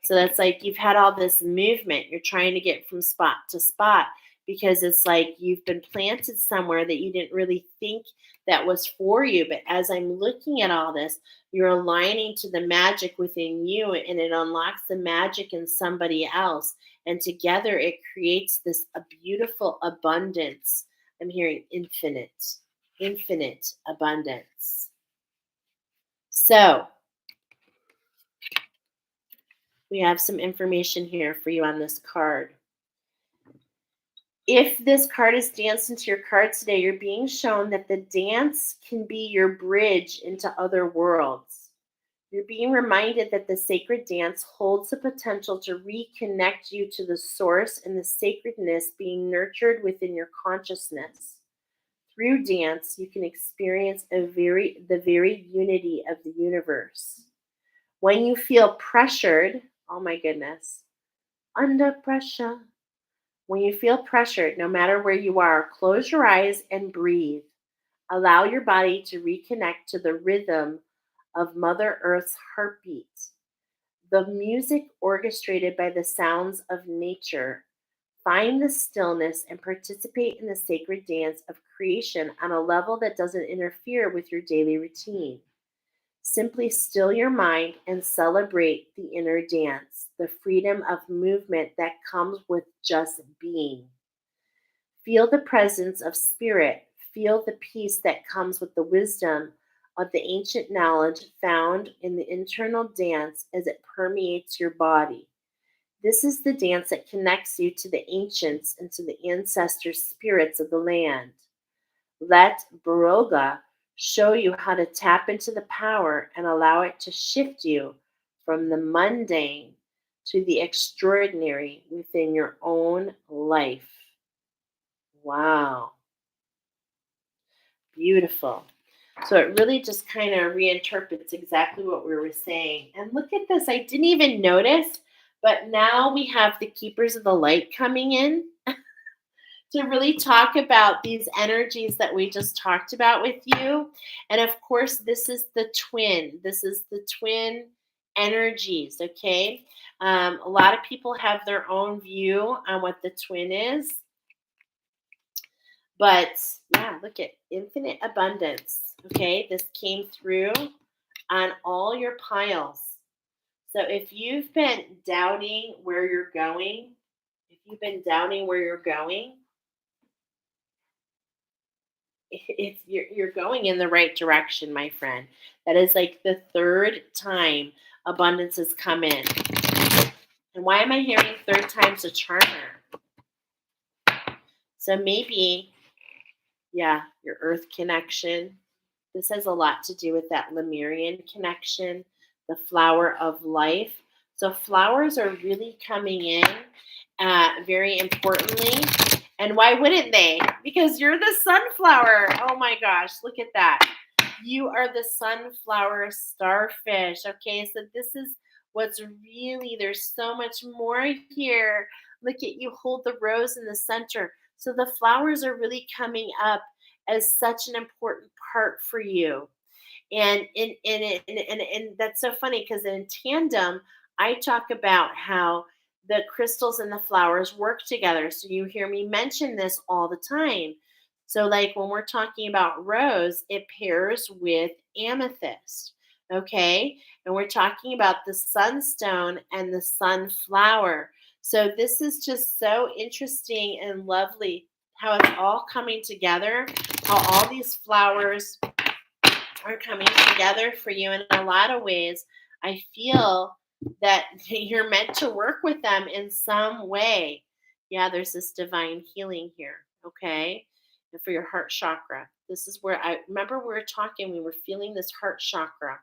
So that's like you've had all this movement. You're trying to get from spot to spot because it's like you've been planted somewhere that you didn't really think that was for you. But as I'm looking at all this, you're aligning to the magic within you and it unlocks the magic in somebody else. And together it creates this a beautiful abundance. I'm hearing infinite, infinite abundance. So we have some information here for you on this card. If this card is danced into your card today, you're being shown that the dance can be your bridge into other worlds. You're being reminded that the sacred dance holds the potential to reconnect you to the source and the sacredness being nurtured within your consciousness. Through dance, you can experience the very unity of the universe. When you feel pressured, oh my goodness, under pressure. When you feel pressured, no matter where you are, close your eyes and breathe. Allow your body to reconnect to the rhythm of Mother Earth's heartbeat. The music orchestrated by the sounds of nature. Find the stillness and participate in the sacred dance of creation on a level that doesn't interfere with your daily routine. Simply still your mind and celebrate the inner dance, the freedom of movement that comes with just being. Feel the presence of spirit. Feel the peace that comes with the wisdom of the ancient knowledge found in the internal dance as it permeates your body. This is the dance that connects you to the ancients and to the ancestor spirits of the land. Let Baroga show you how to tap into the power and allow it to shift you from the mundane to the extraordinary within your own life. Wow. Beautiful. So it really just kind of reinterprets exactly what we were saying. And look at this. I didn't even notice, but now we have the keepers of the light coming in to really talk about these energies that we just talked about with you. And of course, this is the twin. This is the twin energies, okay? A lot of people have their own view on what the twin is. But yeah, look at infinite abundance. Okay, this came through on all your piles. So if you've been doubting where you're going, you're going in the right direction, my friend. That is like the third time abundance has come in. And why am I hearing third time's a charmer? So maybe, yeah, your earth connection. This has a lot to do with that Lemurian connection, the flower of life. So flowers are really coming in very importantly. And why wouldn't they? Because you're the sunflower. Oh my gosh, look at that. You are the sunflower starfish. Okay, so this is what's really, there's so much more here. Look at you hold the rose in the center. So the flowers are really coming up as such an important part for you. And that's so funny because in tandem, I talk about how the crystals and the flowers work together. So you hear me mention this all the time. So, like when we're talking about rose, it pairs with amethyst. Okay. And we're talking about the sunstone and the sunflower. So, this is just so interesting and lovely how it's all coming together, how all these flowers are coming together for you in a lot of ways. I feel that you're meant to work with them in some way. Yeah, there's this divine healing here, okay? And for your heart chakra. This is where I remember we were talking, we were feeling this heart chakra.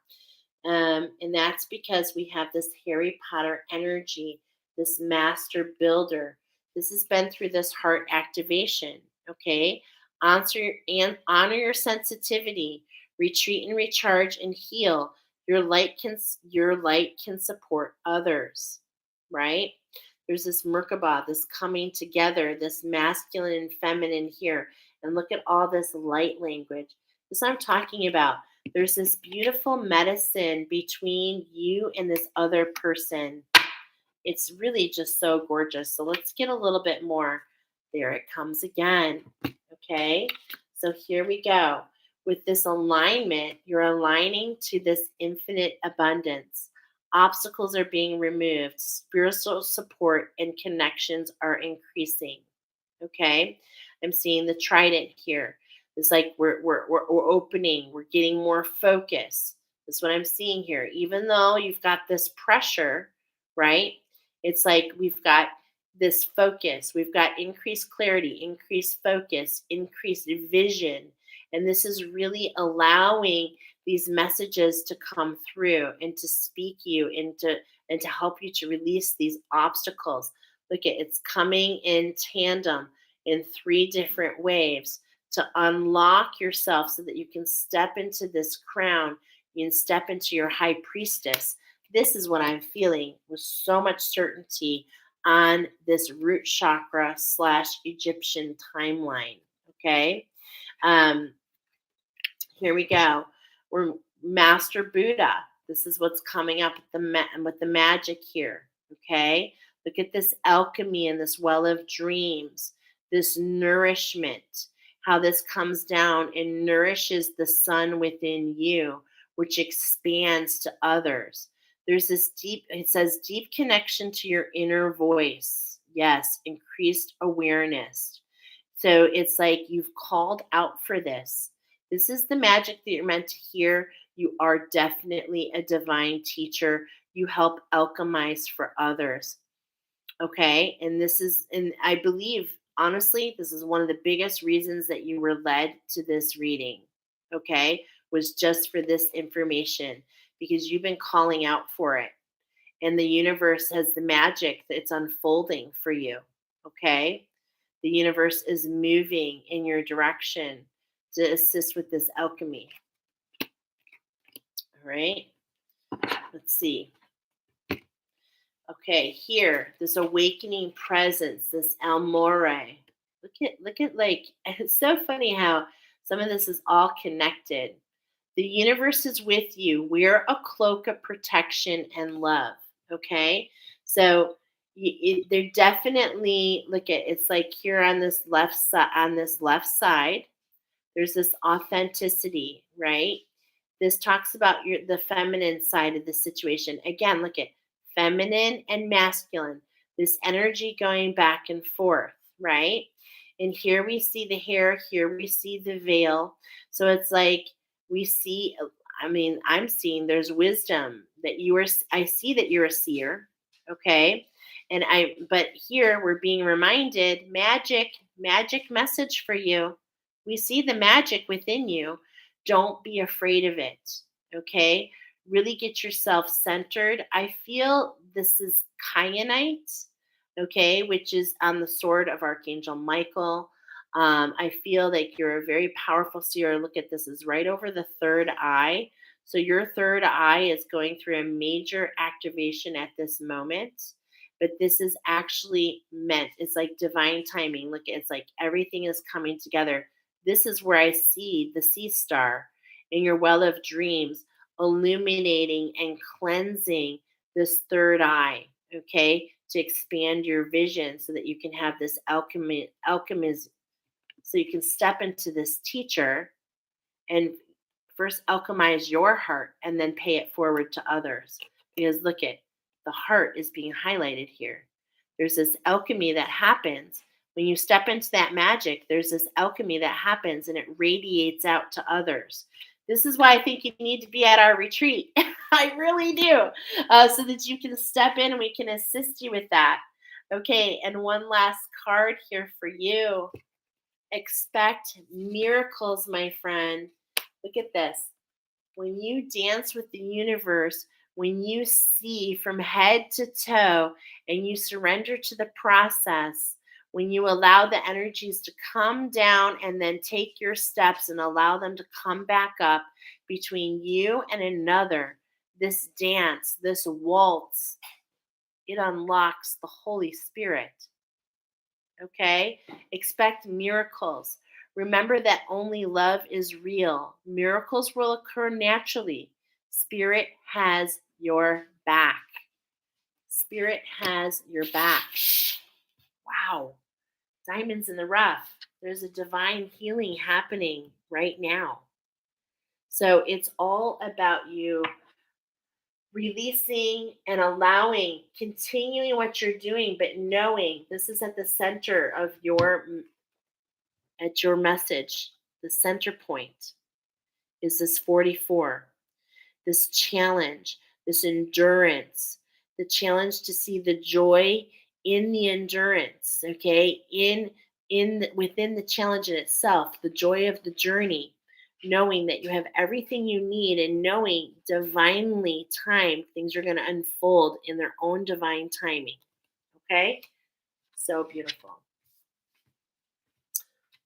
And that's because we have this Harry Potter energy, this master builder. This has been through this heart activation, okay? Honor your sensitivity, retreat and recharge and heal. Your light can support others, right? There's this Merkaba, this coming together, this masculine and feminine here. And look at all this light language. This is what I'm talking about. There's this beautiful medicine between you and this other person. It's really just so gorgeous. So let's get a little bit more. There it comes again. Okay. So here we go. With this alignment, you're aligning to this infinite abundance. Obstacles are being removed. Spiritual support and connections are increasing. Okay. I'm seeing the trident here. It's like we're opening, we're getting more focus. That's what I'm seeing here. Even though you've got this pressure, right? It's like we've got this focus, we've got increased clarity, increased focus, increased vision. And this is really allowing these messages to come through and to speak you and to help you to release these obstacles. Look at it's coming in tandem in three different waves to unlock yourself so that you can step into this crown. You can step into your high priestess. This is what I'm feeling with so much certainty on this root chakra / Egyptian timeline. Okay. Um, Here we go. We're Master Buddha. This is what's coming up with the magic here. Okay. Look at this alchemy and this well of dreams, this nourishment, how this comes down and nourishes the sun within you, which expands to others. There's this deep, it says deep connection to your inner voice. Yes, increased awareness. So it's like you've called out for this. This is the magic that you're meant to hear. You are definitely a divine teacher. You help alchemize for others. Okay. And I believe, honestly, this is one of the biggest reasons that you were led to this reading. Okay. Was just for this information because you've been calling out for it. And the universe has the magic that's unfolding for you. Okay. The universe is moving in your direction to assist with this alchemy. All right. Let's see. Okay, here, this awakening presence, this Almore. Look at like it's so funny how some of this is all connected. The universe is with you. We're a cloak of protection and love. Okay, so they're definitely look at it's like here on this left side. On this left side, there's this authenticity, right? This talks about the feminine side of the situation. Again, look at feminine and masculine. This energy going back and forth, right? And here we see the hair, here we see the veil. So it's like we see I mean, I'm seeing there's wisdom that I see that you're a seer, okay? But here we're being reminded magic message for you. We see the magic within you. Don't be afraid of it. Okay. Really get yourself centered. I feel this is kyanite, okay, which is on the sword of Archangel Michael. I feel like you're a very powerful seer. Look at this, is right over the third eye. So your third eye is going through a major activation at this moment. But this is actually meant, it's like divine timing. Look, it's like everything is coming together. This is where I see the sea star in your well of dreams, illuminating and cleansing this third eye, okay, to expand your vision so that you can have this alchemism, so you can step into this teacher and first alchemize your heart and then pay it forward to others. Because look at the heart is being highlighted here. There's this alchemy that happens when you step into that magic. There's this alchemy that happens and it radiates out to others. This is why I think you need to be at our retreat. I really do. So that you can step in and we can assist you with that. Okay, and one last card here for you. Expect miracles, my friend. Look at this. When you dance with the universe, when you see from head to toe and you surrender to the process, when you allow the energies to come down and then take your steps and allow them to come back up between you and another, this dance, this waltz it unlocks the Holy Spirit. Okay? Expect miracles. Remember that only love is real. Miracles will occur naturally. Spirit has your back. Spirit has your back. Wow. Diamonds in the rough. There's a divine healing happening right now. So it's all about you releasing and allowing, continuing what you're doing, but knowing this is at the center of your message. The center point is this 44, this challenge, this endurance, the challenge to see the joy in the endurance, okay? Within the challenge in itself, the joy of the journey, knowing that you have everything you need and knowing divinely timed things are going to unfold in their own divine timing. Okay? So beautiful.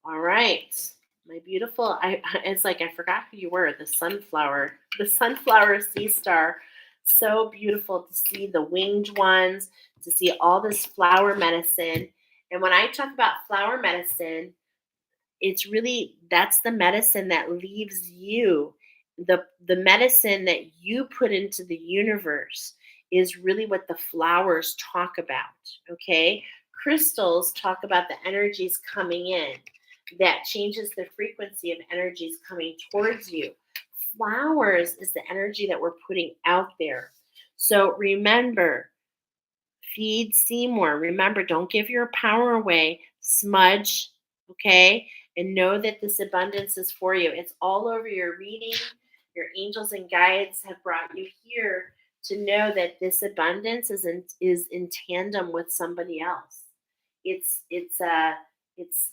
All right. My beautiful, it's like I forgot who you were, the sunflower sea star. So beautiful to see the winged ones, to see all this flower medicine. And when I talk about flower medicine, it's really that's the medicine that leaves you. The medicine that you put into the universe is really what the flowers talk about. Okay? Crystals talk about the energies coming in. That changes the frequency of energies coming towards you. Flowers is the energy that we're putting out there. So remember, feed Seymour. Remember, don't give your power away. Smudge, okay? And know that this abundance is for you. It's all over your reading. Your angels and guides have brought you here to know that this abundance is in tandem with somebody else. It's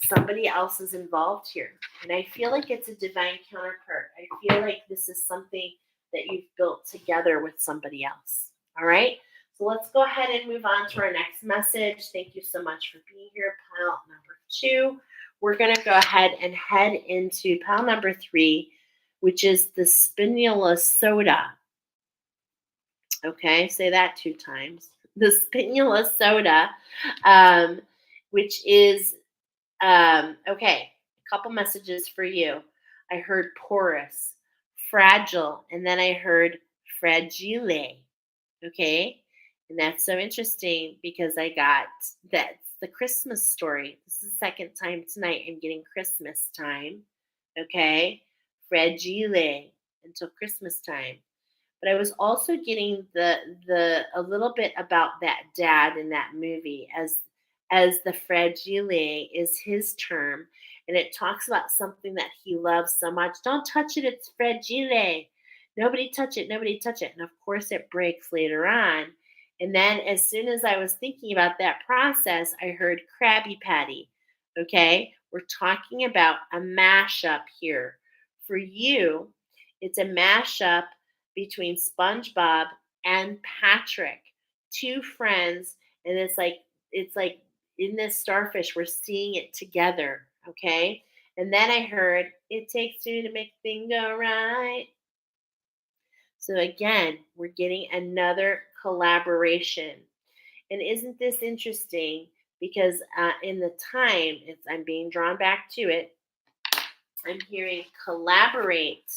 somebody else is involved here. And I feel like it's a divine counterpart. I feel like this is something that you've built together with somebody else. All right? So let's go ahead and move on to our next message. Thank you so much for being here. Pile number 2. We're going to go ahead and head into pile number 3, which is the spinula soda. Okay, say that 2 times. The spinula soda, which is, okay, a couple messages for you. I heard porous, fragile, and then I heard fragile. Okay, and that's so interesting because I got that's the Christmas story. This is the second time tonight I'm getting Christmas time. Okay, fragile until Christmas time. But I was also getting the a little bit about that dad in that movie as the fragile is his term, and it talks about something that he loves so much. Don't touch it, it's fragile. Nobody touch it, nobody touch it. And of course it breaks later on. And then as soon as I was thinking about that process, I heard Krabby Patty. Okay? We're talking about a mashup here. For you, it's a mashup between SpongeBob and Patrick, 2 friends, and it's like in this starfish, we're seeing it together. Okay? And then I heard it takes 2 to make things go right. So again, we're getting another collaboration. And isn't this interesting? Because in the time, I'm being drawn back to it. I'm hearing collaborate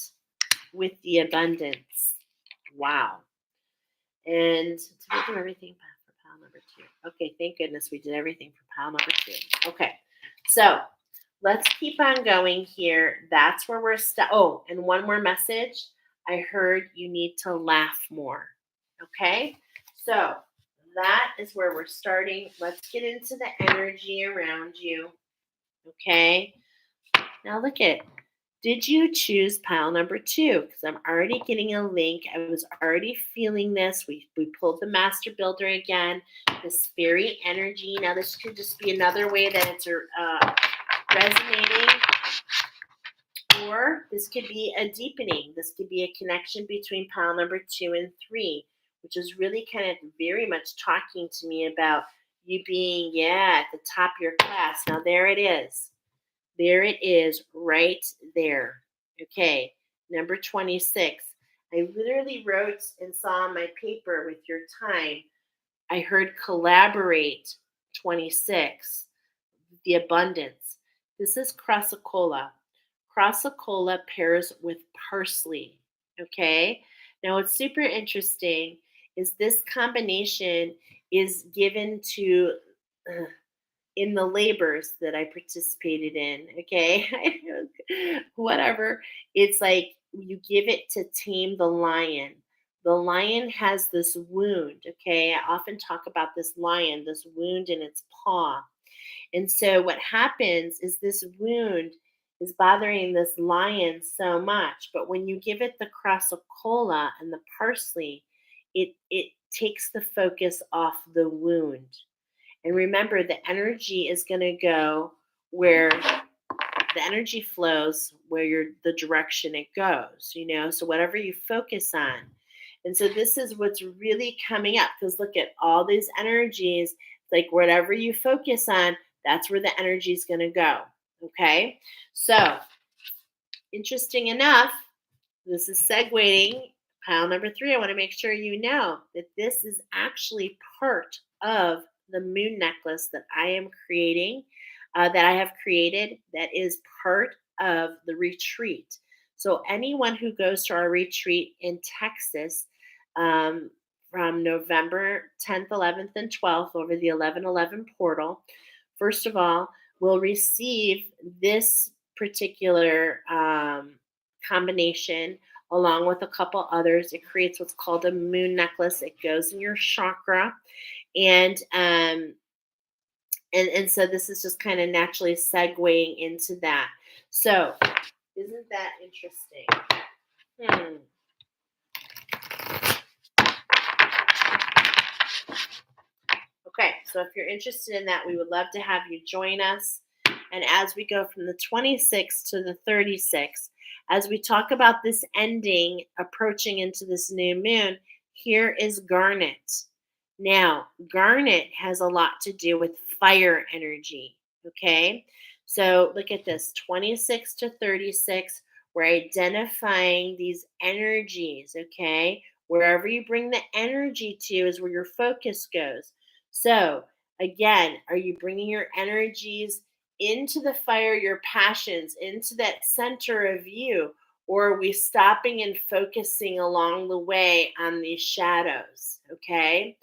with the abundance. Wow. And did we do everything for pile number 2? Okay, thank goodness we did everything for pile number 2. Okay, so let's keep on going here. That's where we're stuck. Oh, and one more message. I heard you need to laugh more. Okay, so that is where we're starting. Let's get into the energy around you. Okay, now look at, did you choose pile number 2? Because I'm already getting a link. I was already feeling this. We pulled the master builder again. This fairy energy. Now this could just be another way that it's resonating. Or this could be a deepening. This could be a connection between pile number 2 and 3, which is really kind of very much talking to me about you being, at the top of your class. Now there it is. There it is right there. Okay, number 26. I literally wrote and saw on my paper with your time, I heard collaborate 26, the abundance. This is crassicola. Crassicola pairs with parsley. Okay. Now, what's super interesting is this combination is given to uh, in the labors that I participated in. Okay. Whatever. It's like you give it to tame the lion. The lion has this wound. Okay. I often talk about this lion, this wound in its paw. And so what happens is this wound is bothering this lion so much, but when you give it the crassicola and the parsley, it takes the focus off the wound. And remember, the energy is going to go where the energy flows, where the direction it goes, so whatever you focus on. And so this is what's really coming up, because look at all these energies, like whatever you focus on, that's where the energy is going to go. Okay. So interesting enough, this is segueing pile number 3. I want to make sure you know that this is actually part of the moon necklace that I am creating, that I have created, that is part of the retreat. So anyone who goes to our retreat in Texas, from November 10th, 11th, and 12th over the 1111 portal, first of all, will receive this particular combination along with a couple others. It creates what's called a moon necklace. It goes in your chakra, and so this is just kind of naturally segueing into that. So, isn't that interesting? Okay, so if you're interested in that, we would love to have you join us. And as we go from the 26th to the 36th, as we talk about this ending, approaching into this new moon, here is garnet. Now, garnet has a lot to do with fire energy. Okay, so look at this 26 to 36. We're identifying these energies. Okay, wherever you bring the energy to is where your focus goes. So, again, are you bringing your energies into the fire, your passions, into that center of you? Or are we stopping and focusing along the way on these shadows? Okay.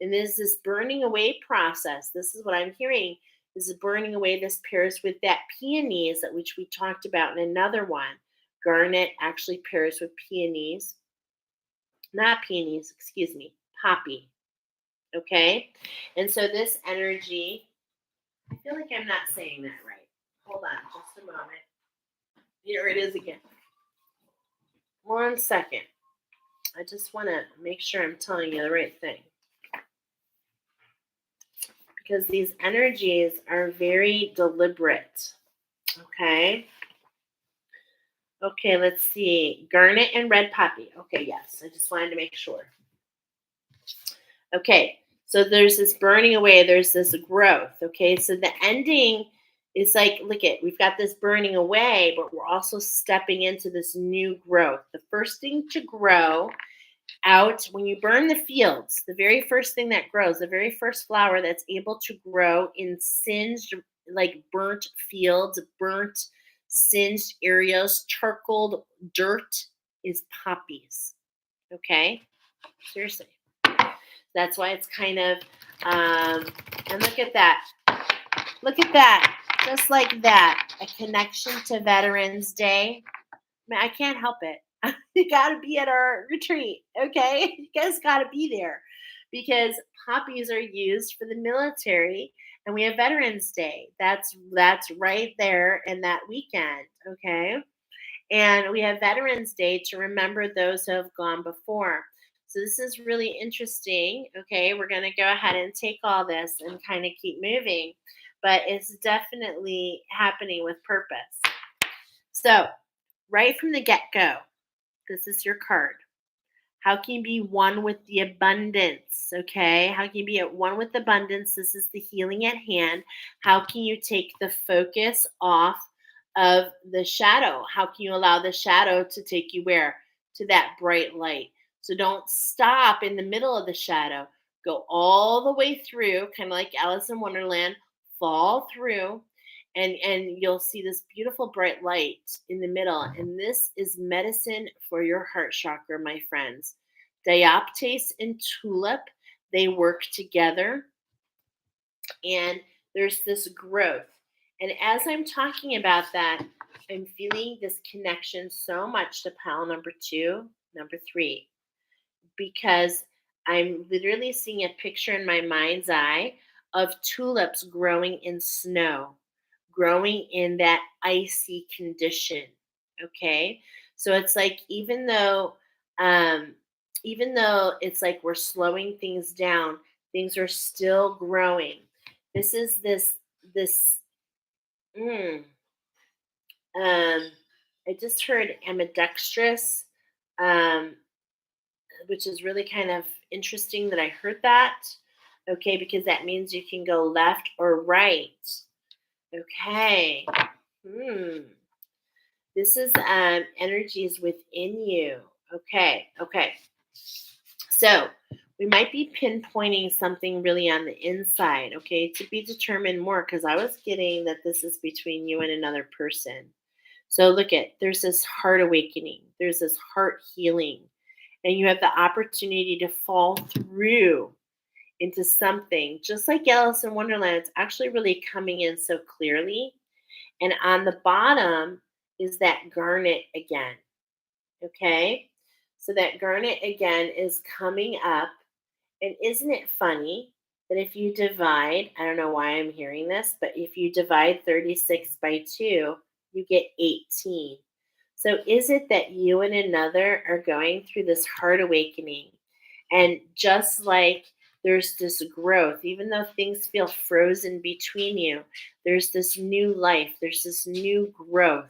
And there's this burning away process. This is what I'm hearing. This is burning away. This pairs with that peonies, that which we talked about in another one. Garnet actually pairs with peonies. Not peonies, excuse me, poppy. Okay. And so this energy, I feel like I'm not saying that right. Hold on just a moment. Here it is again. 1 second. I just want to make sure I'm telling you the right thing. Because these energies are very deliberate. Okay. Okay, let's see. Garnet and red poppy. Okay, yes. I just wanted to make sure. Okay, so there's this burning away, there's this growth. Okay, so the ending is like, look at, we've got this burning away, but we're also stepping into this new growth. The first thing to grow out when you burn the fields, the very first thing that grows, the very first flower that's able to grow in singed, like burnt fields, burnt, singed areas, charcoaled dirt, is poppies. Okay, seriously. That's why it's kind of, and look at that. Look at that. Just like that. A connection to Veterans Day. I mean, I can't help it. You got to be at our retreat, okay? You guys got to be there, because poppies are used for the military, and we have Veterans Day. That's right there in that weekend, okay? And we have Veterans Day to remember those who have gone before. So this is really interesting. Okay, we're going to go ahead and take all this and kind of keep moving, but it's definitely happening with purpose. So, right from the get-go, this is your card. How can you be one with the abundance? Okay, how can you be at one with abundance? This is the healing at hand. How can you take the focus off of the shadow? How can you allow the shadow to take you where? To that bright light. So don't stop in the middle of the shadow. go all the way through, kind of like Alice in Wonderland, fall through, and you'll see this beautiful bright light in the middle. And this is medicine for your heart chakra, my friends. Dioptase and tulip, they work together, and there's this growth. And as I'm talking about that, I'm feeling this connection so much to pile number 2, number 3, because I'm literally seeing a picture in my mind's eye of tulips growing in snow, growing in that icy condition. Okay. So it's like um, even though it's like we're slowing things down, things are still growing. This is this mm, I just heard ambidextrous, um, which is really kind of interesting that I heard that. Okay, because that means you can go left or right. Okay. Hmm. This is energies within you. Okay. Okay. So we might be pinpointing something really on the inside. Okay, to be determined more, because I was getting that this is between you and another person. So look at, there's this heart awakening. There's this heart healing, and you have the opportunity to fall through into something just like Alice in Wonderland. It's actually really coming in so clearly. And on the bottom is that garnet again. Okay. So that garnet again is coming up. And isn't it funny that if you divide, I don't know why I'm hearing this, but if you divide 36 by 2, you get 18. So is it that you and another are going through this heart awakening? And just like there's this growth, even though things feel frozen between you, there's this new life, there's this new growth.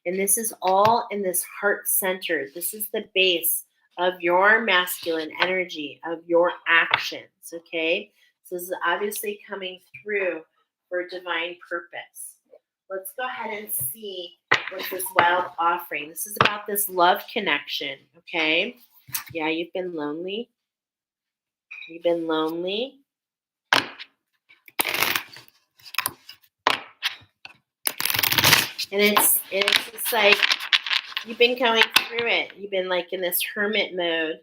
And this is all in this heart center. This is the base of your masculine energy, of your actions. Okay. So this is obviously coming through for divine purpose. Let's go ahead and see what's this wild offering. This is about this love connection. Okay. Yeah, you've been lonely. You've been lonely. And it's just like you've been going through it. You've been like in this hermit mode.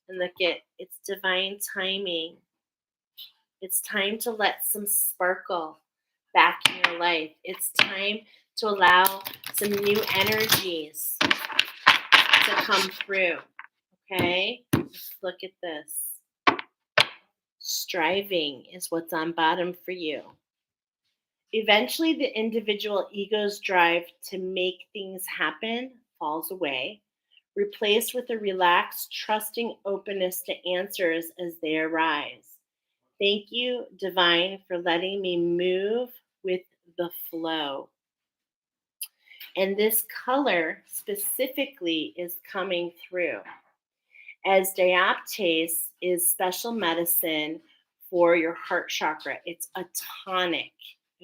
And look at, it's divine timing. It's time to let some sparkle back in your life. It's time to allow some new energies to come through. Okay? Let's look at this. Striving is what's on bottom for you. Eventually, the individual ego's drive to make things happen falls away, replaced with a relaxed, trusting openness to answers as they arise. Thank you, Divine, for letting me move with the flow. And this color specifically is coming through, as dioptase is special medicine for your heart chakra. It's a tonic,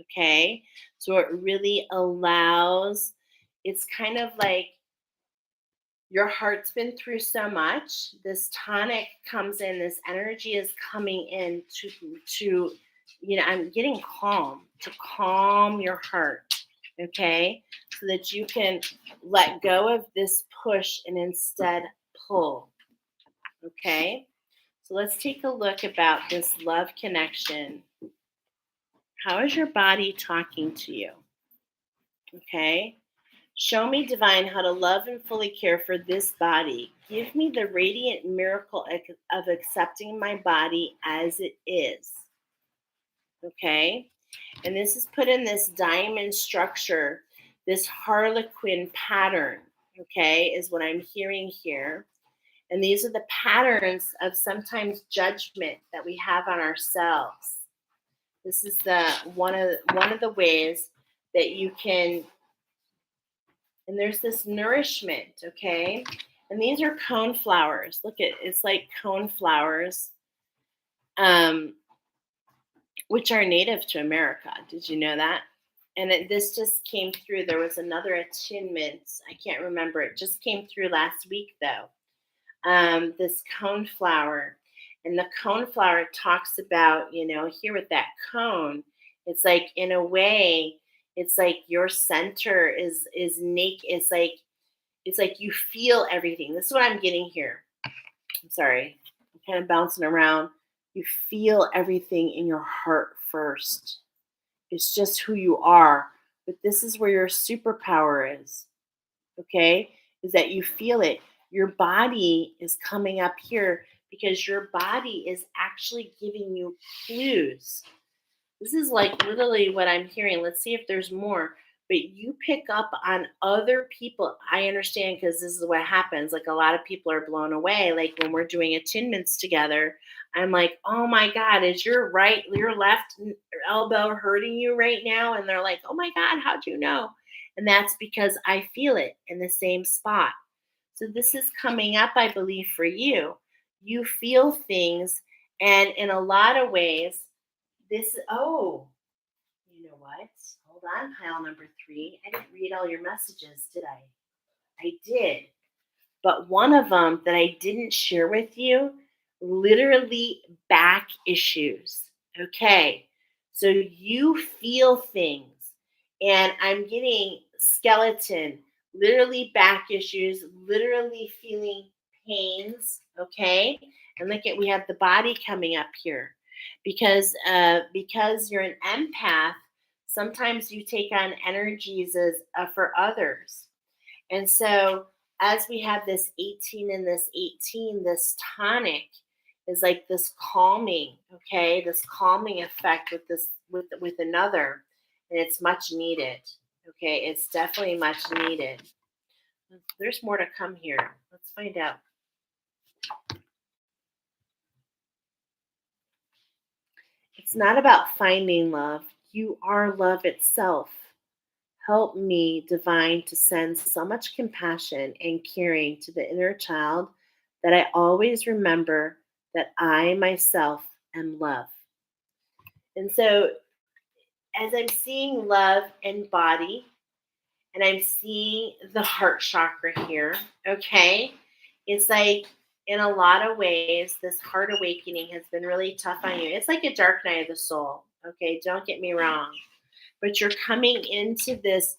okay? So it really allows, it's kind of like your heart's been through so much. This tonic comes in, this energy is coming in to I'm getting calm, to calm your heart, okay? So that you can let go of this push and instead pull. Okay? So let's take a look about this love connection. How is your body talking to you? Okay? Show me, Divine, how to love and fully care for this body. Give me the radiant miracle of accepting my body as it is. Okay? And this is put in this diamond structure, this harlequin pattern, okay, is what I'm hearing here. And these are the patterns of sometimes judgment that we have on ourselves. This is the one of the ways that you can, and there's this nourishment, okay? And these are cone flowers. Look at, it's like cone flowers, which are native to America. Did you know that? And this just came through. There was another attunement. I can't remember. It just came through last week, though. This cone flower. And the cone flower talks about, here with that cone, it's like in a way, it's like your center is naked. It's like you feel everything. This is what I'm getting here. I'm sorry. I'm kind of bouncing around. You feel everything in your heart first. It's just who you are. But this is where your superpower is. Okay? Is that you feel it. Your body is coming up here because your body is actually giving you clues. This is like literally what I'm hearing. Let's see if there's more. But you pick up on other people. I understand because this is what happens. Like a lot of people are blown away. Like when we're doing attunements together, I'm like, oh my God, is your left elbow hurting you right now? And they're like, oh my God, how'd you know? And that's because I feel it in the same spot. So this is coming up, I believe, for you. You feel things, and in a lot of ways, you know what? Hold on, pile number three. I didn't read all your messages, did I? I did. But one of them that I didn't share with you, literally back issues. Okay. So you feel things, and I'm getting skeleton, literally back issues, literally feeling pains. Okay. And look at, we have the body coming up here because you're an empath. Sometimes you take on energies as for others, and so, as we have this 18 and this 18, this tonic is like this calming, okay? This calming effect with another, and it's much needed. Okay, it's definitely much needed. There's more to come here. Let's find out. It's not about finding love. You are love itself. Help me, divine, to send so much compassion and caring to the inner child that I always remember that I myself am love. And so, as I'm seeing love and body, and I'm seeing the heart chakra here, okay, it's like in a lot of ways, this heart awakening has been really tough on you. It's like a dark night of the soul, okay? Don't get me wrong, but you're coming into this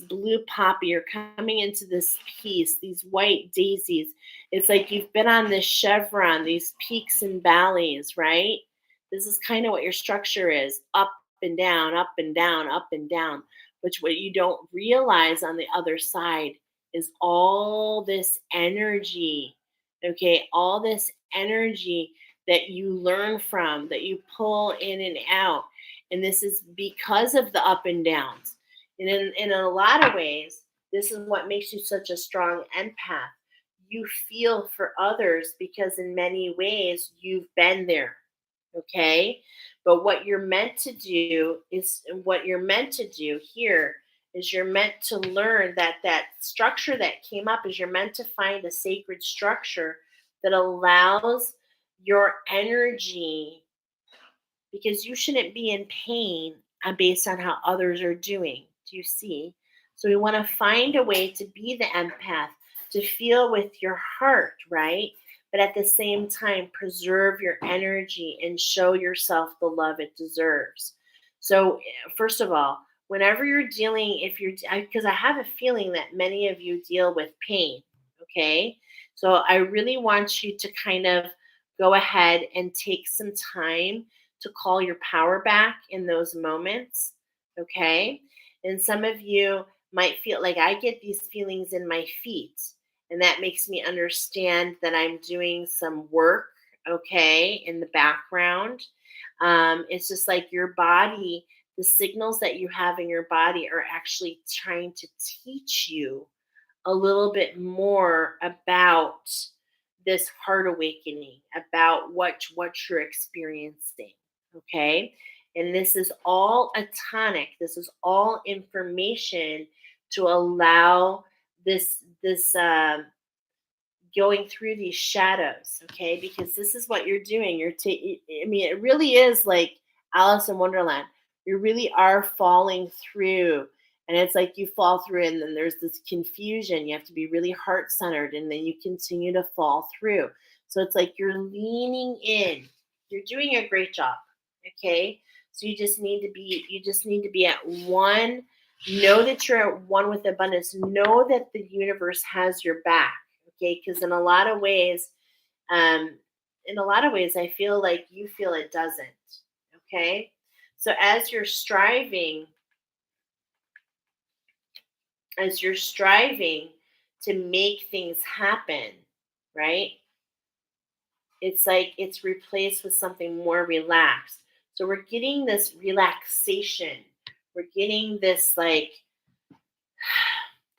blue poppy, you're coming into this peace, these white daisies. It's like you've been on this chevron, these peaks and valleys, right? This is kind of what your structure is, up and down, up and down, up and down. Which what you don't realize on the other side is all this energy, okay? All this energy that you learn from, that you pull in and out. And this is because of the up and downs. And in a lot of ways, this is what makes you such a strong empath. You feel for others because in many ways you've been there. Okay. But what you're meant to do here is you're meant to learn that structure that came up is you're meant to find a sacred structure that allows your energy, because you shouldn't be in pain based on how others are doing. Do you see? So we want to find a way to be the empath, to feel with your heart, right? But at the same time, preserve your energy and show yourself the love it deserves. So, first of all, whenever you're dealing, because I have a feeling that many of you deal with pain, okay? So I really want you to kind of go ahead and take some time to call your power back in those moments. Okay. And some of you might feel like I get these feelings in my feet, and that makes me understand that I'm doing some work, okay, in the background. It's just like your body, the signals that you have in your body are actually trying to teach you a little bit more about this heart awakening, about what you're experiencing. Okay. And this is all a tonic. This is all information to allow this going through these shadows. Okay, because this is what you're doing. I mean, it really is like Alice in Wonderland. You really are falling through, and it's like you fall through, and then there's this confusion. You have to be really heart centered, and then you continue to fall through. So it's like you're leaning in. You're doing a great job. Okay. So you just need to be at one. Know that you're at one with abundance. Know that the universe has your back. Okay. Because um, in a lot of ways, I feel like you feel it doesn't. Okay. So as you're striving to make things happen, right? It's like it's replaced with something more relaxed. So we're getting this relaxation. We're getting this like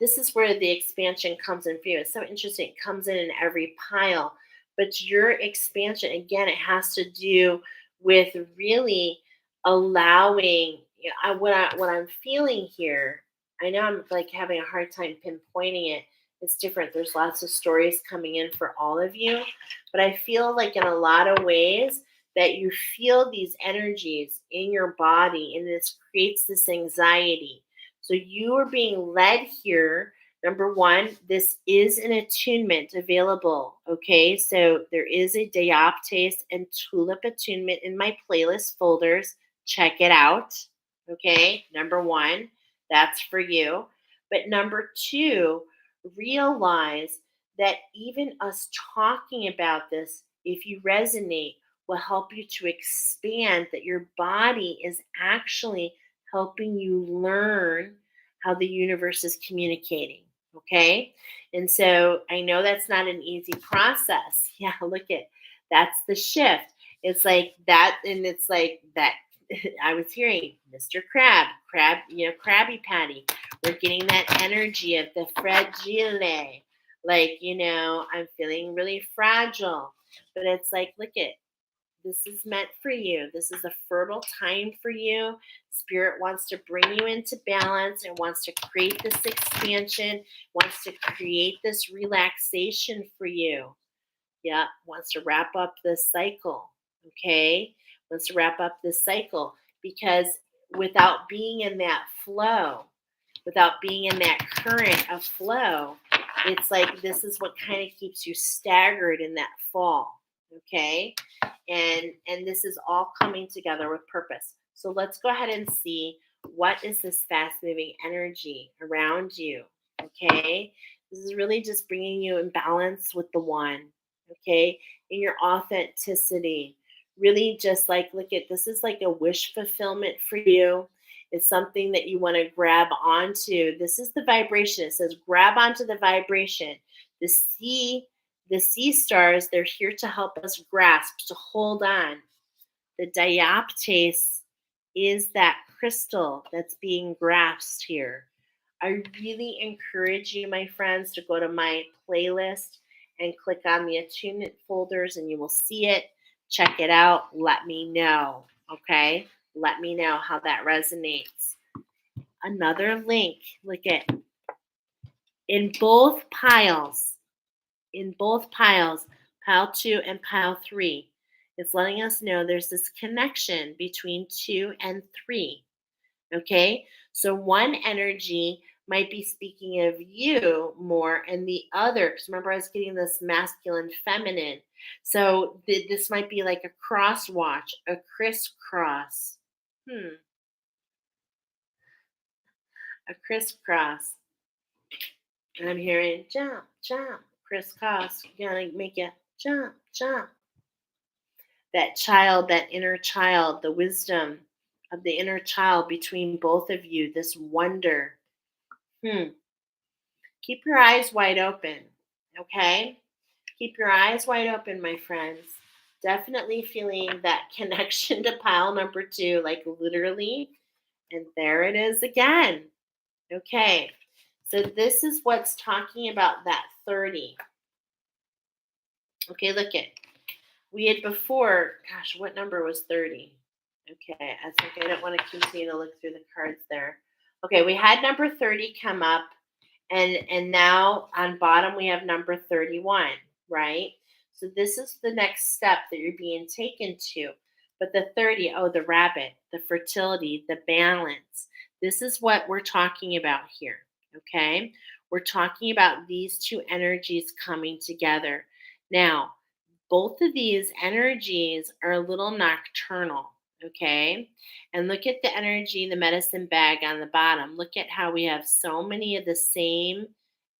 this is where the expansion comes in for you. It's so interesting. It comes in every pile, but your expansion again, it has to do with really allowing. What I'm feeling here. I know I'm like having a hard time pinpointing it. It's different. There's lots of stories coming in for all of you, but I feel like in a lot of ways that you feel these energies in your body, and this creates this anxiety. So you are being led here. Number one, this is an attunement available. Okay, so there is a dioptase and tulip attunement in my playlist folders. Check it out. Okay, number one, that's for you. But number two, realize that even us talking about this, if you resonate, will help you to expand that your body is actually helping you learn how the universe is communicating. Okay. And so I know that's not an easy process. Yeah, look at that's the shift. It's like that, and it's like that. I was hearing Mr. Crab, Krabby Patty. We're getting that energy of the fragile. Like, I'm feeling really fragile. But it's like, look at this is meant for you. This is a fertile time for you. Spirit wants to bring you into balance and wants to create this expansion, wants to create this relaxation for you. Yeah, wants to wrap up this cycle. Okay, wants to wrap up this cycle because without being in that flow, without being in that current of flow, it's like this is what kind of keeps you staggered in that fall. Okay, and this is all coming together with purpose. So let's go ahead and see what is this fast moving energy around you. Okay, this is really just bringing you in balance with the one. Okay, in your authenticity, really just like look at this is like a wish fulfillment for you. It's something that you want to grab onto. This is the vibration. It says grab onto the vibration. The sea stars, they're here to help us grasp, to hold on. The dioptase is that crystal that's being grasped here. I really encourage you, my friends, to go to my playlist and click on the attunement folders, and you will see it. Check it out. Let me know. Okay. Let me know how that resonates. Another link. Look at in both piles pile 2 and pile 3. It's letting us know there's this connection between 2 and 3. Okay? So one energy might be speaking of you more, and the other, because remember, I was getting this masculine, feminine. So this might be like a cross watch, a crisscross. A crisscross. And I'm hearing jump, jump, crisscross, gonna make you jump, jump. That child, that inner child, the wisdom of the inner child between both of you, this wonder. Hmm. Keep your eyes wide open, okay? Keep your eyes wide open, my friends. Definitely feeling that connection to pile number 2, like literally. And there it is again. Okay. So this is what's talking about that 30. Okay, look it. We had before, gosh, what number was 30? Okay, I think I don't want to continue to look through the cards there. Okay, we had number 30 come up, and now on bottom we have number 31, right? So this is the next step that you're being taken to. But the 30, oh, the rabbit, the fertility, the balance. This is what we're talking about here, okay? We're talking about these two energies coming together. Now, Both of these energies are a little nocturnal, okay? And look at the energy, the medicine bag on the bottom. Look at how we have so many of the same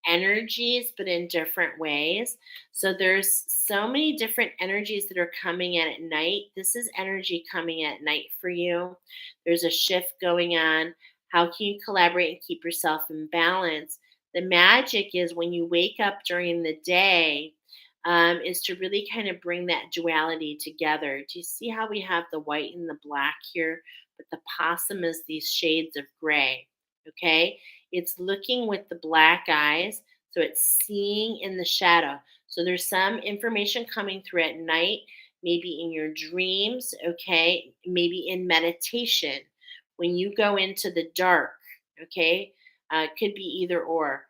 energies, but in different ways. So there's so many different energies that are coming in at night. This is energy coming at night for you. There's a shift going on. How can you collaborate and keep yourself in balance? The magic is when you wake up during the day, is to really kind of bring that duality together. Do you see how we have the white and the black here? But the possum is these shades of gray. Okay. It's looking with the black eyes. So it's seeing in the shadow. So there's some information coming through at night, maybe in your dreams. Okay. Maybe in meditation. When you go into the dark, okay, it could be either or.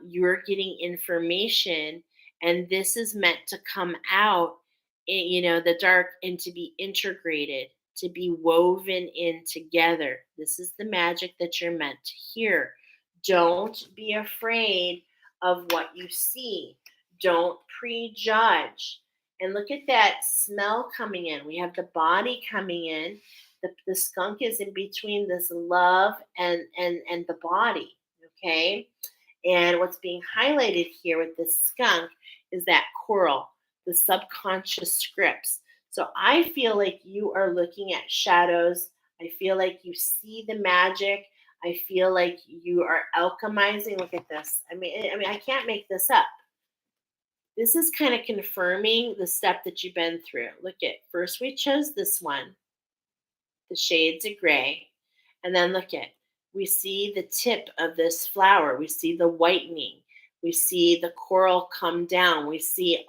You're getting information, and this is meant to come out in, the dark, and to be integrated, to be woven in together. This is the magic that you're meant to hear. Don't be afraid of what you see. Don't prejudge. And look at that smell coming in. We have the body coming in. The skunk is in between this love and the body. Okay. And what's being highlighted here with this skunk is that coral, the subconscious scripts. So I feel like you are looking at shadows. I feel like you see the magic. I feel like you are alchemizing. Look at this. I mean, I can't make this up. This is kind of confirming the step that you've been through. Look at first we chose this one, the shades of gray. And then look at, we see the tip of this flower. We see the whitening. We see the coral come down. We see,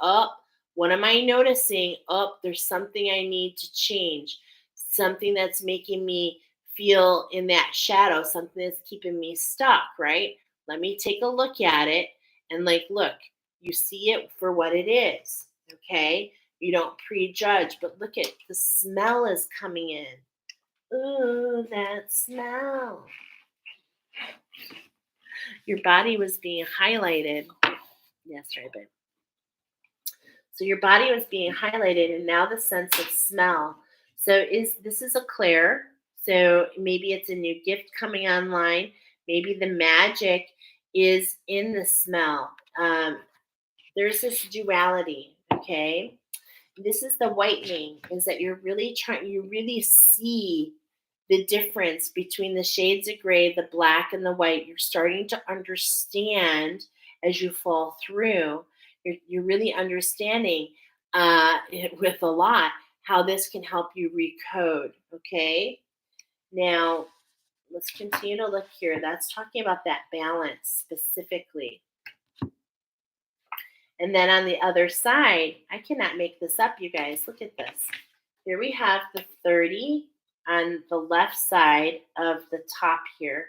what am I noticing? There's something I need to change. Something that's making me feel in that shadow, something that's keeping me stuck, right? Let me take a look at it. And like, look, you see it for what it is, okay? You don't prejudge, but look at the smell is coming in. Ooh, that smell. Your body was being highlighted. Yes, right, babe. So your body was being highlighted, and now the sense of smell. So this is a clair. So maybe it's a new gift coming online. Maybe the magic is in the smell. There's this duality, okay? This is the whitening, is that you really see the difference between the shades of gray, the black, and the white. You're starting to understand as you fall through. You're really understanding with a lot how this can help you recode. Okay. Now, let's continue to look here. That's talking about that balance specifically. And then on the other side, I cannot make this up, you guys. Look at this. Here we have the 30 on the left side of the top here.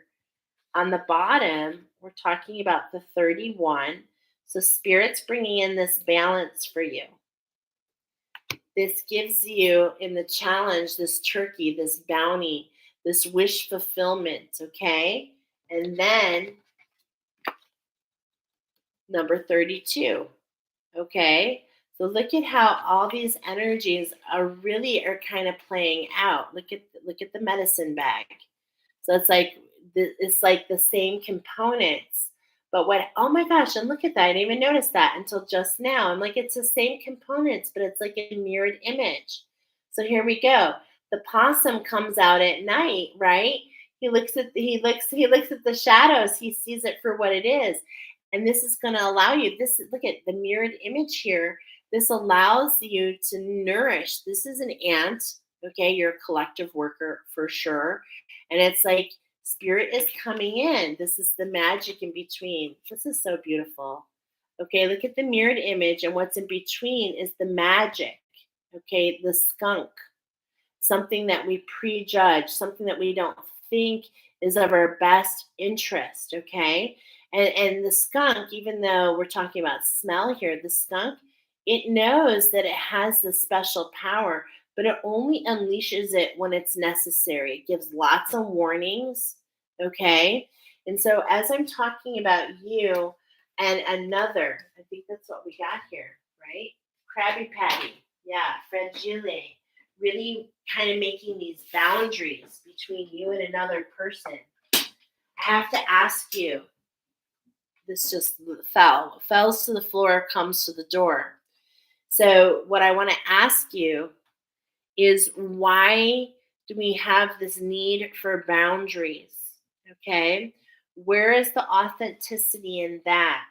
On the bottom, we're talking about the 31. So Spirit's bringing in this balance for you. This gives you in the challenge, this turkey, this bounty, this wish fulfillment, okay? And then number 32. Okay, so look at how all these energies are kind of playing out. Look at the medicine bag. So it's like the same components. But what? Oh my gosh! And look at that! I didn't even notice that until just now. I'm like, it's the same components, but it's like a mirrored image. So here we go. The possum comes out at night, right? He looks at the shadows. He sees it for what it is. And this is going to allow you, look at the mirrored image here. This allows you to nourish. This is an ant, okay? You're a collective worker for sure. And it's like spirit is coming in. This is the magic in between. This is so beautiful. Okay, look at the mirrored image, and what's in between is the magic. Okay, the skunk, something that we prejudge, something that we don't think is of our best interest. Okay. And the skunk, even though we're talking about smell here, the skunk, it knows that it has this special power, but it only unleashes it when it's necessary. It gives lots of warnings. Okay. And so as I'm talking about you and another, I think that's what we got here, right? Krabby Patty. Yeah, fragile. Really kind of making these boundaries between you and another person. I have to ask you, this just fells to the floor, comes to the door. So what I want to ask you is, why do we have this need for boundaries? Okay. Where is the authenticity in that?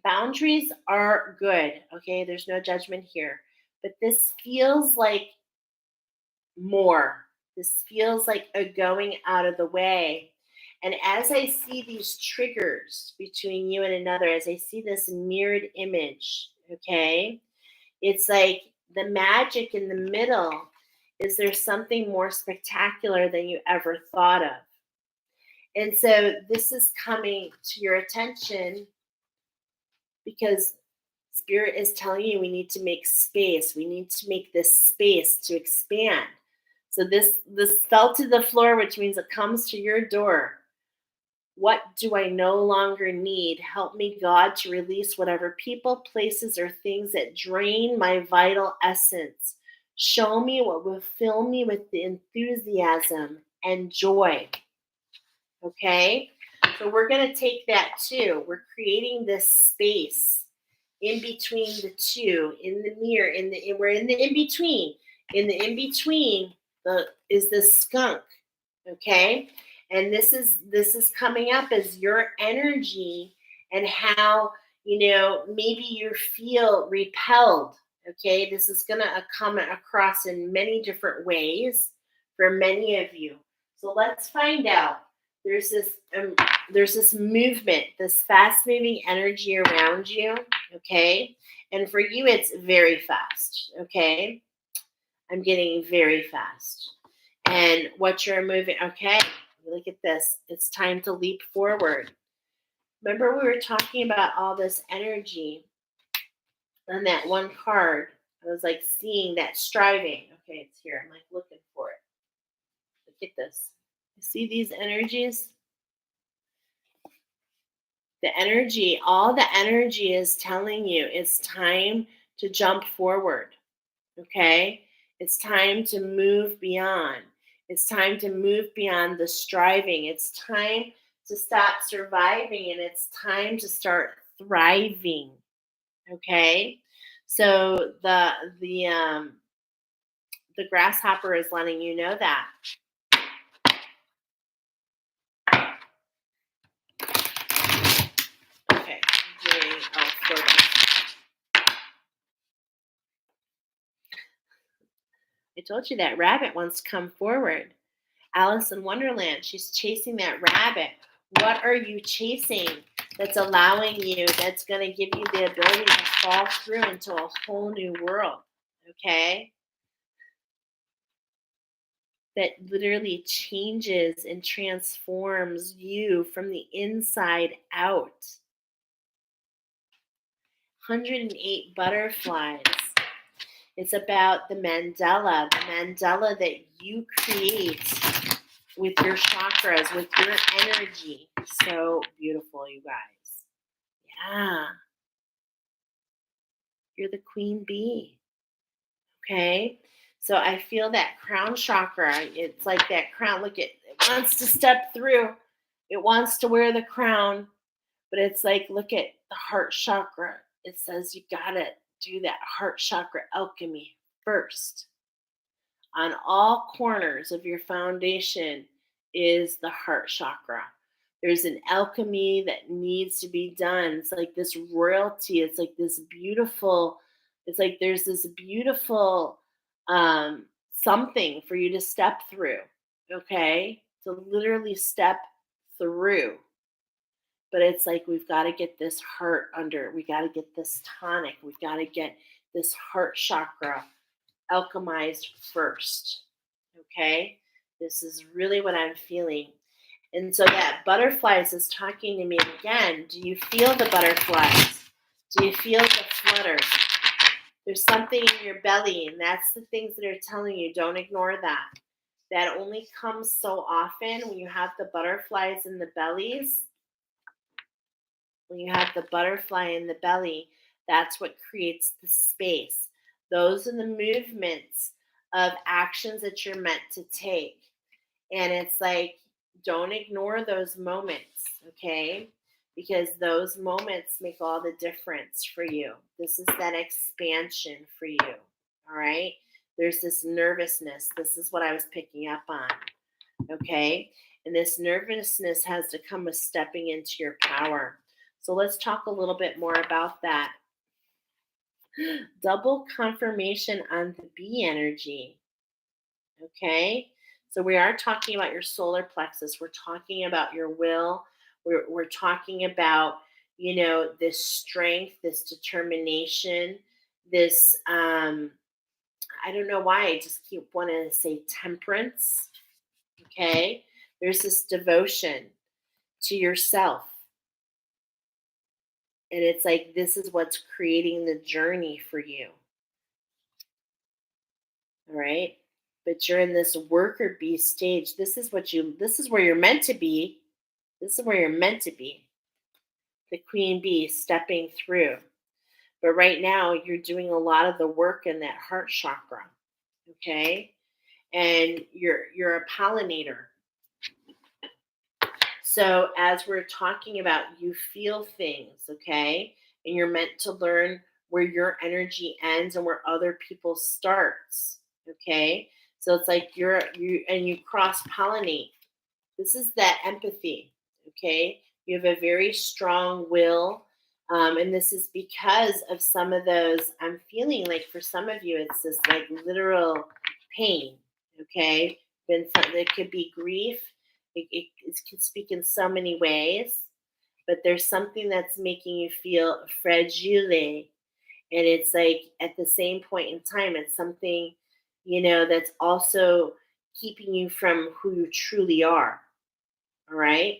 Boundaries are good. Okay. There's no judgment here. But this feels like more. This feels like a going out of the way. And as I see these triggers between you and another, as I see this mirrored image, okay, it's like the magic in the middle is there's something more spectacular than you ever thought of. And so this is coming to your attention because Spirit is telling you we need to make space. We need to make this space to expand. So this fell to the floor, which means it comes to your door. What do I no longer need? Help me, God, to release whatever people, places, or things that drain my vital essence. Show me what will fill me with the enthusiasm and joy. Okay? So we're going to take that too. We're creating this space in between the two, in the mirror, we're in the in-between. In the in-between is the skunk. Okay? And this is coming up as your energy and how, maybe you feel repelled. Okay, this is going to come across in many different ways for many of you. So let's find out. There's this movement, this fast moving energy around you. Okay, and for you it's very fast. Okay, I'm getting very fast. And what you're moving, okay, look at this. It's time to leap forward. Remember, we were talking about all this energy on that one card. I was like seeing that striving. Okay, it's here. I'm like looking for it. Look at this. You see these energies? The energy, all the energy is telling you it's time to jump forward. Okay? It's time to move beyond. It's time to move beyond the striving. It's time to stop surviving and it's time to start thriving. Okay? So the grasshopper is letting you know that. Okay. I told you that rabbit wants to come forward. Alice in Wonderland, she's chasing that rabbit. What are you chasing that's allowing you, that's going to give you the ability to fall through into a whole new world? Okay? That literally changes and transforms you from the inside out. 108 butterflies. It's about the mandala that you create with your chakras, with your energy. So beautiful, you guys. Yeah. You're the queen bee. Okay? So I feel that crown chakra. It's like that crown. Look, it wants to step through. It wants to wear the crown. But it's like, look at the heart chakra. It says you got to do that heart chakra alchemy first. On all corners of your foundation is the heart chakra. There's an alchemy that needs to be done. It's like this royalty. It's like this beautiful, it's like there's this beautiful something for you to step through, okay? To literally step through. But it's like we've got to get this heart under. We got to get this tonic. We've got to get this heart chakra alchemized first. Okay? This is really what I'm feeling. And so that butterflies is talking to me again. Do you feel the butterflies? Do you feel the flutter? There's something in your belly, and that's the things that are telling you. Don't ignore that. That only comes so often when you have the butterflies in the bellies. When you have the butterfly in the belly, that's what creates the space. Those are the movements of actions that you're meant to take. And it's like, don't ignore those moments, okay? Because those moments make all the difference for you. This is that expansion for you, all right? There's this nervousness. This is what I was picking up on, okay? And this nervousness has to come with stepping into your power. So let's talk a little bit more about that. Double confirmation on the B energy. Okay. So we are talking about your solar plexus. We're talking about your will. We're talking about, this strength, this determination, this, I don't know why I just keep wanting to say temperance. Okay. There's this devotion to yourself. And it's like, this is what's creating the journey for you. All right. But you're in this worker bee stage. This is where you're meant to be. This is where you're meant to be. The queen bee stepping through. But right now you're doing a lot of the work in that heart chakra. Okay. And you're a pollinator. So as we're talking about, you feel things, okay? And you're meant to learn where your energy ends and where other people starts, okay? So it's like you cross pollinate. This is that empathy, okay? You have a very strong will, and this is because of some of those. I'm feeling like for some of you, it's this like literal pain, okay? It could be grief. It can speak in so many ways, but there's something that's making you feel fragile, and it's like at the same point in time, it's something that's also keeping you from who you truly are. All right.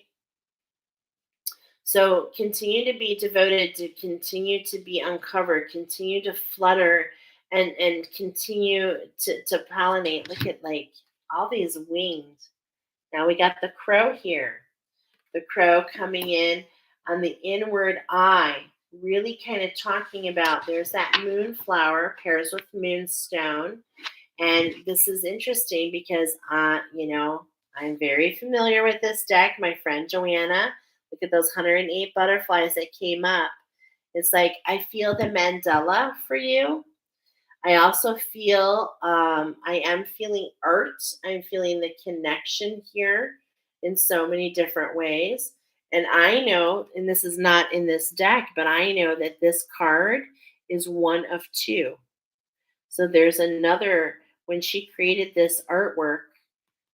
So continue to be devoted, to continue to be uncovered, continue to flutter, and continue to pollinate. Look at like all these wings. Now we got the crow here. The crow coming in on the inward eye, really kind of talking about there's that moonflower pairs with moonstone. And this is interesting because, I'm very familiar with this deck. My friend Joanna, look at those 108 butterflies that came up. It's like, I feel the mandala for you. I also feel, I am feeling art. I'm feeling the connection here in so many different ways. And I know, and this is not in this deck, but I know that this card is one of two. So there's another, when she created this artwork,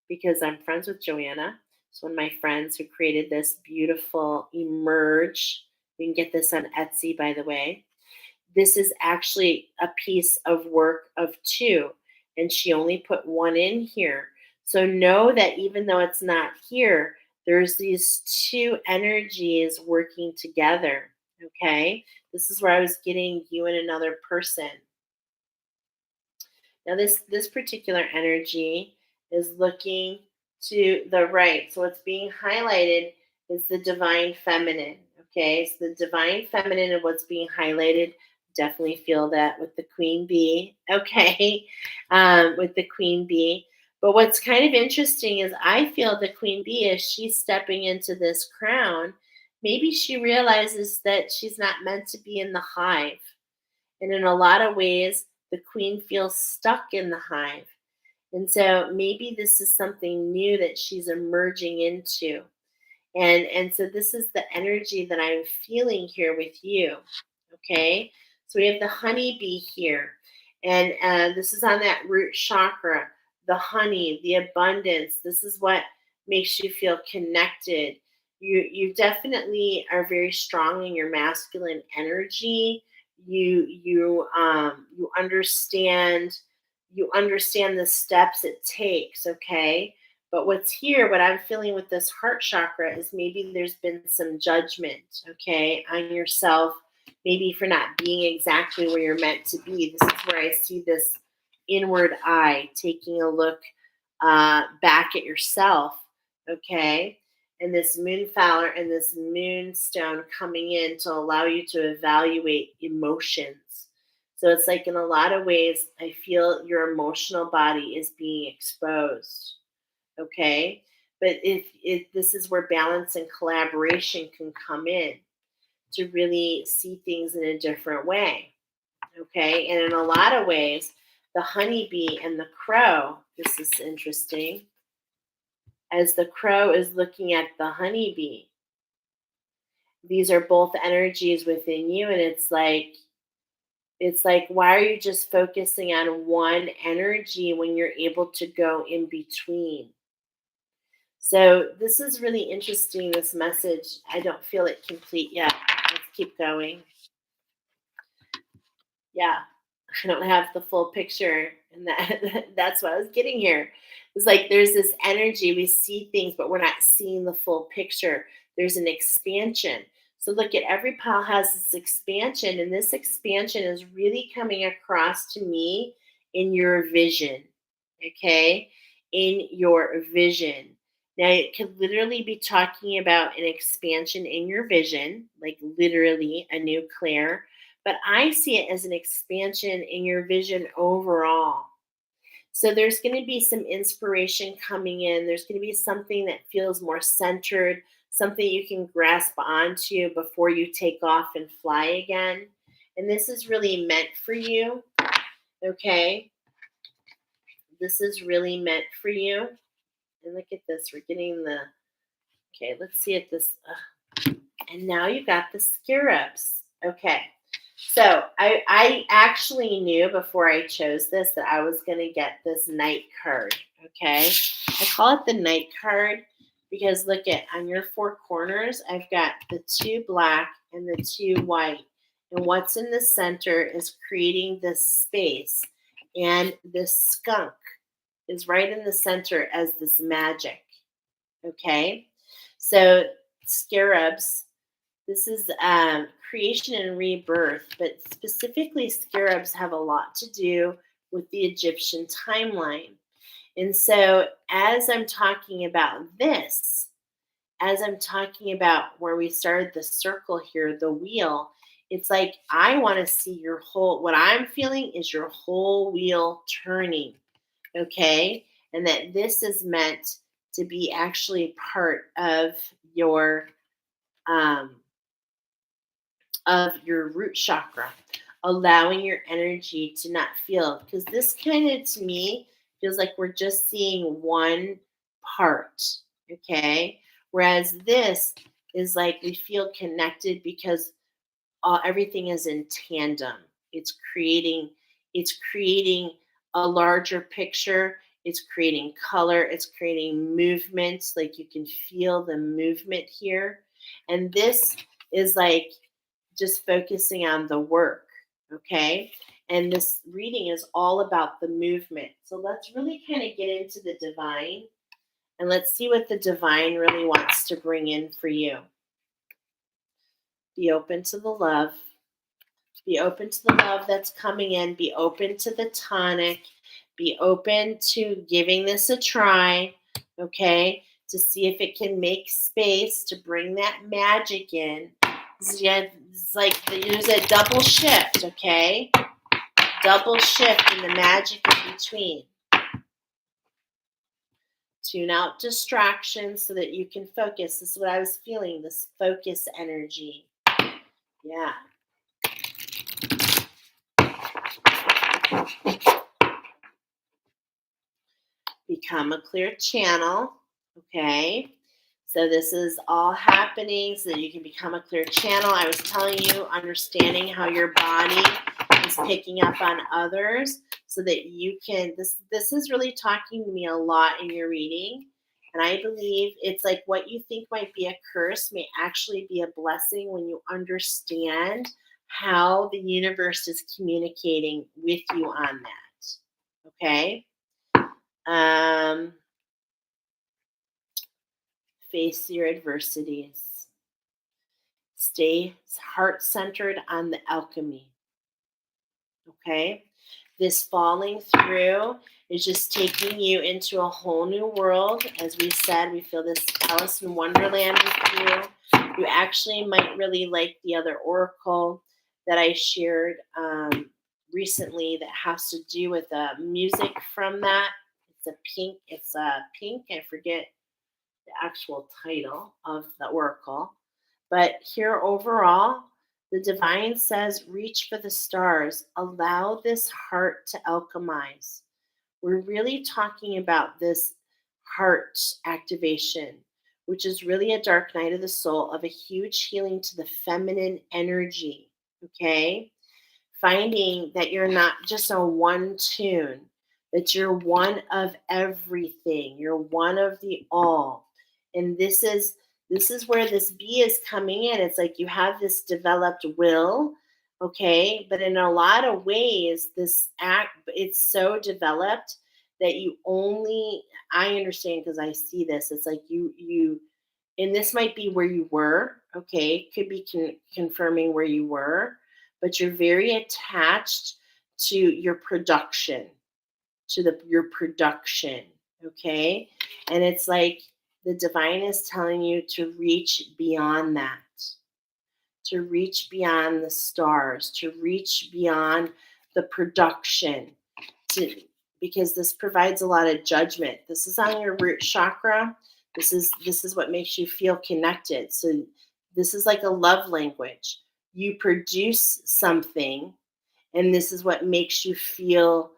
because I'm friends with Joanna, it's one of my friends who created this beautiful emerge. You can get this on Etsy, by the way. This is actually a piece of work of two, and she only put one in here. So know that even though it's not here, there's these two energies working together. Okay. This is where I was getting you and another person. Now this particular energy is looking to the right. So what's being highlighted is the divine feminine. Okay, so the divine feminine and what's being highlighted. Definitely feel that with the queen bee. Okay, with the queen bee. But what's kind of interesting is I feel the queen bee as she's stepping into this crown. Maybe she realizes that she's not meant to be in the hive. And in a lot of ways, the queen feels stuck in the hive. And so maybe this is something new that she's emerging into. And so this is the energy that I'm feeling here with you. Okay. So we have the honeybee here. And this is on that root chakra, the honey, the abundance. This is what makes you feel connected. You definitely are very strong in your masculine energy. You understand the steps it takes, okay? But what's here, what I'm feeling with this heart chakra is maybe there's been some judgment, okay, on yourself, maybe for not being exactly where you're meant to be. This is where I see this inward eye taking a look back at yourself, okay? And this moonflower and this moonstone coming in to allow you to evaluate emotions. So it's like in a lot of ways, I feel your emotional body is being exposed. Okay. But if this is where balance and collaboration can come in to really see things in a different way. Okay. And in a lot of ways, the honeybee and the crow, this is interesting, as the crow is looking at the honeybee, these are both energies within you. And it's like, why are you just focusing on one energy when you're able to go in between? So this is really interesting, this message. I don't feel it complete yet. Let's keep going. Yeah, I don't have the full picture, and that's what I was getting here. It's like there's this energy. We see things, but we're not seeing the full picture. There's an expansion. So look at every pile has this expansion, and this expansion is really coming across to me in your vision. Okay, in your vision. Now it could literally be talking about an expansion in your vision, like literally a new clear, but I see it as an expansion in your vision overall. So there's going to be some inspiration coming in. There's going to be something that feels more centered, something you can grasp onto before you take off and fly again. And this is really meant for you. Okay. This is really meant for you. And look at this. We're getting the, okay, let's see at this. And now you got the scarabs. Okay. So I actually knew before I chose this that I was going to get this knight card. Okay. I call it the knight card because look at on your four corners, I've got the two black and the two white. And what's in the center is creating this space. And this skunk is right in the center as this magic. Okay. So scarabs, this is creation and rebirth, but specifically, scarabs have a lot to do with the Egyptian timeline. And so, as I'm talking about this, as I'm talking about where we started the circle here, the wheel, it's like I want to see your whole, what I'm feeling is your whole wheel turning, okay? And that this is meant to be actually part um, of your root chakra, allowing your energy to not feel. Because this kind of, to me, feels like we're just seeing one part, okay? Whereas this is like we feel connected because everything is in tandem. It's creating a larger picture. It's creating color. It's creating movement. Like you can feel the movement here. And this is like just focusing on the work, okay? And this reading is all about the movement. So let's really kind of get into the divine and let's see what the divine really wants to bring in for you. Be open to the love. Be open to the love that's coming in. Be open to the tonic. Be open to giving this a try, okay? To see if it can make space to bring that magic in. It's like there's a double shift, okay? Double shift in the magic in between. Tune out distractions so that you can focus. This is what I was feeling, this focus energy. Yeah. Become a clear channel, okay? So this is all happening so that you can become a clear channel. I was telling you, understanding how your body is picking up on others so that you can, this is really talking to me a lot in your reading. And I believe it's like what you think might be a curse may actually be a blessing when you understand how the universe is communicating with you on that. Okay? Face your adversities. Stay heart-centered on the alchemy. Okay? This falling through is just taking you into a whole new world. As we said, we feel this Alice in Wonderland with you. You actually might really like the other oracle that I shared recently that has to do with music from that. It's a pink. It's a pink. I forget the actual title of the oracle. But here overall, the divine says, reach for the stars, allow this heart to alchemize. We're really talking about this heart activation, which is really a dark night of the soul of a huge healing to the feminine energy. Okay, finding that you're not just a one tune, that you're one of everything, you're one of the all. And this is where this B is coming in. It's like you have this developed will, okay, but in a lot of ways this act, it's so developed that you only, I understand because I see this, it's like you and this might be where you were, okay, could be confirming where you were, but you're very attached to your production, to your production, okay? And it's like the divine is telling you to reach beyond that, to reach beyond the stars, to reach beyond the production, to, because this provides a lot of judgment. This is on your root chakra. This is what makes you feel connected. So this is like a love language. You produce something, and this is what makes you feel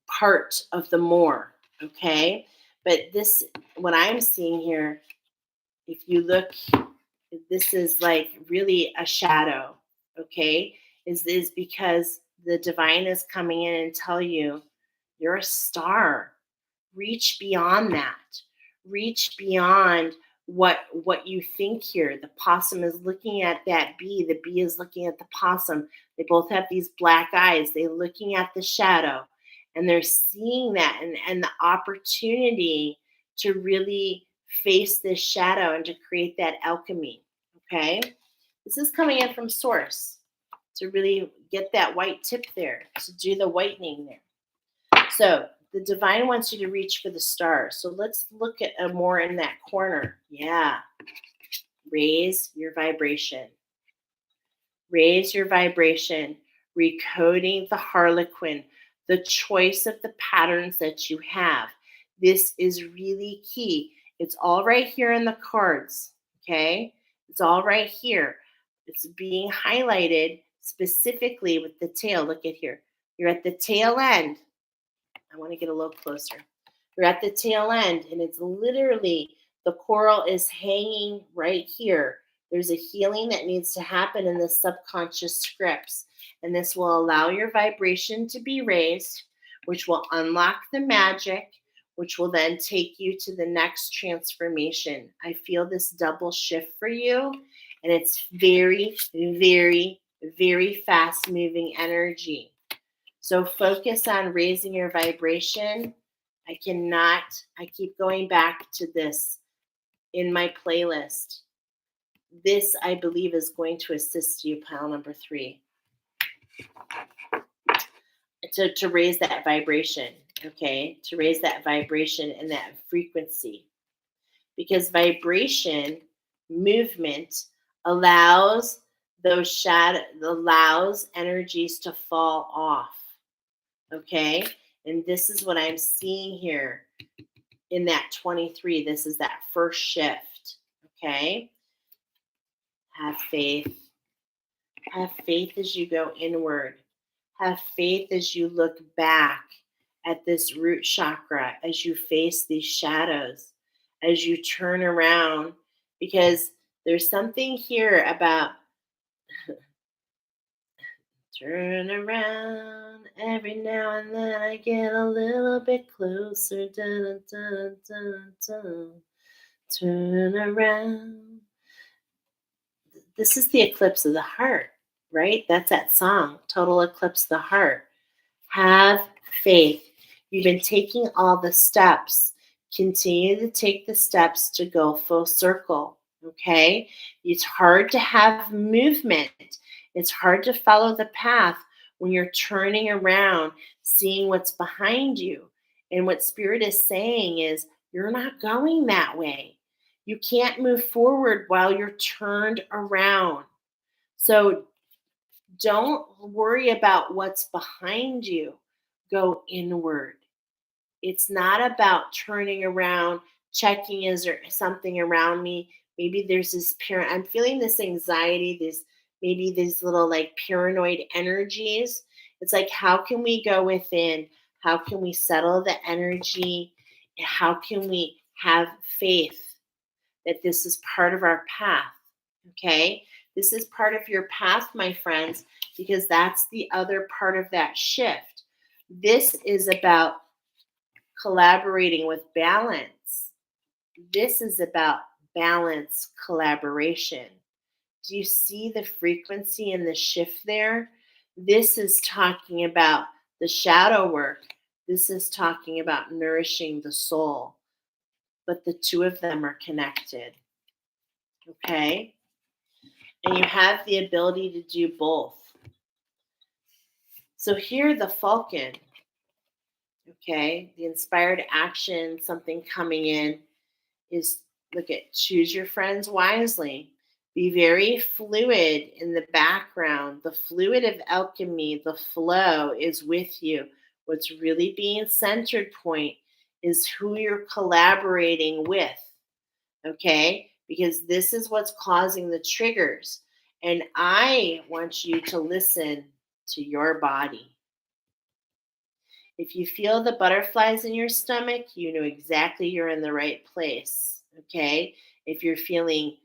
part of the more. Okay, but this, what I'm seeing here, if you look, this is like really a shadow. Okay, is because the divine is coming in and tell you you're a star. Reach beyond that. Reach beyond what you think here. The possum is looking at that bee. The bee is looking at the possum. They both have these black eyes. They're looking at the shadow, and they're seeing that, and the opportunity to really face this shadow and to create that alchemy. Okay, this is coming in from source to really get that white tip there, to do the whitening there. So the divine wants you to reach for the stars. So let's look at a more in that corner. Yeah. Raise your vibration. Raise your vibration. Recoding the harlequin, the choice of the patterns that you have. This is really key. It's all right here in the cards. Okay. It's all right here. It's being highlighted specifically with the tail. Look at here. You're at the tail end. I want to get a little closer. We're at the tail end, and it's literally the coral is hanging right here. There's a healing that needs to happen in the subconscious scripts, and this will allow your vibration to be raised, which will unlock the magic, which will then take you to the next transformation. I feel this double shift for you, and it's very, very, very fast moving energy. So focus on raising your vibration. I keep going back to this in my playlist. This, I believe, is going to assist you, pile number 3, to raise that vibration, okay? To raise that vibration and that frequency. Because vibration, movement, allows allows energies to fall off. Okay, and this is what I'm seeing here in that 23. This is that first shift. Okay, have faith. Have faith as you go inward. Have faith as you look back at this root chakra, as you face these shadows, as you turn around, because there's something here about turn around every now and then. I get a little bit closer. Dun, dun, dun, dun. Turn around. This is the eclipse of the heart, right? That's that song, Total Eclipse of the Heart. Have faith. You've been taking all the steps. Continue to take the steps to go full circle. Okay? It's hard to have movement. It's hard to follow the path when you're turning around, seeing what's behind you. And what Spirit is saying is, you're not going that way. You can't move forward while you're turned around. So Don't worry about what's behind you. Go inward. It's not about turning around, checking is there something around me. Maybe there's this I'm feeling this anxiety, this maybe these little like paranoid energies. It's like how can we go within? How can we settle the energy? How can we have faith that this is part of our path? Okay? This is part of your path, my friends, because that's the other part of that shift. This is about collaborating with balance. This is about balance, collaboration. Do you see the frequency and the shift there? This is talking about the shadow work. This is talking about nourishing the soul. But the two of them are connected. Okay? And you have the ability to do both. So here, the falcon, okay, the inspired action, something coming in is look at choose your friends wisely. Be very fluid in the background. The fluid of alchemy, the flow is with you. What's really being centered point is who you're collaborating with. Okay? Because this is what's causing the triggers. And I want you to listen to your body. If you feel the butterflies in your stomach, you know exactly you're in the right place. Okay? If you're feeling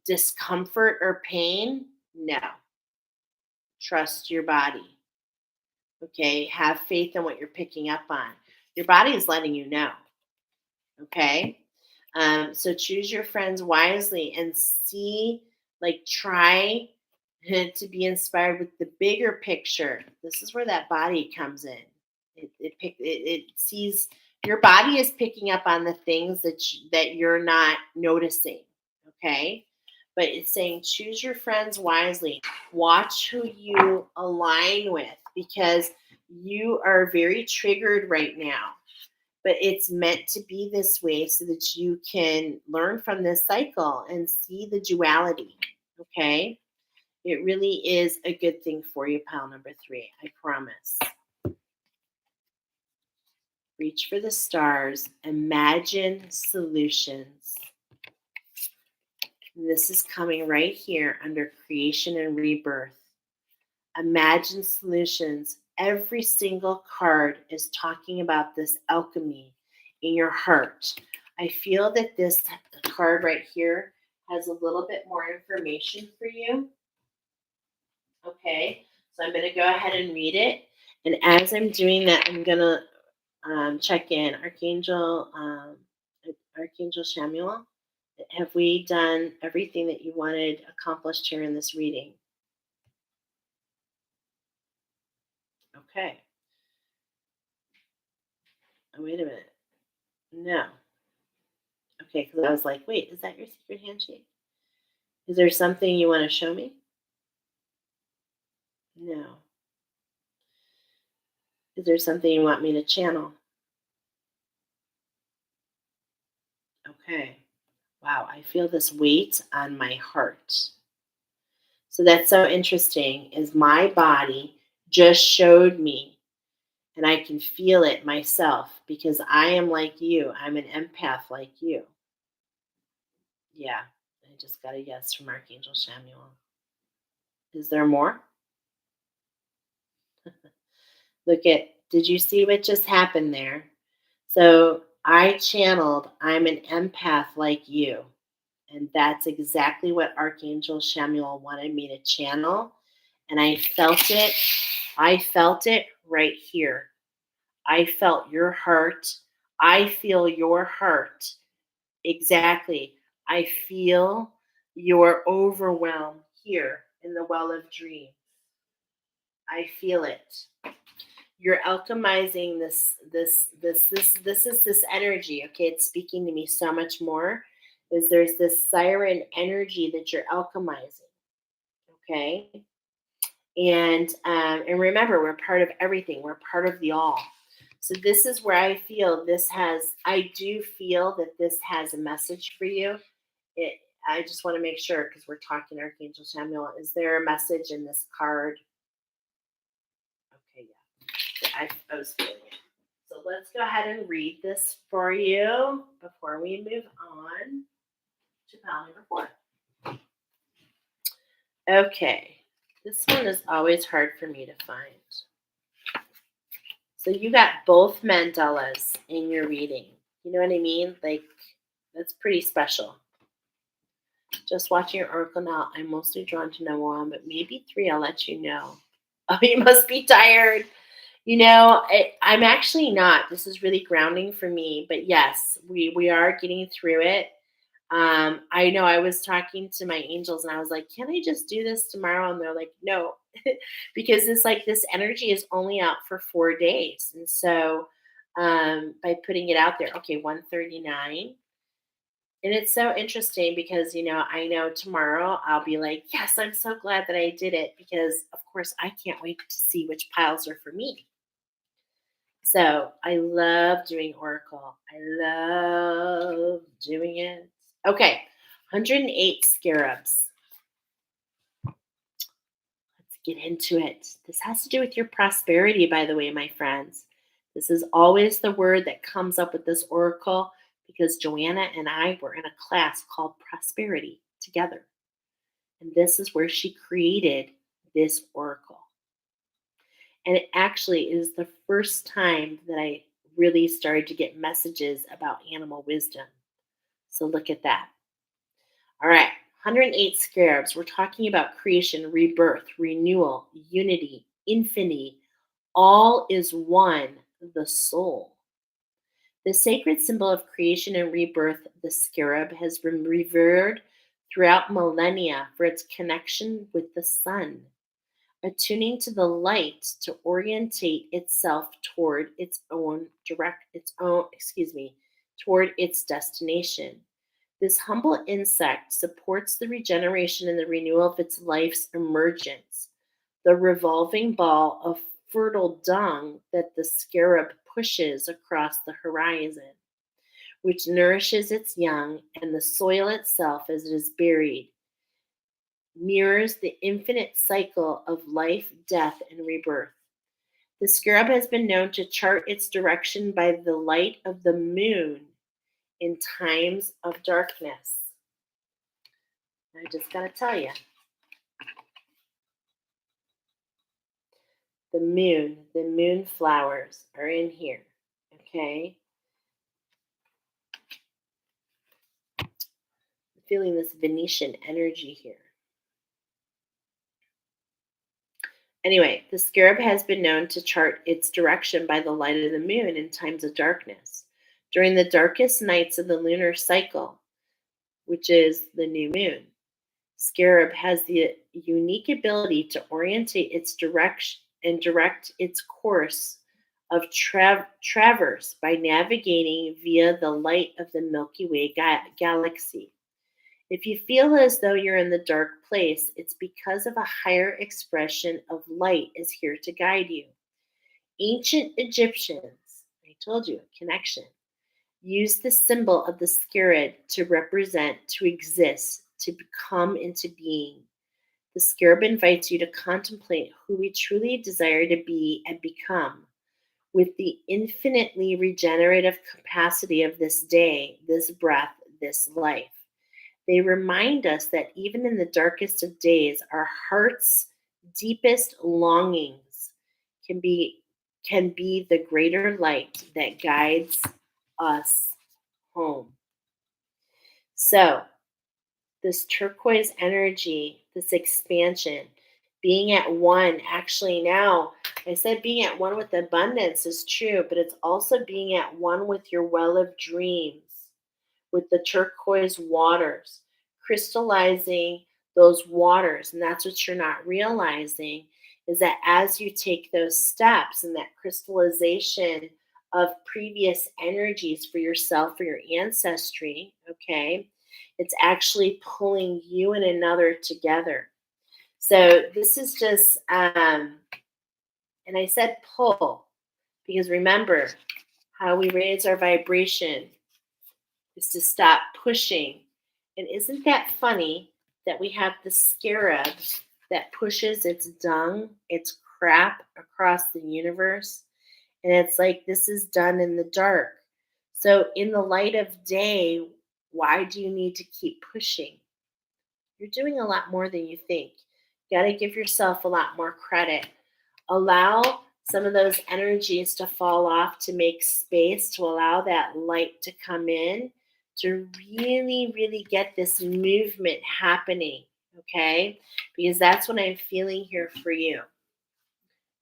discomfort or pain, no. Trust your body. Okay? Have faith in what you're picking up on. Your body is letting you know. Okay? So choose your friends wisely and see, like, try to be inspired with the bigger picture. This is where that body comes in. It sees your body is picking up on the things that you're not noticing. Okay, but it's saying choose your friends wisely. Watch who you align with because you are very triggered right now, but it's meant to be this way so that you can learn from this cycle and see the duality. Okay, it really is a good thing for you, pile number 3. I promise. Reach for the stars. Imagine solutions. And this is coming right here under creation and rebirth. Imagine solutions. Every single card is talking about this alchemy in your heart. I feel that this card right here has a little bit more information for you. Okay, so I'm going to go ahead and read it. And as I'm doing that, I'm going to check in. Archangel Chamuel, have we done everything that you wanted accomplished here in this reading? Okay. Oh, wait a minute. No. Okay, because I was like, wait, is that your secret handshake? Is there something you want to show me? No. Is there something you want me to channel? Okay. Wow, I feel this weight on my heart. So that's so interesting is my body just showed me and I can feel it myself because I am like you. I'm an empath like you. Yeah, I just got a yes from Archangel Samuel. Is there more? Did you see what just happened there? So I channeled, I'm an empath like you. And that's exactly what Archangel Samuel wanted me to channel. And I felt it. I felt it right here. I felt your heart. I feel your heart. Exactly. I feel your overwhelm here in the well of dreams. I feel it. You're alchemizing this energy. Okay, it's speaking to me so much more. Is there's this siren energy that you're alchemizing. Okay, and remember, we're part of everything. We're part of the all. So this is where I feel this has. I do feel that this has a message for you. It I just want to make sure because we're talking Archangel Chamuel. Is there a message in this card? Okay, yeah. I was feeling it. So let's go ahead and read this for you before we move on to pile number 4. Okay. This one is always hard for me to find. So you got both mandalas in your reading. You know what I mean? Like, that's pretty special. Just watching your oracle now, I'm mostly drawn to number 1, but maybe 3, I'll let you know. Oh, you must be tired. I'm actually not. This is really grounding for me. But yes, we are getting through it. I know I was talking to my angels and I was like, can I just do this tomorrow? And they're like, no, because it's like this energy is only out for 4 days. And so by putting it out there, okay, 139. And it's so interesting because, I know tomorrow I'll be like, yes, I'm so glad that I did it because, of course, I can't wait to see which piles are for me. So I love doing Oracle. I love doing it. Okay, 108 scarabs. Let's get into it. This has to do with your prosperity, by the way, my friends. This is always the word that comes up with this Oracle because Joanna and I were in a class called Prosperity together. And this is where she created this Oracle. And it actually is the first time that I really started to get messages about animal wisdom. So look at that. All right, 108 scarabs. We're talking about creation, rebirth, renewal, unity, infinity. All is one, the soul. The sacred symbol of creation and rebirth, the scarab, has been revered throughout millennia for its connection with the sun, attuning to the light to orientate itself toward toward its destination. This humble insect supports the regeneration and the renewal of its life's emergence. The revolving ball of fertile dung that the scarab pushes across the horizon, which nourishes its young, and the soil itself as it is buried, mirrors the infinite cycle of life, death, and rebirth. The scarab has been known to chart its direction by the light of the moon in times of darkness. I just got to tell you, the moon flowers are in here, okay? I'm feeling this Venetian energy here. Anyway, the scarab has been known to chart its direction by the light of the moon in times of darkness. During the darkest nights of the lunar cycle, which is the new moon, scarab has the unique ability to orientate its direction and direct its course of traverse by navigating via the light of the Milky Way galaxy. If you feel as though you're in the dark place, it's because of a higher expression of light is here to guide you. Ancient Egyptians, I told you, a connection, used the symbol of the scarab to represent, to exist, to come into being. The scarab invites you to contemplate who we truly desire to be and become. With the infinitely regenerative capacity of this day, this breath, this life. They remind us that even in the darkest of days, our heart's deepest longings can be the greater light that guides us home. So, this turquoise energy, this expansion, being at one, actually now, I said being at one with abundance is true, but it's also being at one with your well of dreams, with the turquoise waters, crystallizing those waters. And that's what you're not realizing is that as you take those steps and that crystallization of previous energies for yourself, for your ancestry, okay, it's actually pulling you and another together. So this is just, and I said pull because remember how we raise our vibration is to stop pushing And isn't that funny that we have the scarab that pushes its dung, its crap across the universe? And it's like this is done in the dark. So, in the light of day, why do you need to keep pushing? You're doing a lot more than you think. You got to give yourself a lot more credit. Allow some of those energies to fall off to make space, to allow that light to come in, to really, really get this movement happening. Okay? Because that's what I'm feeling here for you.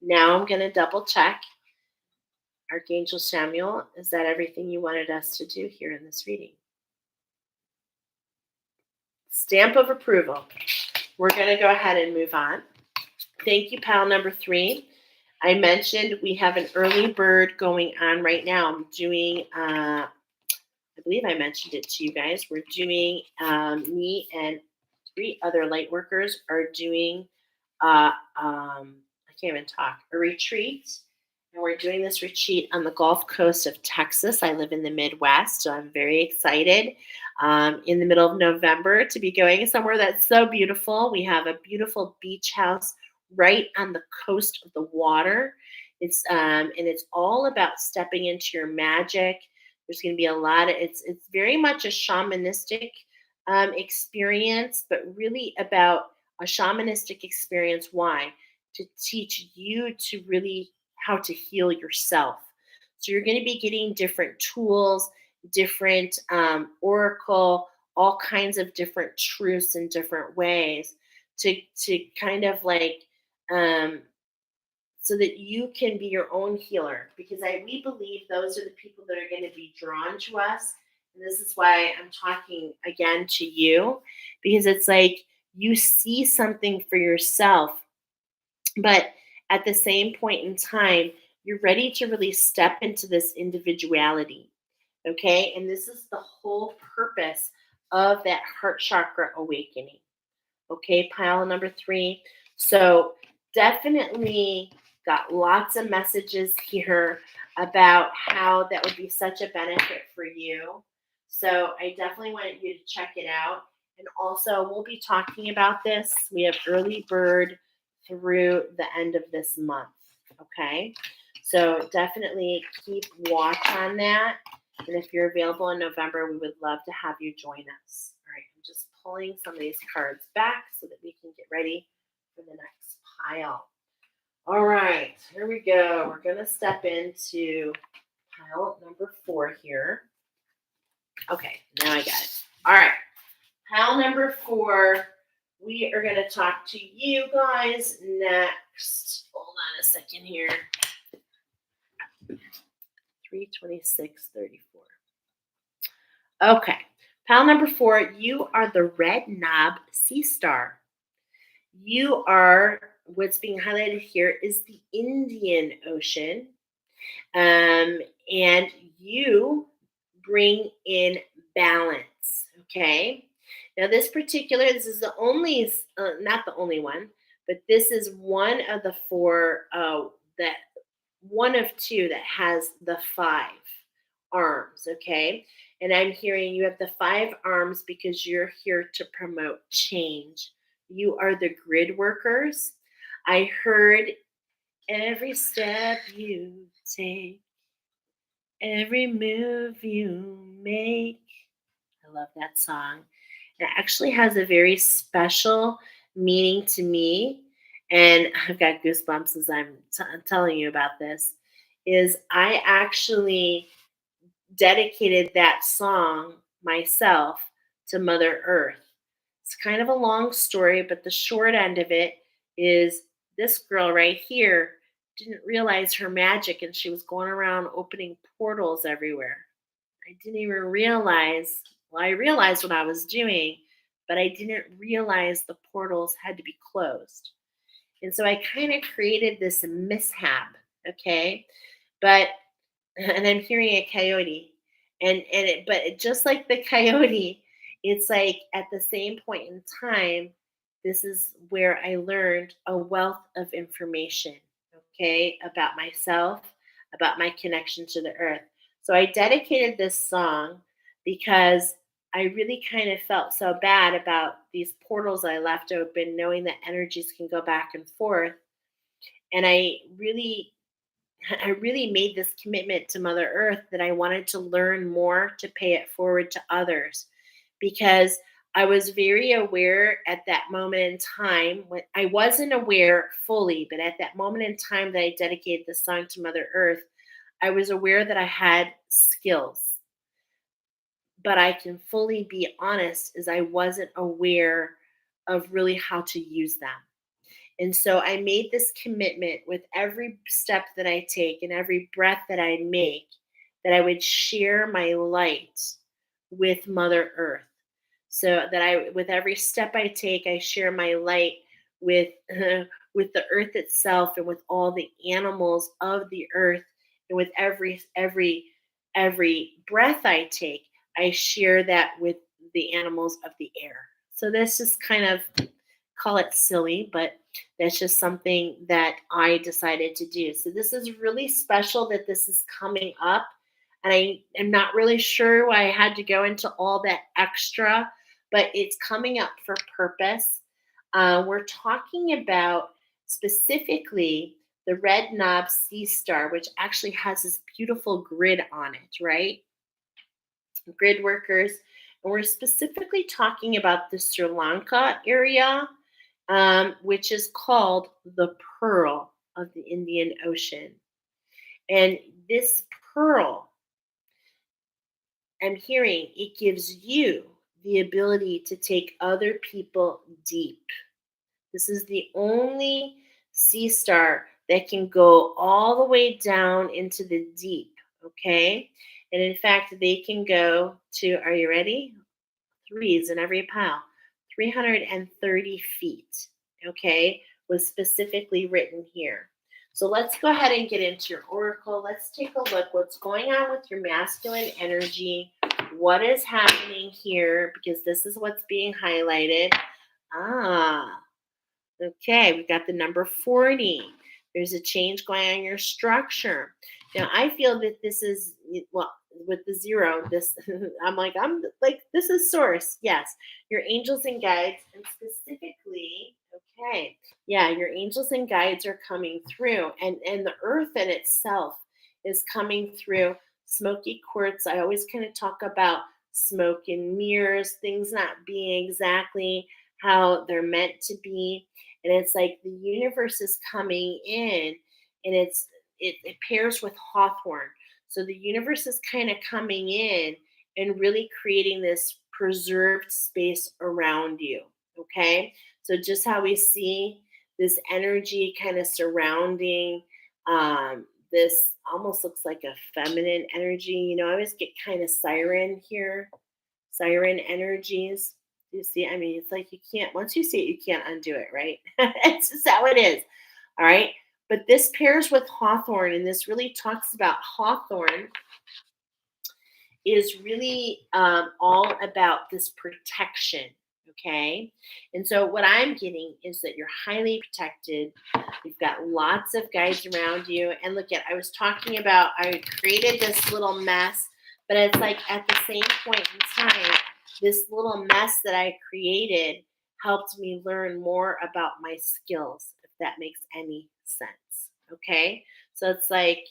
Now I'm going to double check. Archangel Chamuel, is that everything you wanted us to do here in this reading? Stamp of approval. We're going to go ahead and move on. Thank you, pal number 3. I mentioned we have an early bird going on right now. I'm doing, I believe I mentioned it to you guys. We're doing, me and 3 other light workers are doing, I can't even talk, a retreat. And we're doing this retreat on the Gulf Coast of Texas. I live in the Midwest, so I'm very excited in the middle of November to be going somewhere that's so beautiful. We have a beautiful beach house right on the coast of the water. And it's all about stepping into your magic. There's going to be a lot of it's very much a shamanistic experience, but really about a shamanistic experience. Why? To teach you to really how to heal yourself. So you're going to be getting different tools, different oracle, all kinds of different truths in different ways to kind of like um, so that you can be your own healer. Because we believe those are the people that are going to be drawn to us. And this is why I'm talking again to you, because it's like you see something for yourself, but at the same point in time, you're ready to really step into this individuality. Okay. And this is the whole purpose of that heart chakra awakening. Okay, pile number 3. So definitely got lots of messages here about how that would be such a benefit for you. So I definitely want you to check it out. And also, we'll be talking about this. We have early bird through the end of this month. Okay, so definitely keep watch on that. And if you're available in November, we would love to have you join us. All right, I'm just pulling some of these cards back so that we can get ready for the next pile. All right, here we go. We're going to step into pile number 4 here. Okay, now I got it. All right, pile number 4. We are going to talk to you guys next. Hold on a second here. 326.34. Okay. Pile number 4, you are the red knob sea star. You are, what's being highlighted here is the Indian Ocean. And you bring in balance. Okay. Now, this is the only, not the only one, but this is one of the 4 that one of 2 that has the 5 arms, okay? And I'm hearing you have the 5 arms because you're here to promote change. You are the grid workers. I heard every step you take, every move you make. I love that song. It actually has a very special meaning to me. And I've got goosebumps as I'm telling you about this. Is I actually dedicated that song myself to Mother Earth. It's kind of a long story, but the short end of it is this girl right here didn't realize her magic and she was going around opening portals everywhere. I didn't even realize, well, I realized what I was doing, but I didn't realize the portals had to be closed. And so I kind of created this mishap, okay? But and I'm hearing a coyote, but just like the coyote, it's like at the same point in time, this is where I learned a wealth of information, okay, about myself, about my connection to the earth. So I dedicated this song because I really kind of felt so bad about these portals I left open, knowing that energies can go back and forth. And I really made this commitment to Mother Earth that I wanted to learn more to pay it forward to others, because I was very aware at that moment in time when I wasn't aware fully, but at that moment in time that I dedicated the song to Mother Earth, I was aware that I had skills, but I can fully be honest is I wasn't aware of really how to use them. And so I made this commitment with every step that I take and every breath that I make that I would share my light with Mother Earth. So that I with every step I take, I share my light with with the earth itself and with all the animals of the earth, and with every breath I take, I share that with the animals of the air. So this is kind of, call it silly, but that's just something that I decided to do. So this is really special that this is coming up. And I am not really sure why I had to go into all that extra, but it's coming up for purpose. We're talking about specifically the red knob sea star, which actually has this beautiful grid on it, right? Grid workers. And we're specifically talking about the Sri Lanka area, which is called the Pearl of the Indian Ocean. And this pearl, I'm hearing it gives you the ability to take other people deep. This is the only sea star that can go all the way down into the deep. Okay. And in fact, they can go to, are you ready? Threes in every pile, 330 feet. Okay, was specifically written here. So let's go ahead and get into your oracle. Let's take a look what's going on with your masculine energy. What is happening here? Because this is what's being highlighted. Ah, okay, we've got the number 40. There's a change going on in your structure. Now, I feel that this is, well, with the zero, this, I'm like, this is source. Yes, your angels and guides, and specifically, okay, yeah, your angels and guides are coming through, and the earth in itself is coming through. Smoky quartz, I always kind of talk about smoke and mirrors, things not being exactly how they're meant to be. And it's like the universe is coming in, and it pairs with hawthorn. So the universe is kind of coming in and really creating this preserved space around you. Okay, so just how we see this energy kind of surrounding, this almost looks like a feminine energy. I always get kind of siren here, siren energies. You see, I mean, it's like you can't, once you see it, you can't undo it, right? It's just how it is. All right. But this pairs with Hawthorn, and this really talks about Hawthorn is really all about this protection. Okay. And so what I'm getting is that you're highly protected. You've got lots of guides around you. And look at, I was talking about, I created this little mess, but it's like at the same point in time, this little mess that I created helped me learn more about my skills, if that makes any sense. Okay. So it's like,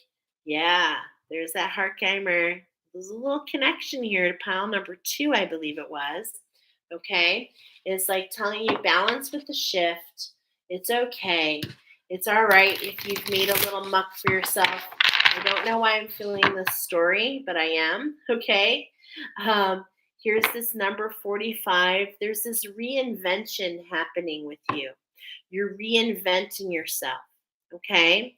yeah, there's that Harkheimer. There's a little connection here to pile number 2, I believe it was. Okay. It's like telling you balance with the shift. It's okay. It's all right if you've made a little muck for yourself. I don't know why I'm feeling this story, but I am. Okay. Um, Here's this number 45. There's this reinvention happening with you. You're reinventing yourself. Okay.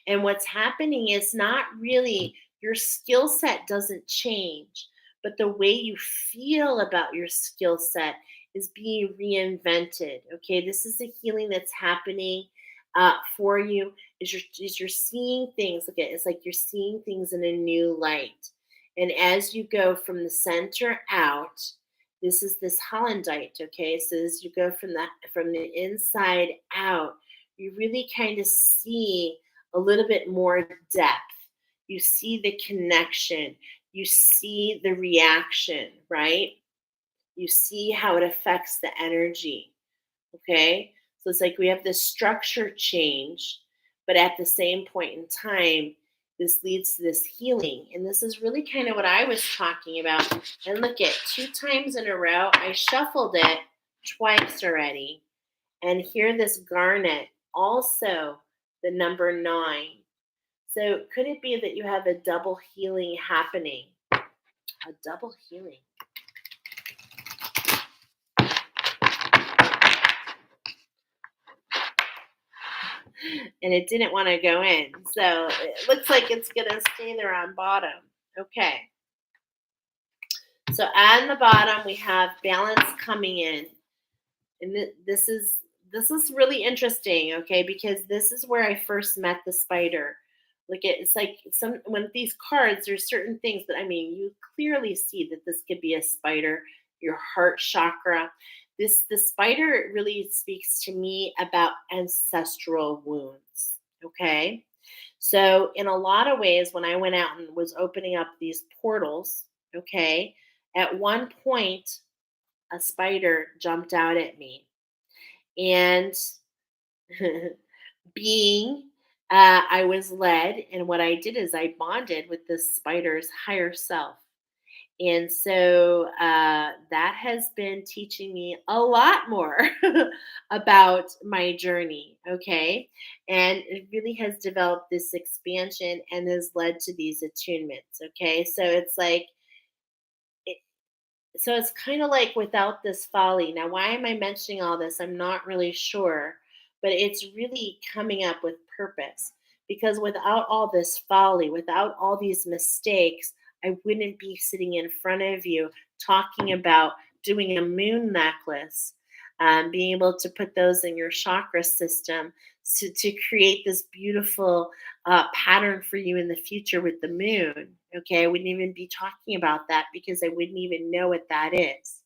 And what's happening is not really your skill set doesn't change, but the way you feel about your skill set is being reinvented. Okay. This is the healing that's happening for you. Is you're seeing things. Look at it's like you're seeing things in a new light. And as you go from the center out, this is this hollandite. Okay. So as you go from the inside out, you really kind of see a little bit more depth. You see the connection. You see the reaction, right? You see how it affects the energy. Okay. So it's like we have this structure change, but at the same point in time, this leads to this healing. And this is really kind of what I was talking about. And look at 2 times in a row, I shuffled it twice already. And here, this garnet, also the number 9. So could it be that you have a double healing happening? A double healing. And it didn't want to go in. So it looks like it's going to stay there on bottom. Okay. So on the bottom, we have balance coming in. And this is really interesting, okay? Because this is where I first met the spider. Look at it's like some when these cards, there's certain things that you clearly see that this could be a spider, your heart chakra. The spider really speaks to me about ancestral wounds. Okay. So in a lot of ways, when I went out and was opening up these portals, okay, at one point a spider jumped out at me. And being I was led, and what I did is I bonded with this spider's higher self. And so that has been teaching me a lot more about my journey. Okay. And it really has developed this expansion and has led to these attunements. Okay. So it's kind of like without this folly. Now, why am I mentioning all this? I'm not really sure, but it's really coming up with purpose because without all this folly, without all these mistakes, I wouldn't be sitting in front of you talking about doing a moon necklace, being able to put those in your chakra system to create this beautiful pattern for you in the future with the moon. Okay, I wouldn't even be talking about that because I wouldn't even know what that is.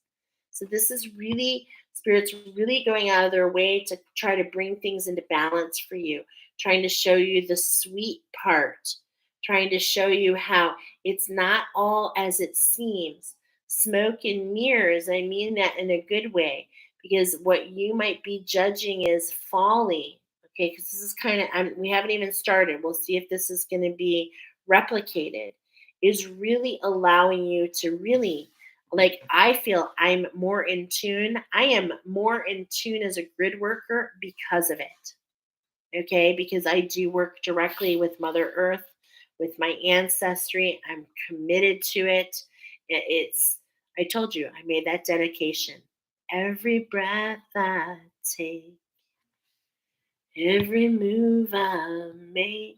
So this is really spirits really going out of their way to try to bring things into balance for you, trying to show you the sweet part, trying to show you how it's not all as it seems. Smoke and mirrors, I mean that in a good way, because what you might be judging is folly. Okay, because this is kind of, we haven't even started. We'll see if this is going to be replicated, is really allowing you to really, like, I feel I'm more in tune. I am more in tune as a grid worker because of it. Okay, because I do work directly with Mother Earth, with my ancestry. I'm committed to it. It's, I told you, I made that dedication. Every breath I take, every move I make.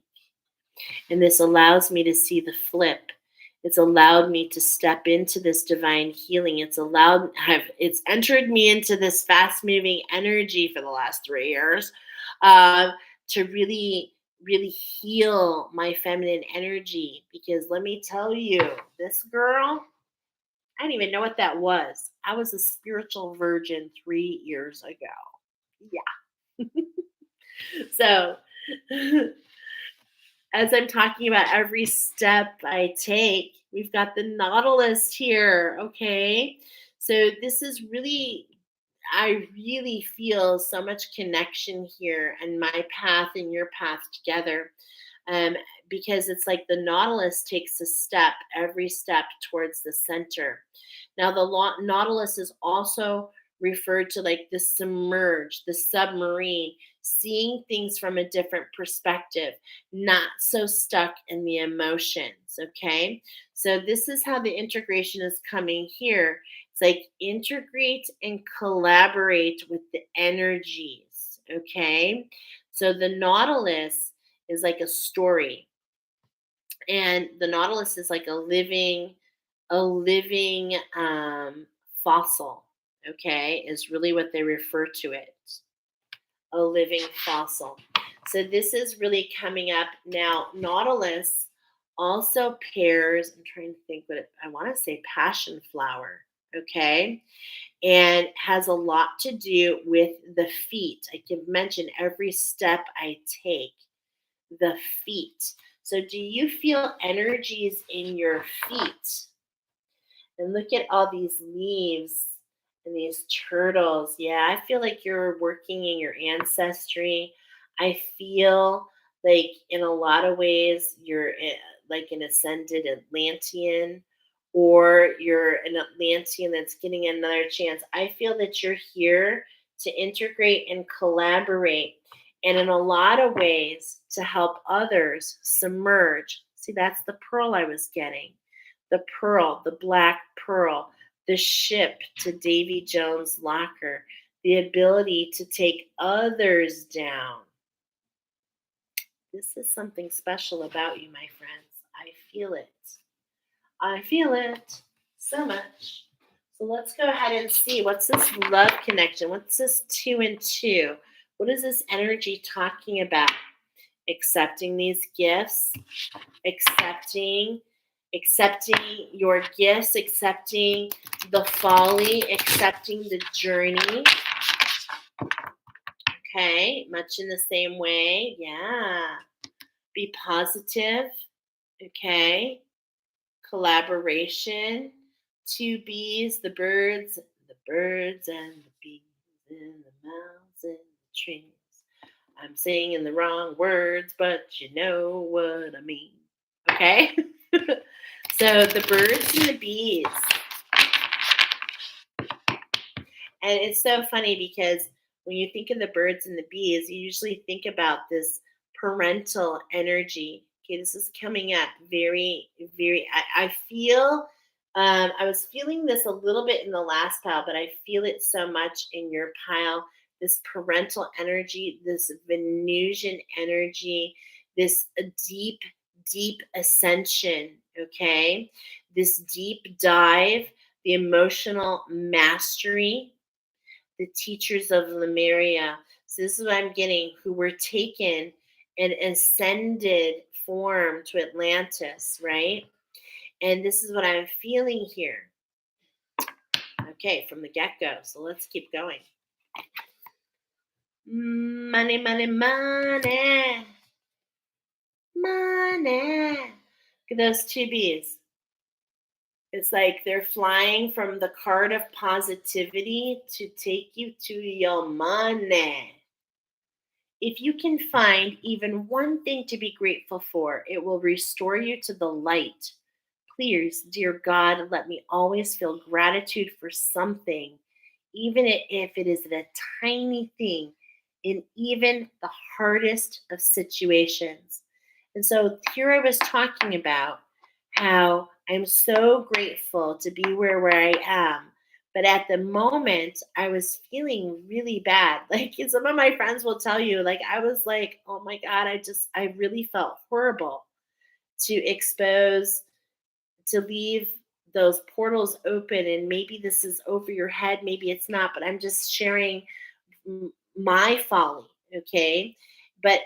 And this allows me to see the flip. It's allowed me to step into this divine healing. It's entered me into this fast moving energy for the last 3 years, uh, to really, really heal my feminine energy. Because let me tell you, this girl, I didn't even know what that was. I was a spiritual virgin 3 years ago. Yeah. So as I'm talking about every step I take, we've got the Nautilus here. Okay. So this is really, I really feel so much connection here and my path and your path together. Um, because it's like the Nautilus takes a step, every step towards the center. Now, the Nautilus is also referred to like the submerged, the submarine, seeing things from a different perspective, not so stuck in the emotions. Okay. So, this is how the integration is coming here. It's like integrate and collaborate with the energies. Okay. So, the Nautilus is like a story, and the Nautilus is like a living fossil. Okay, is really what they refer to it, a living fossil. So this is really coming up now. Nautilus also pairs, I'm trying to think I want to say passion flower. Okay, and has a lot to do with the feet. I can mention every step I take, the feet. So, do you feel energies in your feet? And look at all these leaves. And these turtles, yeah, I feel like you're working in your ancestry. I feel like in a lot of ways you're like an ascended Atlantean, or you're an Atlantean that's getting another chance. I feel that you're here to integrate and collaborate, and in a lot of ways to help others submerge. See, that's the pearl I was getting. The pearl, the black pearl, the ship to Davy Jones' locker, the ability to take others down. This is something special about you, my friends. I feel it. I feel it so much. So let's go ahead and see, what's this love connection? What's this 2 and 2? What is this energy talking about? Accepting these gifts, accepting your gifts, accepting the folly, accepting the journey. Okay, much in the same way. Yeah. Be positive. Okay. Collaboration. Two bees, the birds and the bees in the mountains and the trees. I'm saying the wrong words, but you know what I mean. Okay? So the birds and the bees. And it's so funny because when you think of the birds and the bees, you usually think about this parental energy. Okay, this is coming up very, very. I feel, I was feeling this a little bit in the last pile, but I feel it so much in your pile. This parental energy, this Venusian energy, this deep, deep ascension. Okay, this deep dive, the emotional mastery, the teachers of Lemuria. So this is what I'm getting, who were taken and ascended form to Atlantis, right? And this is what I'm feeling here. Okay, from the get-go. So let's keep going. Money, money, money. Money. Look at those two bees. It's like they're flying from the card of positivity to take you to your money. If you can find even one thing to be grateful for, it will restore you to the light. Please, dear God, let me always feel gratitude for something, even if it is a tiny thing, in even the hardest of situations. And so here I was talking about how I'm so grateful to be where I am. But at the moment, I was feeling really bad. Like some of my friends will tell you, like, I was like, oh my God, I really felt horrible to expose, to leave those portals open. And maybe this is over your head, maybe it's not, but I'm just sharing my folly. Okay. But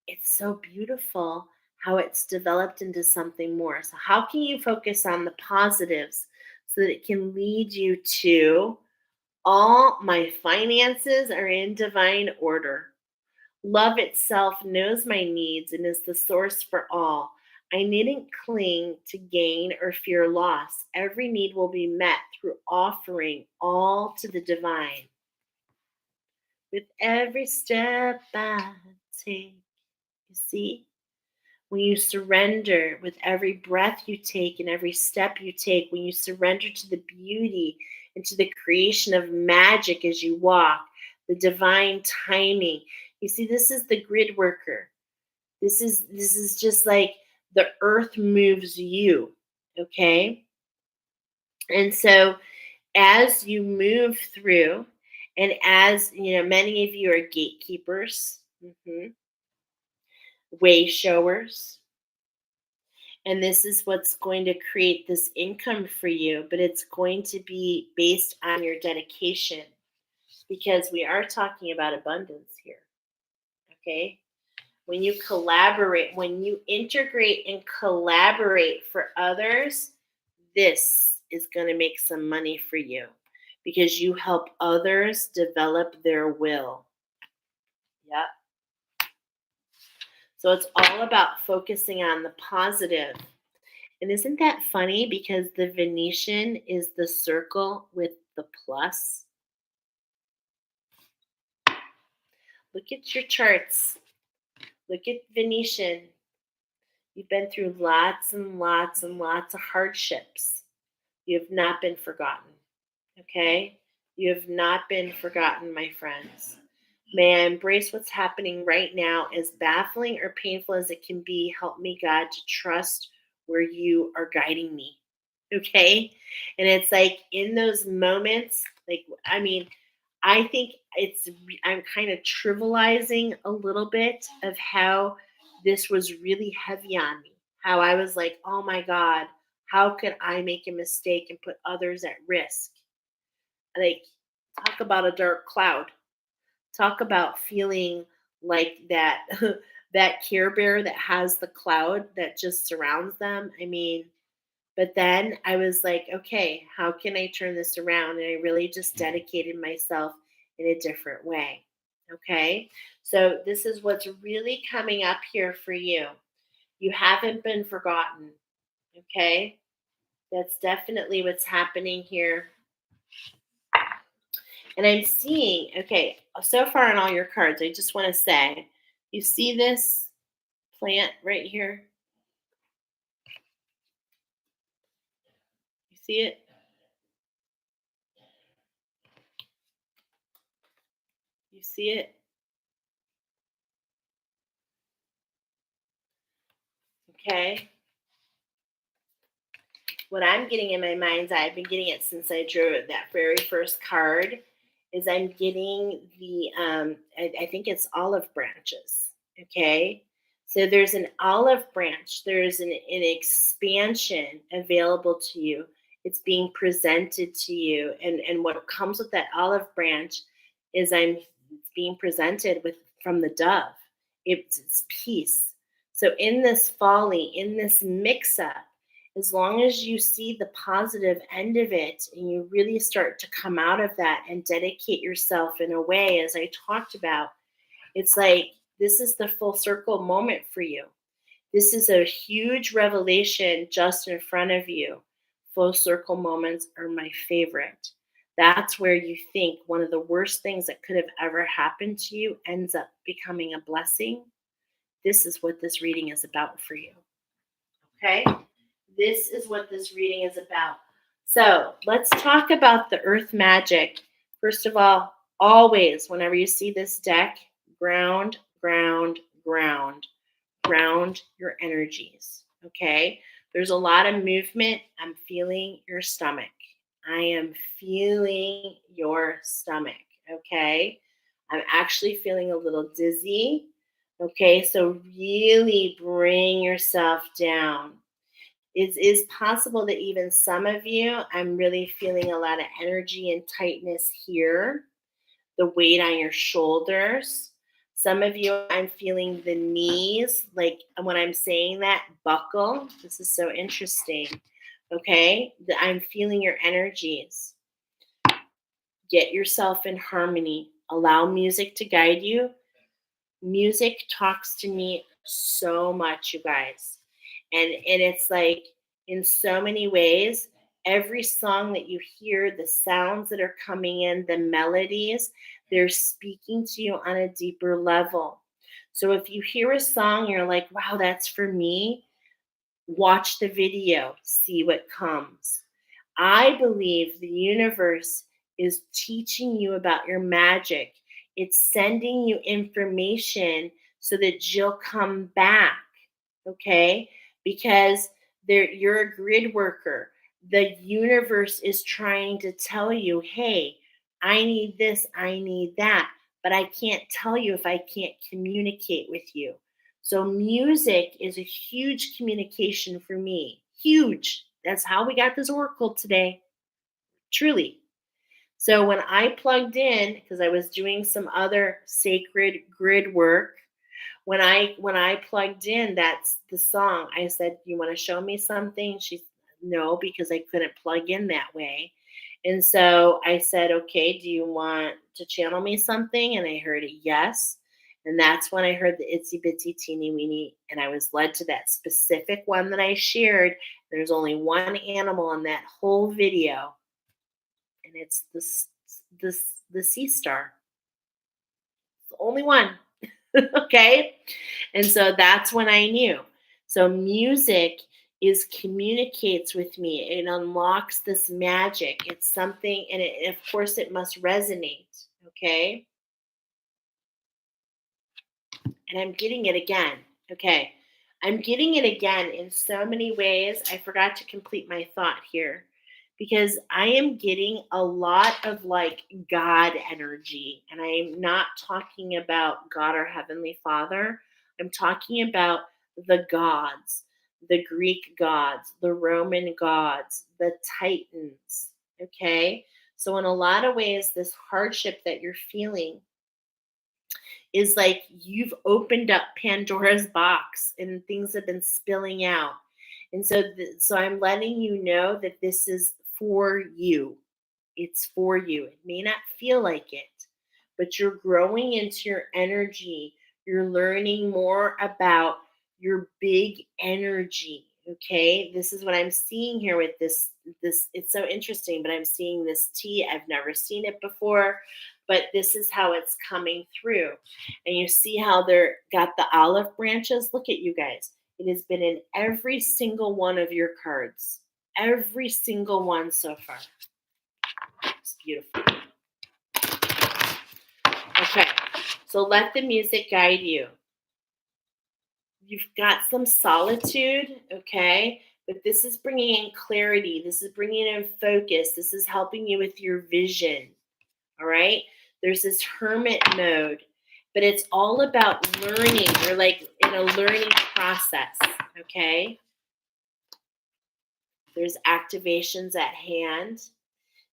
it's so beautiful how it's developed into something more. So, how can you focus on the positives so that it can lead you to all my finances are in divine order? Love itself knows my needs and is the source for all. I needn't cling to gain or fear loss. Every need will be met through offering all to the divine. With every step I take, you see, when you surrender with every breath you take and every step you take, when you surrender to the beauty and to the creation of magic as you walk, the divine timing. You see, this is the grid worker. This is just like the earth moves you, okay? And so as you move through, and as you know, many of you are gatekeepers, way showers, and this is what's going to create this income for you, but it's going to be based on your dedication, because we are talking about abundance here. Okay, when you collaborate, when you integrate and collaborate for others, this is going to make some money for you because you help others develop their will. Yep. So it's all about focusing on the positive. And isn't that funny? Because the Venetian is the circle with the plus. Look at your charts. Look at Venetian. You've been through lots and lots and lots of hardships. You have not been forgotten. Okay? You have not been forgotten, my friends. May I embrace what's happening right now, as baffling or painful as it can be. Help me, God, to trust where you are guiding me. Okay? And it's like in those moments, like, I mean, I think I'm kind of trivializing a little bit of how this was really heavy on me. How I was like, oh my God, how could I make a mistake and put others at risk? Like, talk about a dark cloud. Talk about feeling like that that Care Bear that has the cloud that just surrounds them. I mean, but then I was like, okay, how can I turn this around? And I really just dedicated myself in a different way. Okay. So this is what's really coming up here for you. You haven't been forgotten. Okay. That's definitely what's happening here. And I'm seeing, okay, so far on all your cards, I just want to say, you see this plant right here? You see it? You see it? Okay. What I'm getting in my mind's eye, I've been getting it since I drew that very first card, is I'm getting I think it's olive branches. Okay. So there's an olive branch, there's an expansion available to you. It's being presented to you. And what comes with that olive branch is it's being presented with from the dove. It's peace. So in this folly, in this mix up, as long as you see the positive end of it and you really start to come out of that and dedicate yourself in a way, as I talked about, it's like this is the full circle moment for you. This is a huge revelation just in front of you. Full circle moments are my favorite. That's where you think one of the worst things that could have ever happened to you ends up becoming a blessing. This is what this reading is about for you. Okay? This is what this reading is about. So let's talk about the earth magic. First of all, always, whenever you see this deck, ground, ground, ground, ground your energies. Okay. There's a lot of movement. I'm feeling your stomach. I am feeling your stomach. Okay. I'm actually feeling a little dizzy. Okay. So really bring yourself down. It is possible that even some of you, I'm really feeling a lot of energy and tightness here, the weight on your shoulders. Some of you, I'm feeling the knees, like when I'm saying that, buckle. This is so interesting. Okay, I'm feeling your energies. Get yourself in harmony. Allow music to guide you. Music talks to me so much, you guys. And it's like in so many ways, every song that you hear, the sounds that are coming in, the melodies, they're speaking to you on a deeper level. So if you hear a song, you're like, wow, that's for me, watch the video, see what comes. I believe the universe is teaching you about your magic. It's sending you information so that you'll come back, okay? Because you're a grid worker. The universe is trying to tell you, hey, I need this, I need that, but I can't tell you if I can't communicate with you. So music is a huge communication for me. Huge. That's how we got this oracle today. Truly. So when I plugged in, because I was doing some other sacred grid work, when I plugged in, that's the song. I said, "You want to show me something?" She said, "No," because I couldn't plug in that way. And so I said, "Okay, do you want to channel me something?" And I heard a yes. And that's when I heard the itsy bitsy teeny weeny. And I was led to that specific one that I shared. There's only one animal in that whole video, and and it's the sea star. It's the only one. Okay? And so that's when I knew. So music is communicates with me. It unlocks this magic. It's something, and of course it must resonate. Okay? And I'm getting it again. Okay. I'm getting it again in so many ways. I forgot to complete my thought here because I am getting a lot of like God energy. And I'm not talking about God our Heavenly Father. I'm talking about the gods, the Greek gods, the Roman gods, the Titans. Okay. So, in a lot of ways, this hardship that you're feeling is like you've opened up Pandora's box and things have been spilling out. And so so I'm letting you know that this is for you. It's for you. It may not feel like it, but you're growing into your energy. You're learning more about your big energy. Okay. This is what I'm seeing here with this. It's so interesting, but I'm seeing this tea. I've never seen it before, but this is how it's coming through. And you see how they're got the olive branches. Look at you guys. It has been in every single one of your cards. Every single one so far. It's beautiful. Okay, so let the music guide you. You've got some solitude, okay? But this is bringing in clarity. This is bringing in focus. This is helping you with your vision, all right? There's this hermit mode, but it's all about learning. You're like in a learning process, okay? There's activations at hand.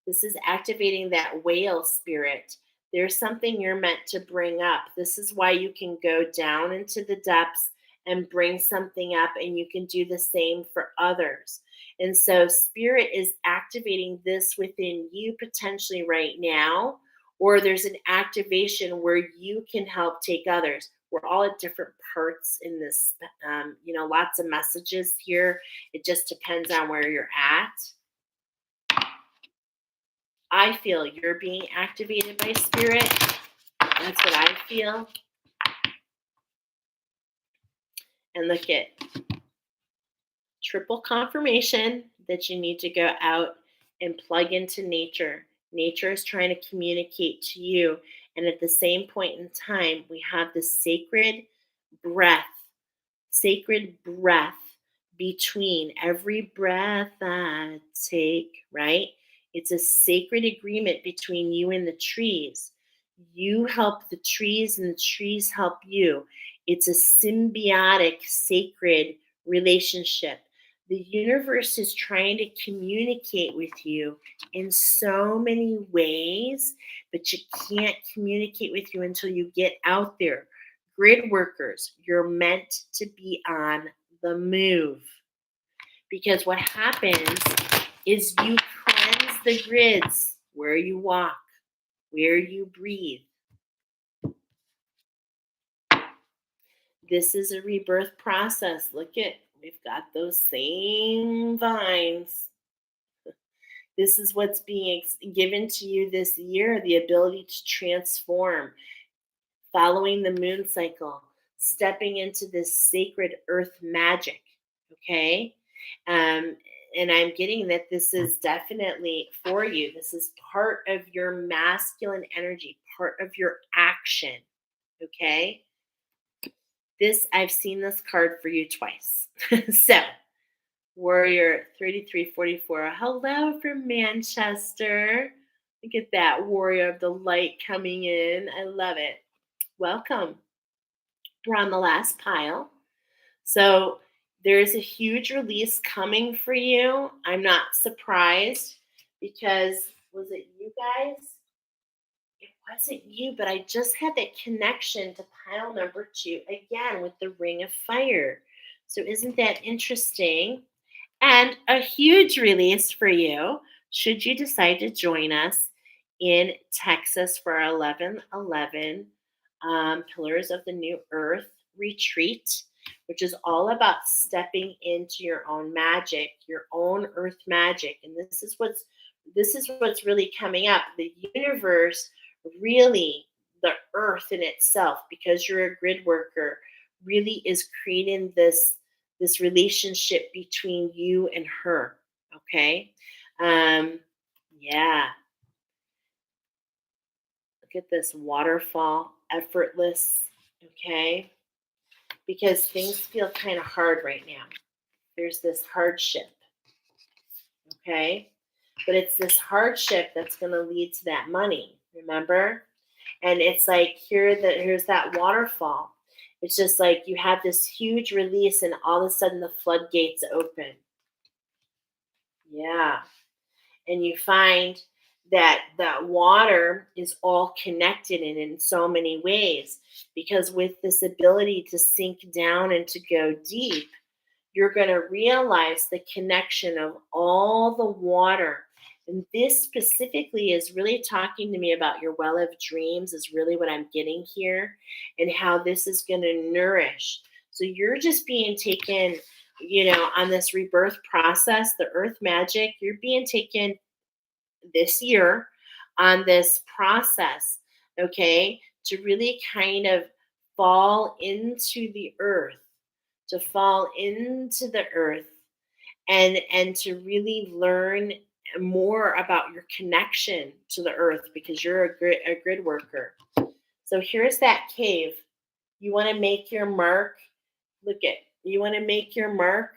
This is activating that whale spirit. There's something you're meant to bring up. This is why you can go down into the depths and bring something up, and you can do the same for others. And so, spirit is activating this within you potentially right now, or there's an activation where you can help take others. We're all at different parts in this, lots of messages here. It just depends on where you're at. I feel you're being activated by spirit. That's what I feel. And look at triple confirmation that you need to go out and plug into nature. Nature is trying to communicate to you. And at the same point in time, we have the breath, sacred breath between every breath I take, right? It's a sacred agreement between you and the trees. You help the trees and the trees help you. It's a symbiotic, sacred relationship. The universe is trying to communicate with you in so many ways, but you can't communicate with you until you get out there. Grid workers, you're meant to be on the move. Because what happens is you cleanse the grids where you walk, where you breathe. This is a rebirth process. Look at, we've got those same vines. This is what's being given to you this year, the ability to transform, following the moon cycle, stepping into this sacred earth magic, okay? And I'm getting that this is definitely for you. This is part of your masculine energy, part of your action, okay? I've seen this card for you twice. So, Warrior 3344, hello from Manchester. Look at that, Warrior of the Light coming in. I love it. Welcome. We're on the last pile. So there's a huge release coming for you. I'm not surprised because was it you guys? It wasn't you, but I just had that connection to pile number 2 again with the Ring of Fire. So isn't that interesting? And a huge release for you should you decide to join us in Texas for our 11/11 Pillars of the New Earth retreat, which is all about stepping into your own magic, your own earth magic. And this is what's This is what's really coming up. The universe really, the earth in itself, because you're a grid worker, really is creating this relationship between you and her. Okay. Um, yeah. Look at this waterfall, effortless. Okay. Because things feel kind of hard right now. There's this hardship. Okay. But it's this hardship that's going to lead to that money. Remember? And it's like here's that waterfall. It's just like you have this huge release, and all of a sudden the floodgates open. Yeah. And you find that that water is all connected in so many ways, because with this ability to sink down and to go deep, you're going to realize the connection of all the water. And this specifically is really talking to me about your well of dreams, is really what I'm getting here, and how this is going to nourish. So you're just being taken, on this rebirth process, the earth magic, you're being taken this year on this process, okay, to really kind of fall into the earth, to fall into the earth, and to really learn more about your connection to the earth, because you're a grid worker. So here's that cave. You want to make your mark. Look at, you want to make your mark.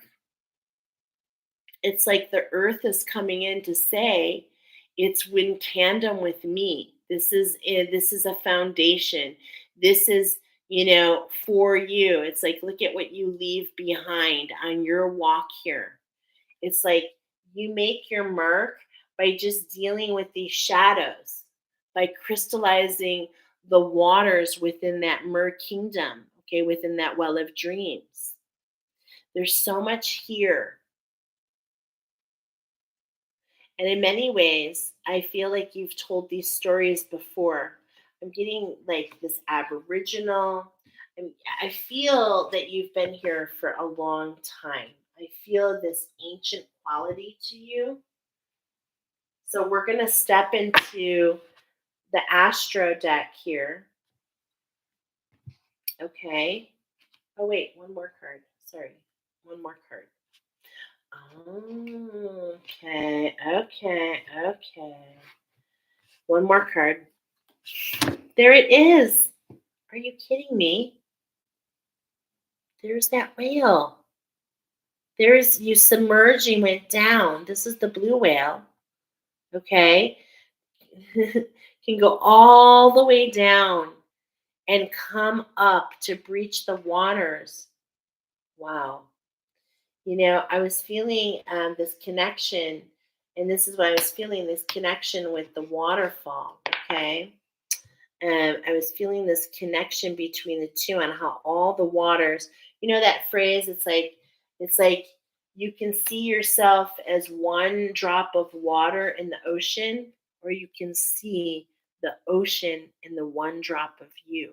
It's like the earth is coming in to say it's in tandem with me. This is a foundation. This is, for you. It's like, look at what you leave behind on your walk here. It's like you make your mark by just dealing with these shadows, by crystallizing the waters within that mer kingdom, okay, within that well of dreams. There's so much here. And in many ways, I feel like you've told these stories before. I'm getting like this Aboriginal. I feel that you've been here for a long time. I feel this ancient quality to you. So we're going to step into the Astro deck here. Okay. Oh, wait, one more card. Sorry. One more card. Oh, okay. Okay. Okay. One more card. There it is. Are you kidding me? There's that whale. There's you submerging went down. This is the blue whale. Okay. Can go all the way down and come up to breach the waters. Wow. I was feeling this connection, and this is what I was feeling, this connection with the waterfall. Okay. I was feeling this connection between the two, and how all the waters, that phrase, it's like you can see yourself as one drop of water in the ocean, or you can see the ocean in the one drop of you.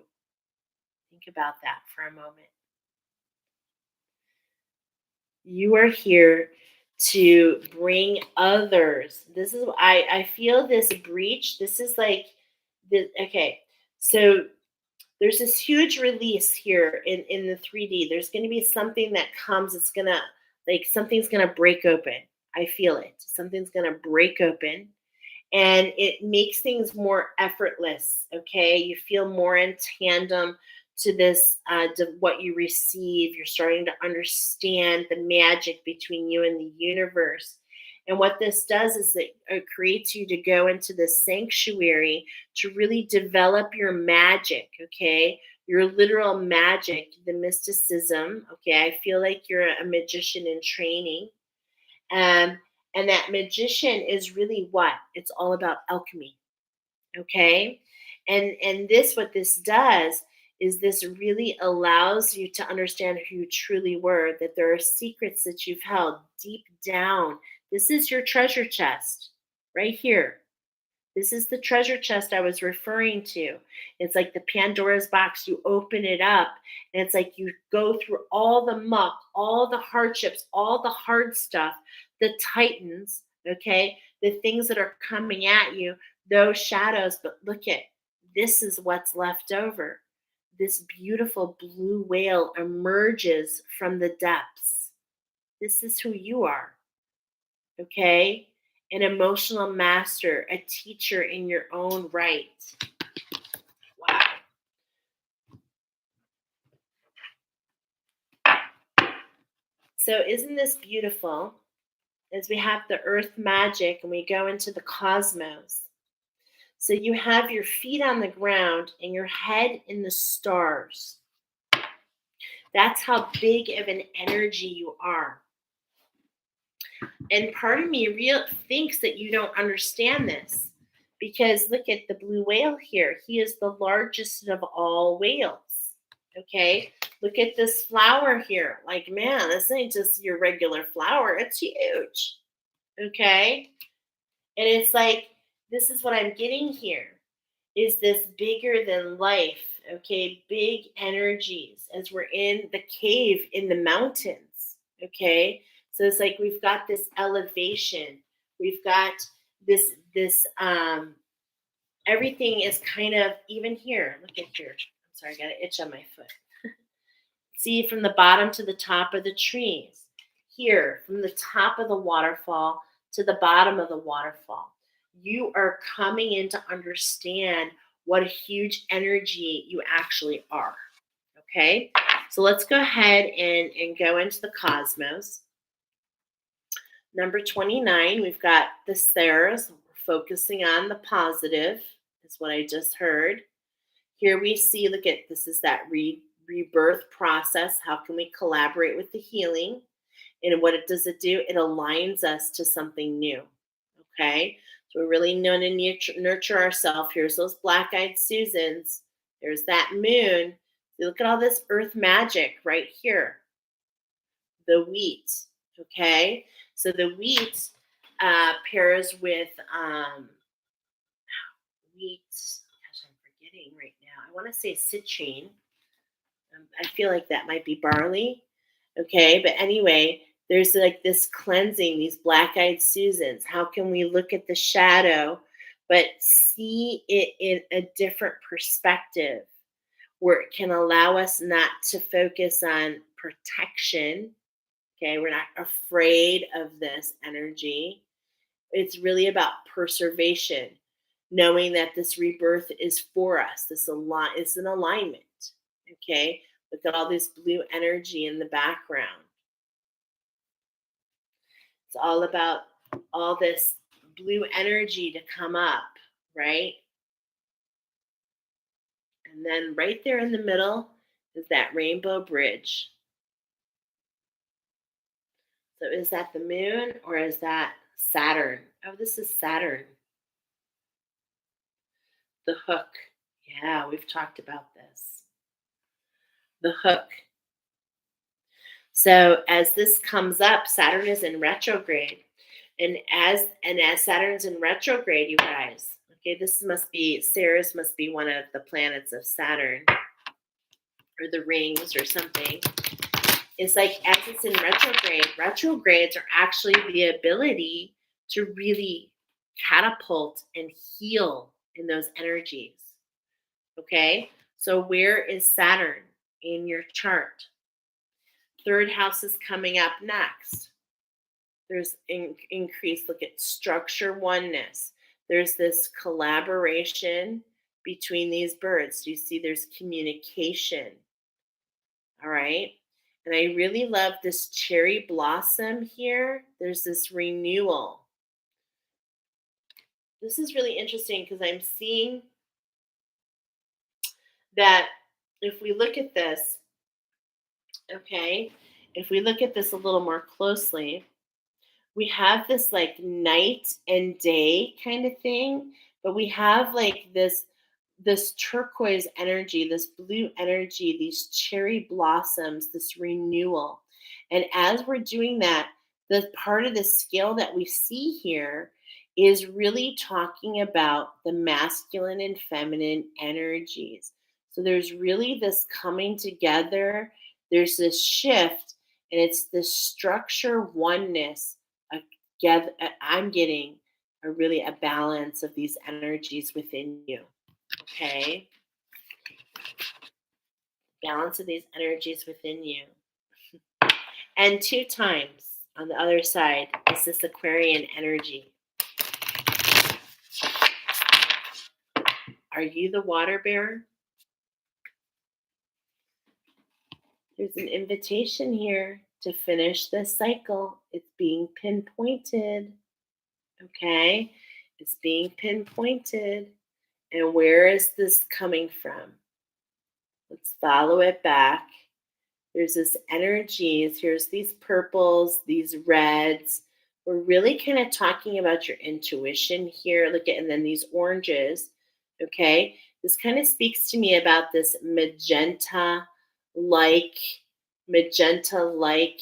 Think about that for a moment. You are here to bring others. This is I feel this breach. This is like the okay. So there's this huge release here in the 3D. There's going to be something that comes. It's going to, like, something's going to break open. I feel it. Something's going to break open, and it makes things more effortless. Okay, you feel more in tandem to what you receive. You're starting to understand the magic between you and the universe. And what this does is that it creates you to go into this sanctuary to really develop your magic. Okay, your literal magic, the mysticism. Okay, I feel like you're a magician in training. um, and that magician is really what? It's all about alchemy. Okay. And this, what this does is this really allows you to understand who you truly were, that there are secrets that you've held deep down. This is your treasure chest right here. This is the treasure chest I was referring to. It's like the Pandora's box. You open it up, and it's like you go through all the muck, all the hardships, all the hard stuff, the titans, okay, the things that are coming at you, those shadows, but look at, this is what's left over. This beautiful blue whale emerges from the depths. This is who you are, okay? An emotional master, a teacher in your own right. Wow. So, isn't this beautiful? As we have the earth magic and we go into the cosmos. So, you have your feet on the ground and your head in the stars. That's how big of an energy you are. And part of me thinks that you don't understand this, because look at the blue whale here. He is the largest of all whales. Okay. Look at this flower here. Like, man, this ain't just your regular flower. It's huge. Okay. And it's like, this is what I'm getting here, is this bigger than life. Okay. Big energies as we're in the cave in the mountains. Okay. So it's like we've got this elevation. We've got this everything is kind of even here. Look at here. I'm sorry, I got an itch on my foot. See, from the bottom to the top of the trees. Here, from the top of the waterfall to the bottom of the waterfall. You are coming in to understand what a huge energy you actually are. Okay? So let's go ahead and go into the cosmos. Number 29, we've got the stars. We're focusing on the positive, is what I just heard. Here we see, look at, this is that rebirth process. How can we collaborate with the healing? And what does it do? It aligns us to something new. Okay? So we're really going to nurture ourselves. Here's those black-eyed Susans. There's that moon. Look at all this earth magic right here. The wheat. Okay? So the wheat pairs with wheat. Gosh, I'm forgetting right now. I want to say citrine. I feel like that might be barley. Okay, but anyway, there's like this cleansing, these black-eyed Susans. How can we look at the shadow, but see it in a different perspective, where it can allow us not to focus on protection. Okay, we're not afraid of this energy. It's really about preservation, knowing that this rebirth is for us. It's an alignment. Okay, look at all this blue energy in the background. It's all about all this blue energy to come up, right? And then right there in the middle is that rainbow bridge. So is that the moon or is that Saturn? Oh, this is Saturn. The hook. Yeah, we've talked about this. The hook. So as this comes up, Saturn is in retrograde. And as Saturn's in retrograde, you guys, okay, Ceres must be one of the planets of Saturn, or the rings or something. It's like, as it's in retrograde, retrogrades are actually the ability to really catapult and heal in those energies. Okay, so where is Saturn in your chart? Third house is coming up next. There's increase. Look at structure, oneness. There's this collaboration between these birds. Do you see there's communication? All right. And I really love this cherry blossom here. There's this renewal. This is really interesting because I'm seeing that if we look at this, okay, if we look at this a little more closely, we have this like night and day kind of thing, but we have like this turquoise energy, this blue energy, these cherry blossoms, this renewal. And as we're doing that, the part of the scale that we see here is really talking about the masculine and feminine energies. So there's really this coming together, there's this shift, and it's this structure oneness. Again, I'm getting are really a balance of these energies within you. Okay? Balance of these energies within you. And 2 times on the other side is this Aquarian energy. Are you the water bearer? There's an invitation here to finish this cycle. It's being pinpointed. Okay? It's being pinpointed. And where is this coming from? Let's follow it back. There's this energies. Here's these purples, these reds. We're really kind of talking about your intuition here. Look at, and then these oranges. Okay. This kind of speaks to me about this like, magenta like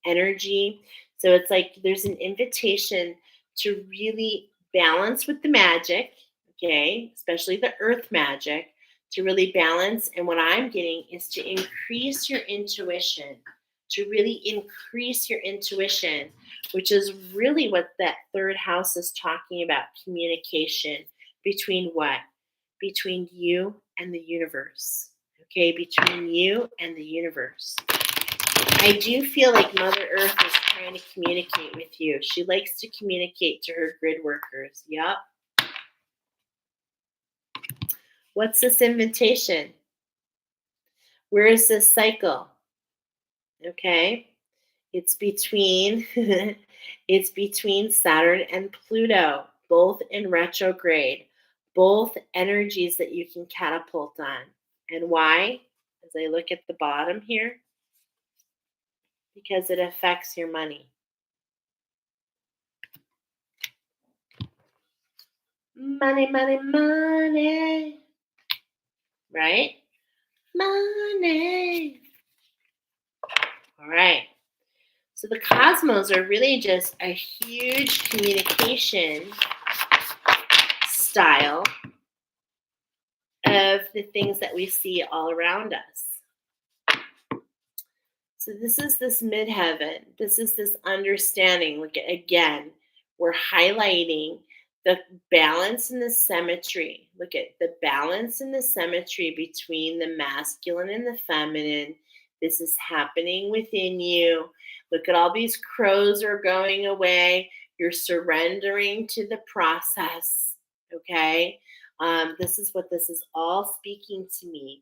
energy. So it's like there's an invitation to really balance with the magic, okay, especially the earth magic, to really balance. And what I'm getting is to increase your intuition, to really increase your intuition, which is really what that third house is talking about, communication between what? Between you and the universe. Okay, between you and the universe. I do feel like Mother Earth is trying to communicate with you. She likes to communicate to her grid workers. Yup. What's this invitation? Where is this cycle? Okay. It's between it's between Saturn and Pluto, both in retrograde, both energies that you can catapult on. And why? As I look at the bottom here, because it affects your money. Money, money, money. Right? Money. All right. So the cosmos are really just a huge communication style of the things that we see all around us. So this is this midheaven. This is this understanding. Look, again, we're highlighting the balance and the symmetry. Look at the balance and the symmetry between the masculine and the feminine. This is happening within you. Look at all these crows are going away. You're surrendering to the process. Okay? This is what this is all speaking to me.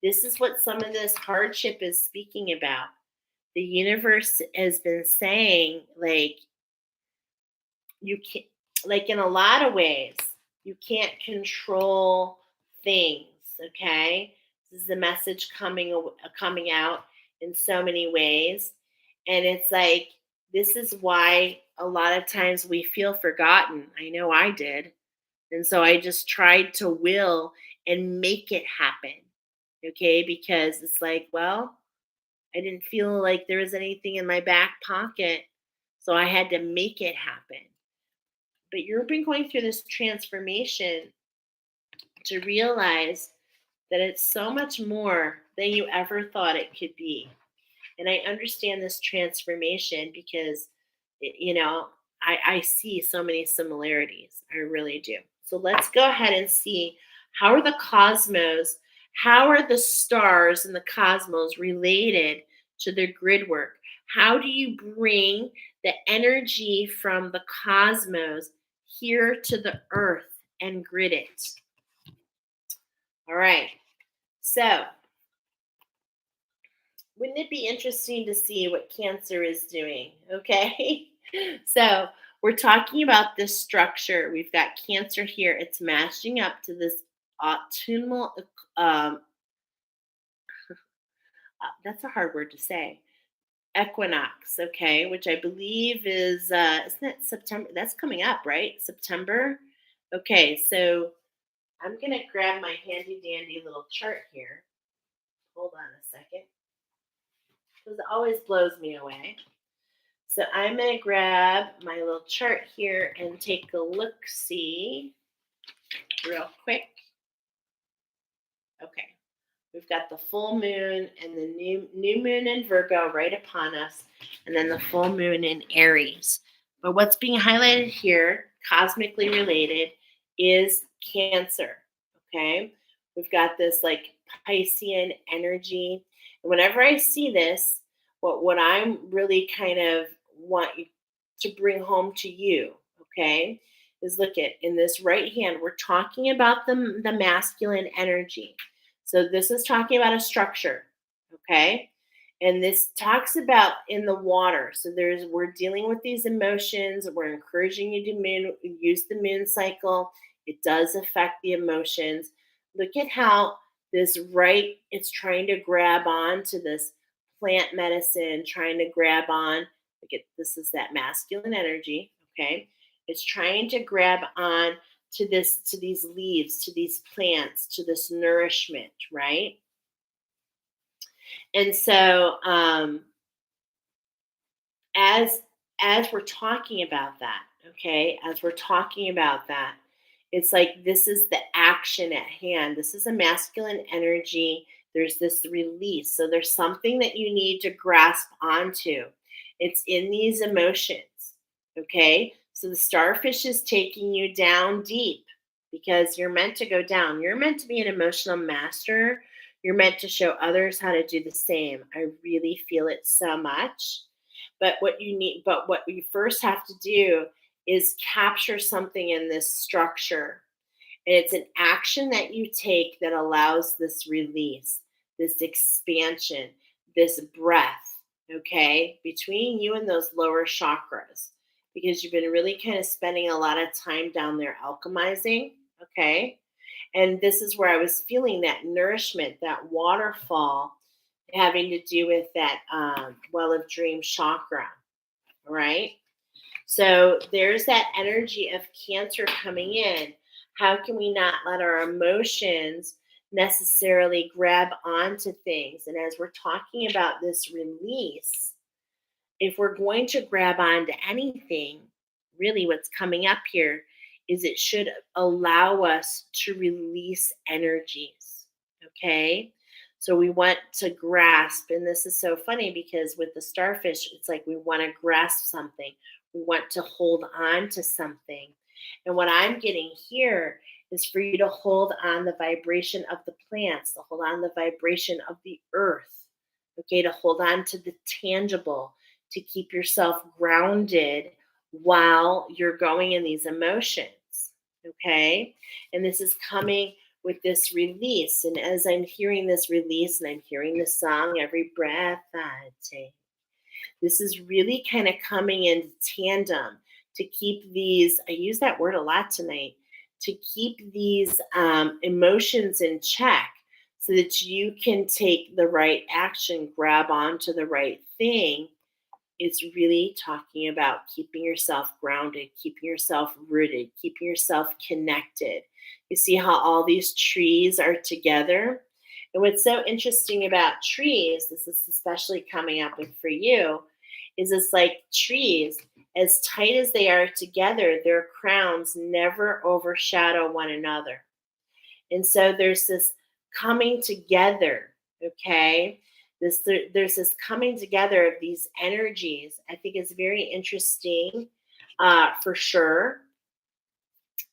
This is what some of this hardship is speaking about. The universe has been saying, like, you can't, like, in a lot of ways, you can't control things. Okay, this is the message coming out in so many ways, and it's like this is why a lot of times we feel forgotten. I know I did, and so I just tried to will and make it happen. Okay, because it's like, well, I didn't feel like there was anything in my back pocket, so I had to make it happen. But you've been going through this transformation to realize that it's so much more than you ever thought it could be. And I understand this transformation because, you know, I see so many similarities. I really do. So let's go ahead and see, how are the cosmos, how are the stars and the cosmos related to the grid work? How do you bring the energy from the cosmos here to the earth and grid it? All right. So, wouldn't it be interesting to see what Cancer is doing? Okay. So, we're talking about this structure. We've got Cancer here. It's matching up to this autumnal, um, that's a hard word to say, equinox, okay, which I believe is, isn't it September? That's coming up, right? September. Okay, so I'm going to grab my handy dandy little chart here. Hold on a second, because it always blows me away. So I'm going to grab my little chart here and take a look-see real quick. Okay, we've got the full moon and the new moon in Virgo right upon us, and then the full moon in Aries. But what's being highlighted here, cosmically related is Cancer. Okay. We've got this like Piscean energy. And whenever I see this, what I'm really kind of want you to bring home to you, okay, is look at in this right hand, we're talking about the masculine energy. So this is talking about a structure, okay? And this talks about in the water. So we're dealing with these emotions. We're encouraging you to use the moon cycle. It does affect the emotions. Look at how this right, it's trying to grab on to this plant medicine, trying to grab on. Look at this is that masculine energy, okay? It's trying to grab on to this, to these leaves, to these plants, to this nourishment, right? And so as we're talking about that, okay, as we're talking about that, it's like this is the action at hand. This is a masculine energy. There's this release. So there's something that you need to grasp onto. It's in these emotions. Okay. So the starfish is taking you down deep because you're meant to go down. You're meant to be an emotional master. You're meant to show others how to do the same. I really feel it so much. But what you first have to do is capture something in this structure. And it's an action that you take that allows this release, this expansion, this breath, okay, between you and those lower chakras. Because you've been really kind of spending a lot of time down there alchemizing, okay? And this is where I was feeling that nourishment, that waterfall having to do with that well of dream chakra, right? So there's that energy of Cancer coming in. How can we not let our emotions necessarily grab onto things? And as we're talking about this release, if we're going to grab onto anything, really what's coming up here is it should allow us to release energies. Okay. So we want to grasp, and this is so funny because with the starfish, it's like we want to grasp something, we want to hold on to something. And what I'm getting here is for you to hold on the vibration of the plants, to hold on the vibration of the earth, okay, to hold on to the tangible, to keep yourself grounded while you're going in these emotions, okay? And this is coming with this release. And as I'm hearing this release and I'm hearing the song, every breath I take, this is really kind of coming in tandem to keep these, I use that word a lot tonight, to keep these emotions in check so that you can take the right action, grab onto the right thing. It's really talking about keeping yourself grounded, keeping yourself rooted, keeping yourself connected. You see how all these trees are together? And what's so interesting about trees, this is especially coming up with for you, is it's like trees, as tight as they are together, their crowns never overshadow one another. And so there's this coming together, okay? There's this coming together of these energies. I think it's very interesting, for sure,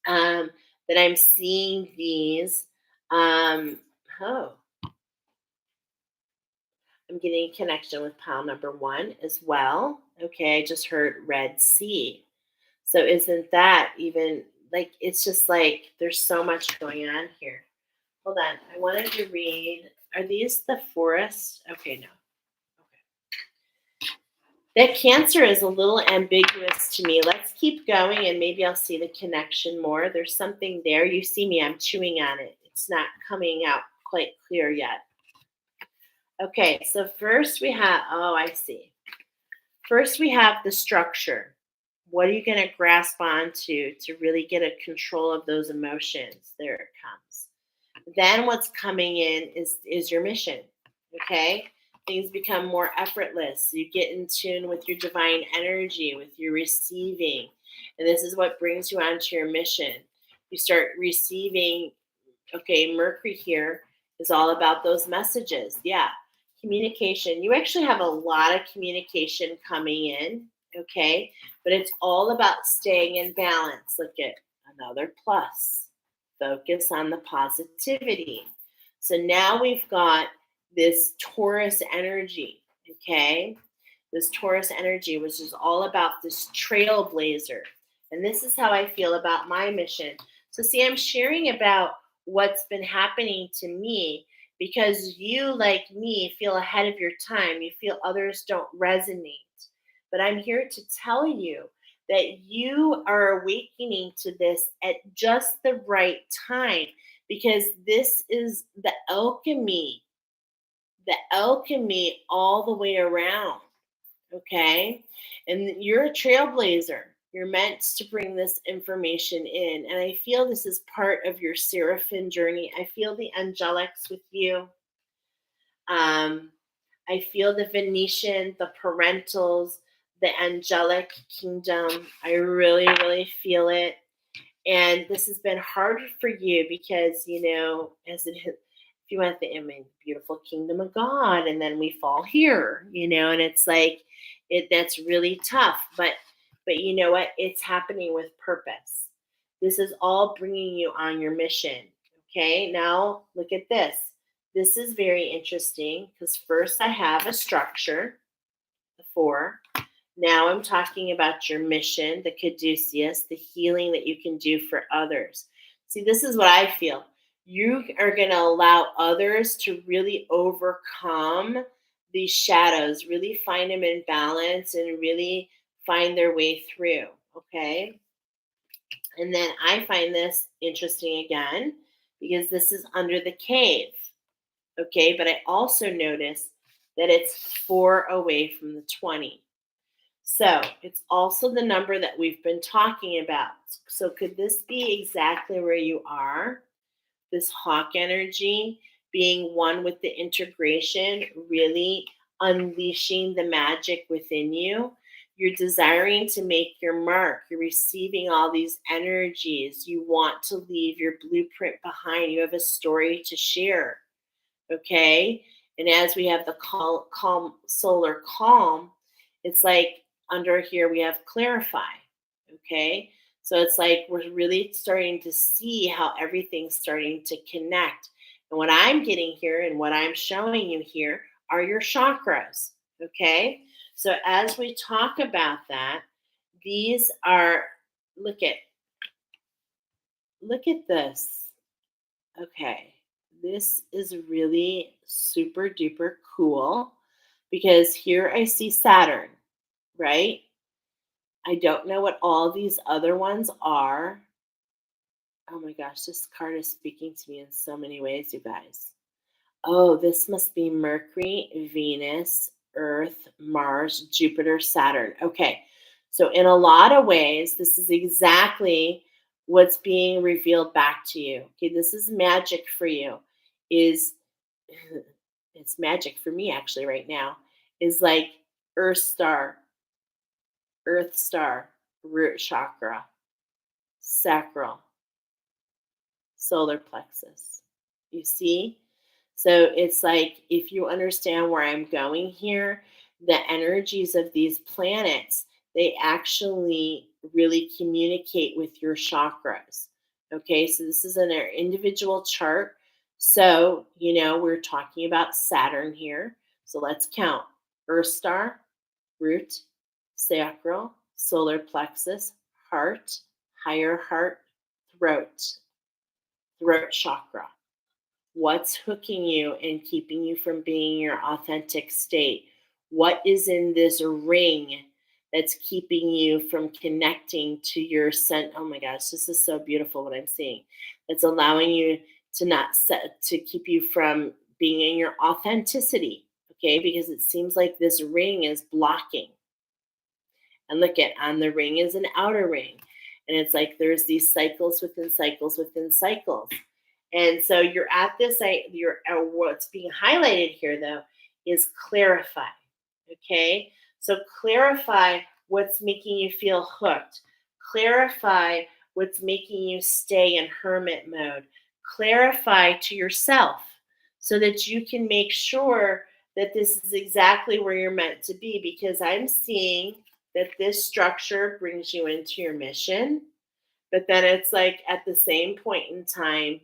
um, that I'm seeing these. Oh, I'm getting a connection with pile number one as well. Okay, I just heard Red Sea. So isn't that even like it's just like there's so much going on here. Hold on. I wanted to read. Are these the forest? Okay, no. That Cancer is a little ambiguous to me. Let's keep going and maybe I'll see the connection more. There's something there. You see me, I'm chewing on it. It's not coming out quite clear yet. Okay, so first we have, oh, I see. First we have the structure. What are you going to grasp onto to really get a control of those emotions? There it comes. Then what's coming in is your mission. Okay? Things become more effortless. You get in tune with your divine energy, with your receiving. And this is what brings you onto your mission. You start receiving, okay, Mercury here is all about those messages. Yeah. Communication. You actually have a lot of communication coming in. okay? But it's all about staying in balance. Look at another plus. Focus on the positivity. So now we've got this Taurus energy, okay? This Taurus energy, which is all about this trailblazer. And this is how I feel about my mission. So, see, I'm sharing about what's been happening to me because you, like me, feel ahead of your time. You feel others don't resonate. But I'm here to tell you that you are awakening to this at just the right time because this is the alchemy all the way around. Okay. And you're a trailblazer. You're meant to bring this information in. And I feel this is part of your seraphim journey. I feel the angelics with you. Um, I feel the Venetian, the parentals, the angelic kingdom. I really, really feel it. And this has been hard for you because, as it if you want the beautiful kingdom of God, and then we fall here, and it's like that's really tough. But you know what? It's happening with purpose. This is all bringing you on your mission. Okay, now look at this. This is very interesting because first I have a structure, the four. Now I'm talking about your mission, the caduceus, the healing that you can do for others. See, this is what I feel. You are going to allow others to really overcome these shadows, really find them in balance and really find their way through. Okay. And then I find this interesting again because this is under the cave. Okay. But I also notice that it's 4 away from the 20. So it's also the number that we've been talking about. So could this be exactly where you are? This hawk energy being one with the integration, really unleashing the magic within you. You're desiring to make your mark. You're receiving all these energies. You want to leave your blueprint behind. You have a story to share. Okay. And as we have the calm solar calm, it's like under here we have clarify. Okay. So it's like we're really starting to see how everything's starting to connect. And what I'm getting here and what I'm showing you here are your chakras. Okay. So as we talk about that, these are look at look at this. Okay, this is really super duper cool because here I see Saturn, right? I don't know what all these other ones are. Oh my gosh, this card is speaking to me in so many ways, you guys. Oh, this must be Mercury, Venus, Earth, Mars, Jupiter, Saturn. Okay. So, in a lot of ways, this is exactly what's being revealed back to you. Okay. This is magic for you. Is it's magic for me actually right now. Is like Earth star, root chakra, sacral, solar plexus. You see? So it's like if you understand where I'm going here, the energies of these planets, they actually really communicate with your chakras. Okay, so this is in our individual chart. So, we're talking about Saturn here. So let's count Earth star, root, sacral, solar plexus, heart, higher heart, throat, throat chakra. What's hooking you and keeping you from being your authentic state? What is in this ring that's keeping you from connecting to your scent? Oh my gosh, this is so beautiful what I'm seeing. It's allowing you to not set to keep you from being in your authenticity. Okay, because it seems like this ring is blocking. And look at on the ring is an outer ring. And it's like there's these cycles within cycles within cycles. And so you're at this, what's being highlighted here though is clarify. Okay. So clarify what's making you feel hooked. Clarify what's making you stay in hermit mode. Clarify to yourself so that you can make sure that this is exactly where you're meant to be because I'm seeing that this structure brings you into your mission, but then it's like at the same point in time,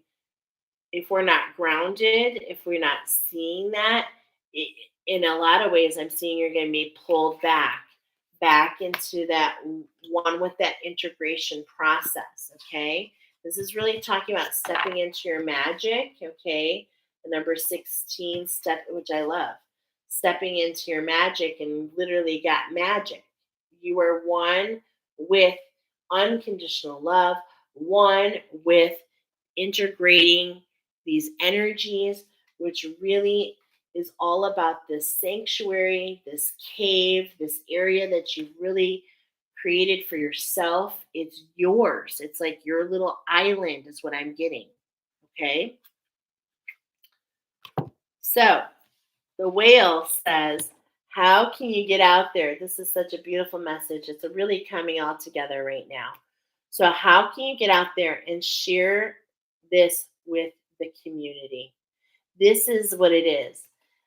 if we're not grounded, if we're not seeing that, I in a lot of ways, I'm seeing you're going to be pulled back into that one with that integration process. Okay. This is really talking about stepping into your magic. Okay. The number 16 step, which I love, stepping into your magic and literally got magic. You are one with unconditional love, one with integrating these energies, which really is all about this sanctuary, this cave, this area that you've really created for yourself. It's yours. It's like your little island, is what I'm getting. Okay. So the whale says, how can you get out there? This is such a beautiful message. It's really coming all together right now. So, how can you get out there and share this with the community? This is what it is.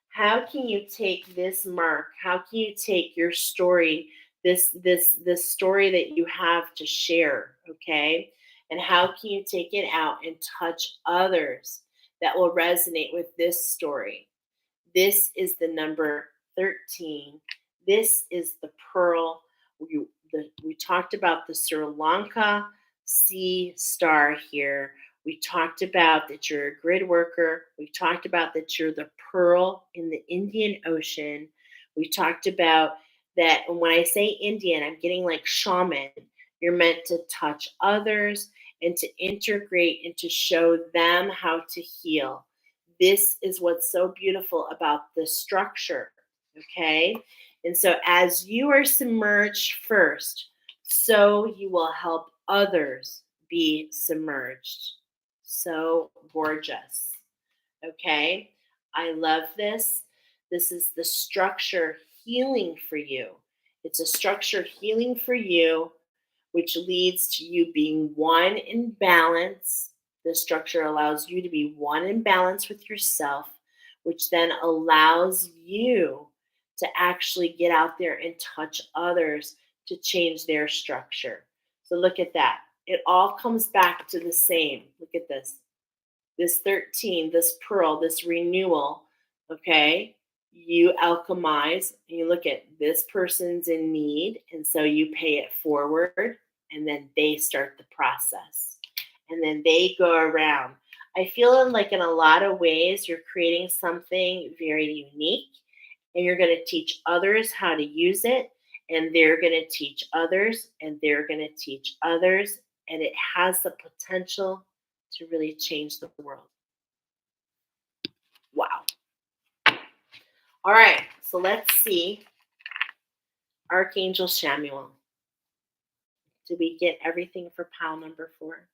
How can you take this mark? How can you take your story, this story that you have to share, okay? And how can you take it out and touch others that will resonate with this story? This is the number 13. This is the pearl. We talked about the Sri Lanka sea star here. We talked about that you're a grid worker. We talked about that you're the pearl in the Indian Ocean. We talked about that. And when I say Indian, I'm getting like shaman. You're meant to touch others and to integrate and to show them how to heal. This is what's so beautiful about the structure. Okay. And so as you are submerged first, so you will help others be submerged. So gorgeous. Okay. I love this. This is the structure healing for you. It's a structure healing for you, which leads to you being one in balance. The structure allows you to be one in balance with yourself, which then allows you to actually get out there and touch others to change their structure. So look at that. It all comes back to the same. Look at this. This 13, this pearl, this renewal, okay? You alchemize and you look at this person's in need, and so you pay it forward, and then they start the process. And then they go around. I feel like in a lot of ways, you're creating something very unique, and you're going to teach others how to use it, and they're going to teach others, and they're going to teach others, and it has the potential to really change the world. Wow. All right, so let's see. Archangel Chamuel. Did we get everything for pile number 4?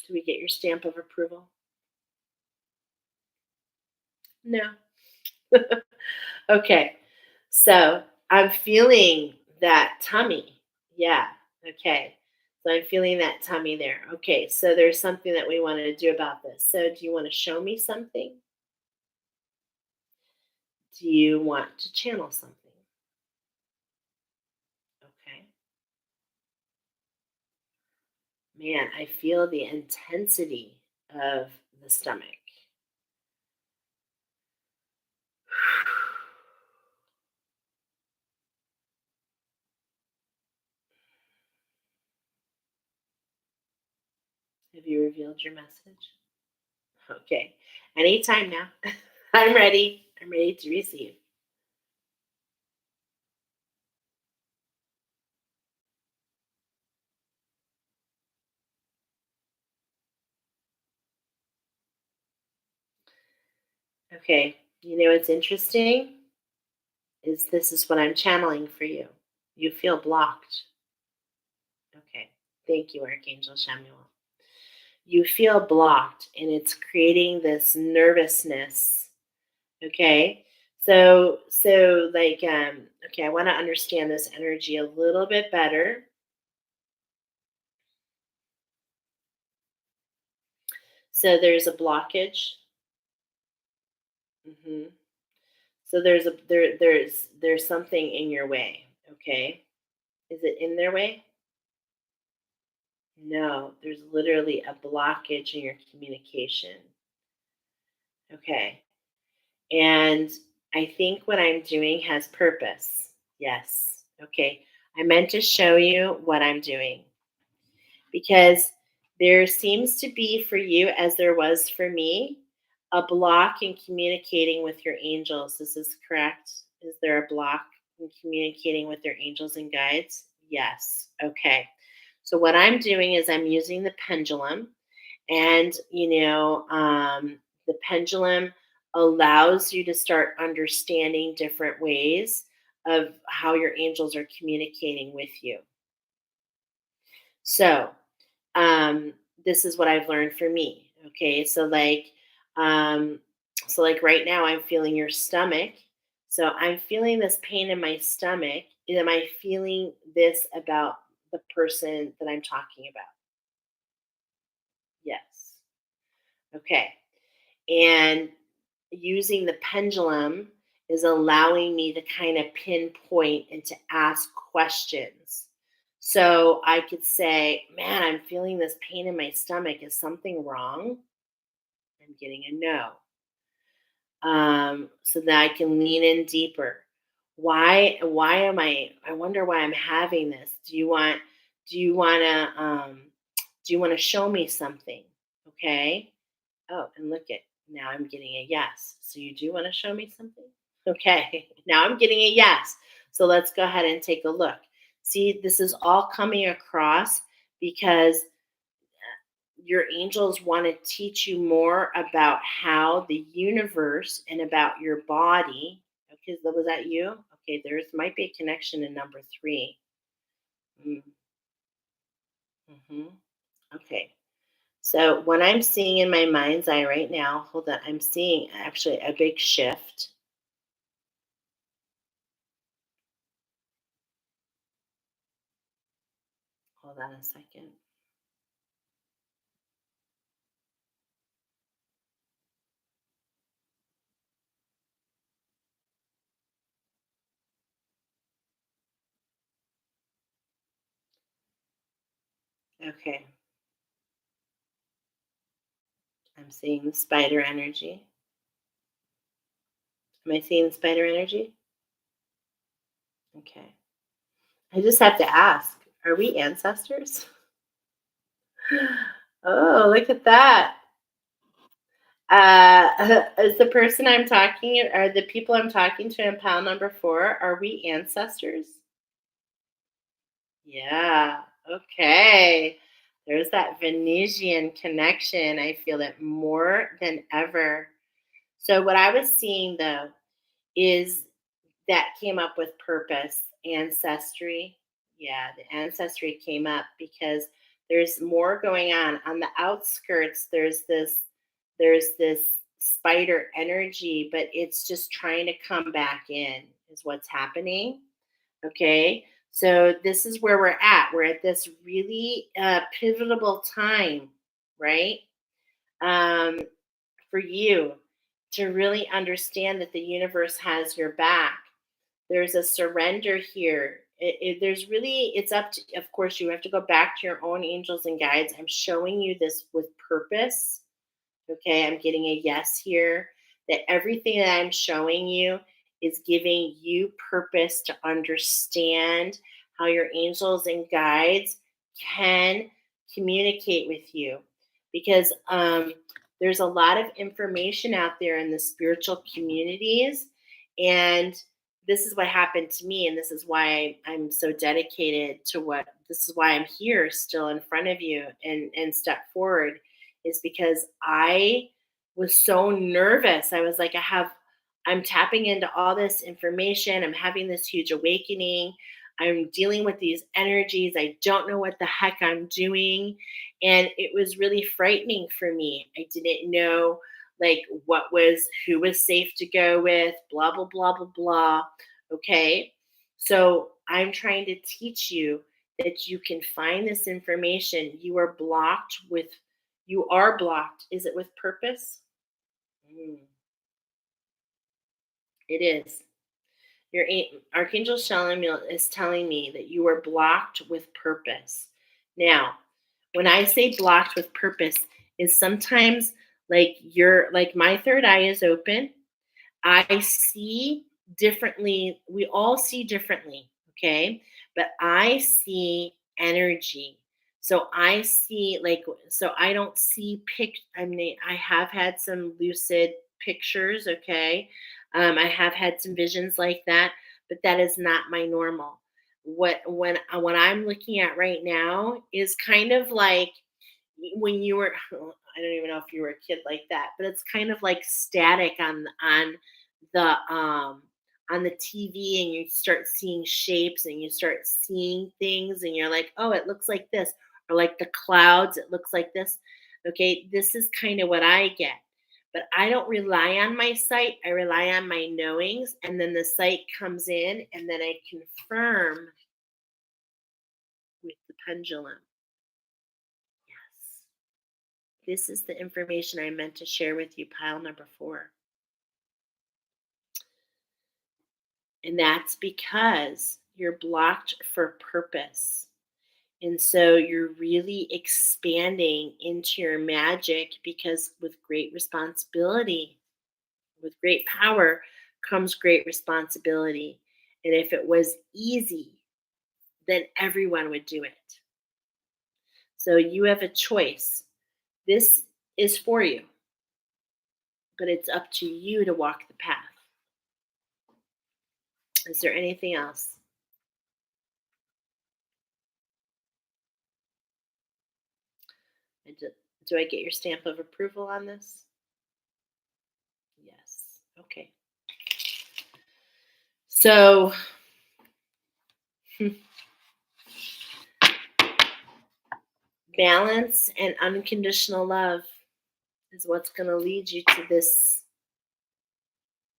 Did we get your stamp of approval? No. Okay, so I'm feeling that tummy. Yeah, okay. So I'm feeling that tummy there. Okay, so there's something that we want to do about this. So do you want to show me something? Do you want to channel something? Okay. Man, I feel the intensity of the stomach. Have you revealed your message? Okay. Anytime now. I'm ready. I'm ready to receive. Okay. You know what's interesting is this is what I'm channeling for you. You feel blocked. Okay. Thank you, Archangel Chamuel. You feel blocked and it's creating this nervousness. Okay. So like okay, I want to understand this energy a little bit better. So there's a blockage. Hmm. So there's something in your way. Okay. Is it in their way? No, there's literally a blockage in your communication. Okay. And I think what I'm doing has purpose. Yes. Okay. I meant to show you what I'm doing because there seems to be for you, as there was for me, a block in communicating with your angels. This is correct. Is there a block in communicating with your angels and guides? Yes. Okay. So, what I'm doing is I'm using the pendulum, and the pendulum allows you to start understanding different ways of how your angels are communicating with you. So, um, this is what I've learned for me. Okay, um, so like right now, I'm feeling your stomach. So I'm feeling this pain in my stomach. And am I feeling this about the person that I'm talking about? Yes. Okay. And using the pendulum is allowing me to kind of pinpoint and to ask questions. So I could say, man, I'm feeling this pain in my stomach. Is something wrong? I'm getting a no. So that I can lean in deeper. Why am I wonder why I'm having this. Do you want to do you want to show me something? Okay. Oh, and look at now I'm getting a yes. So you do want to show me something? Okay. Now I'm getting a yes. So let's go ahead and take a look. See, this is all coming across because your angels want to teach you more about how the universe and about your body. Okay, was that you? Okay, there's might be a connection in number 3. Mm-hmm. Okay. So what I'm seeing in my mind's eye right now, hold on, I'm seeing actually a big shift. Hold on a second. Okay, I'm seeing the spider energy. Am I seeing the spider energy? Okay. I just have to ask, are we ancestors? Oh, look at that. Is the person I'm talking, are the people I'm talking to in pile number 4, are we ancestors? Yeah. Okay. There's that Venusian connection. I feel it more than ever. So, what I was seeing though is that came up with purpose, ancestry. Yeah, the ancestry came up because there's more going on the outskirts. There's this spider energy, but it's just trying to come back in is what's happening. Okay. So this is where we're at. We're at this really pivotal time, right? Um, for you to really understand that the universe has your back. There's a surrender here. There's really, it's up to, of course, you have to go back to your own angels and guides. I'm showing you this with purpose. Okay, I'm getting a yes here. That everything that I'm showing you is giving you purpose to understand how your angels and guides can communicate with you. Because there's a lot of information out there in the spiritual communities. And this is what happened to me. And this is why I'm so dedicated to what, this is why I'm here still in front of you and step forward is because I was so nervous. I was like, I'm tapping into all this information. I'm having this huge awakening. I'm dealing with these energies. I don't know what the heck I'm doing. And it was really frightening for me. I didn't know like who was safe to go with, blah, blah, blah, blah, blah. Okay. So I'm trying to teach you that you can find this information. You are blocked. Is it with purpose? Mm, it is. Archangel Chamuel is telling me that you are blocked with purpose. Now, when I say blocked with purpose, is sometimes like my third eye is open. I see differently. We all see differently, okay? But I see energy. So I see so I don't see I mean, I have had some lucid pictures, okay? I have had some visions like that, but that is not my normal. What I'm looking at right now is kind of like when you were I don't even know if you were a kid like that, but it's kind of like static the on the TV, and you start seeing shapes and you start seeing things and you're like, "Oh, it looks like this." Or like the clouds, it looks like this. Okay, this is kind of what I get. But I don't rely on my sight. I rely on my knowings, and then the sight comes in and then I confirm with the pendulum. Yes. This is the information I meant to share with you, pile number 4. And that's because you're blocked for purpose. And so you're really expanding into your magic because with great responsibility, with great power comes great responsibility. And if it was easy, then everyone would do it. So you have a choice. This is for you, but it's up to you to walk the path. Is there anything else? Do I get your stamp of approval on this? Yes. Okay. So, balance and unconditional love is what's going to lead you to this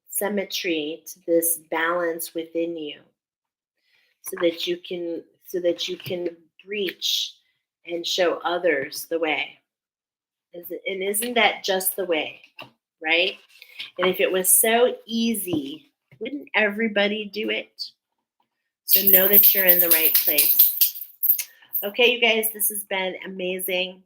symmetry, to this balance within you, so that you can reach and show others the way. And isn't that just the way, right? And if it was so easy, wouldn't everybody do it? So know that you're in the right place. Okay, you guys, this has been amazing.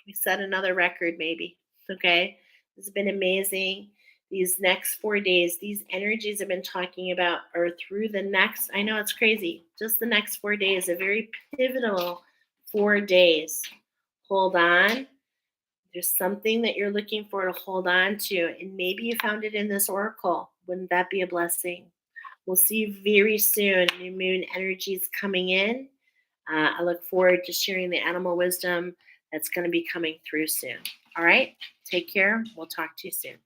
We set another record, maybe. Okay, this has been amazing. These next 4 days, these energies I've been talking about are through the next, I know it's crazy, just the next 4 days, a very pivotal 4 days. Hold on. There's something that you're looking for to hold on to, and maybe you found it in this oracle. Wouldn't that be a blessing? We'll see you very soon. New moon energy is coming in. I look forward to sharing the animal wisdom that's going to be coming through soon. All right. Take care. We'll talk to you soon.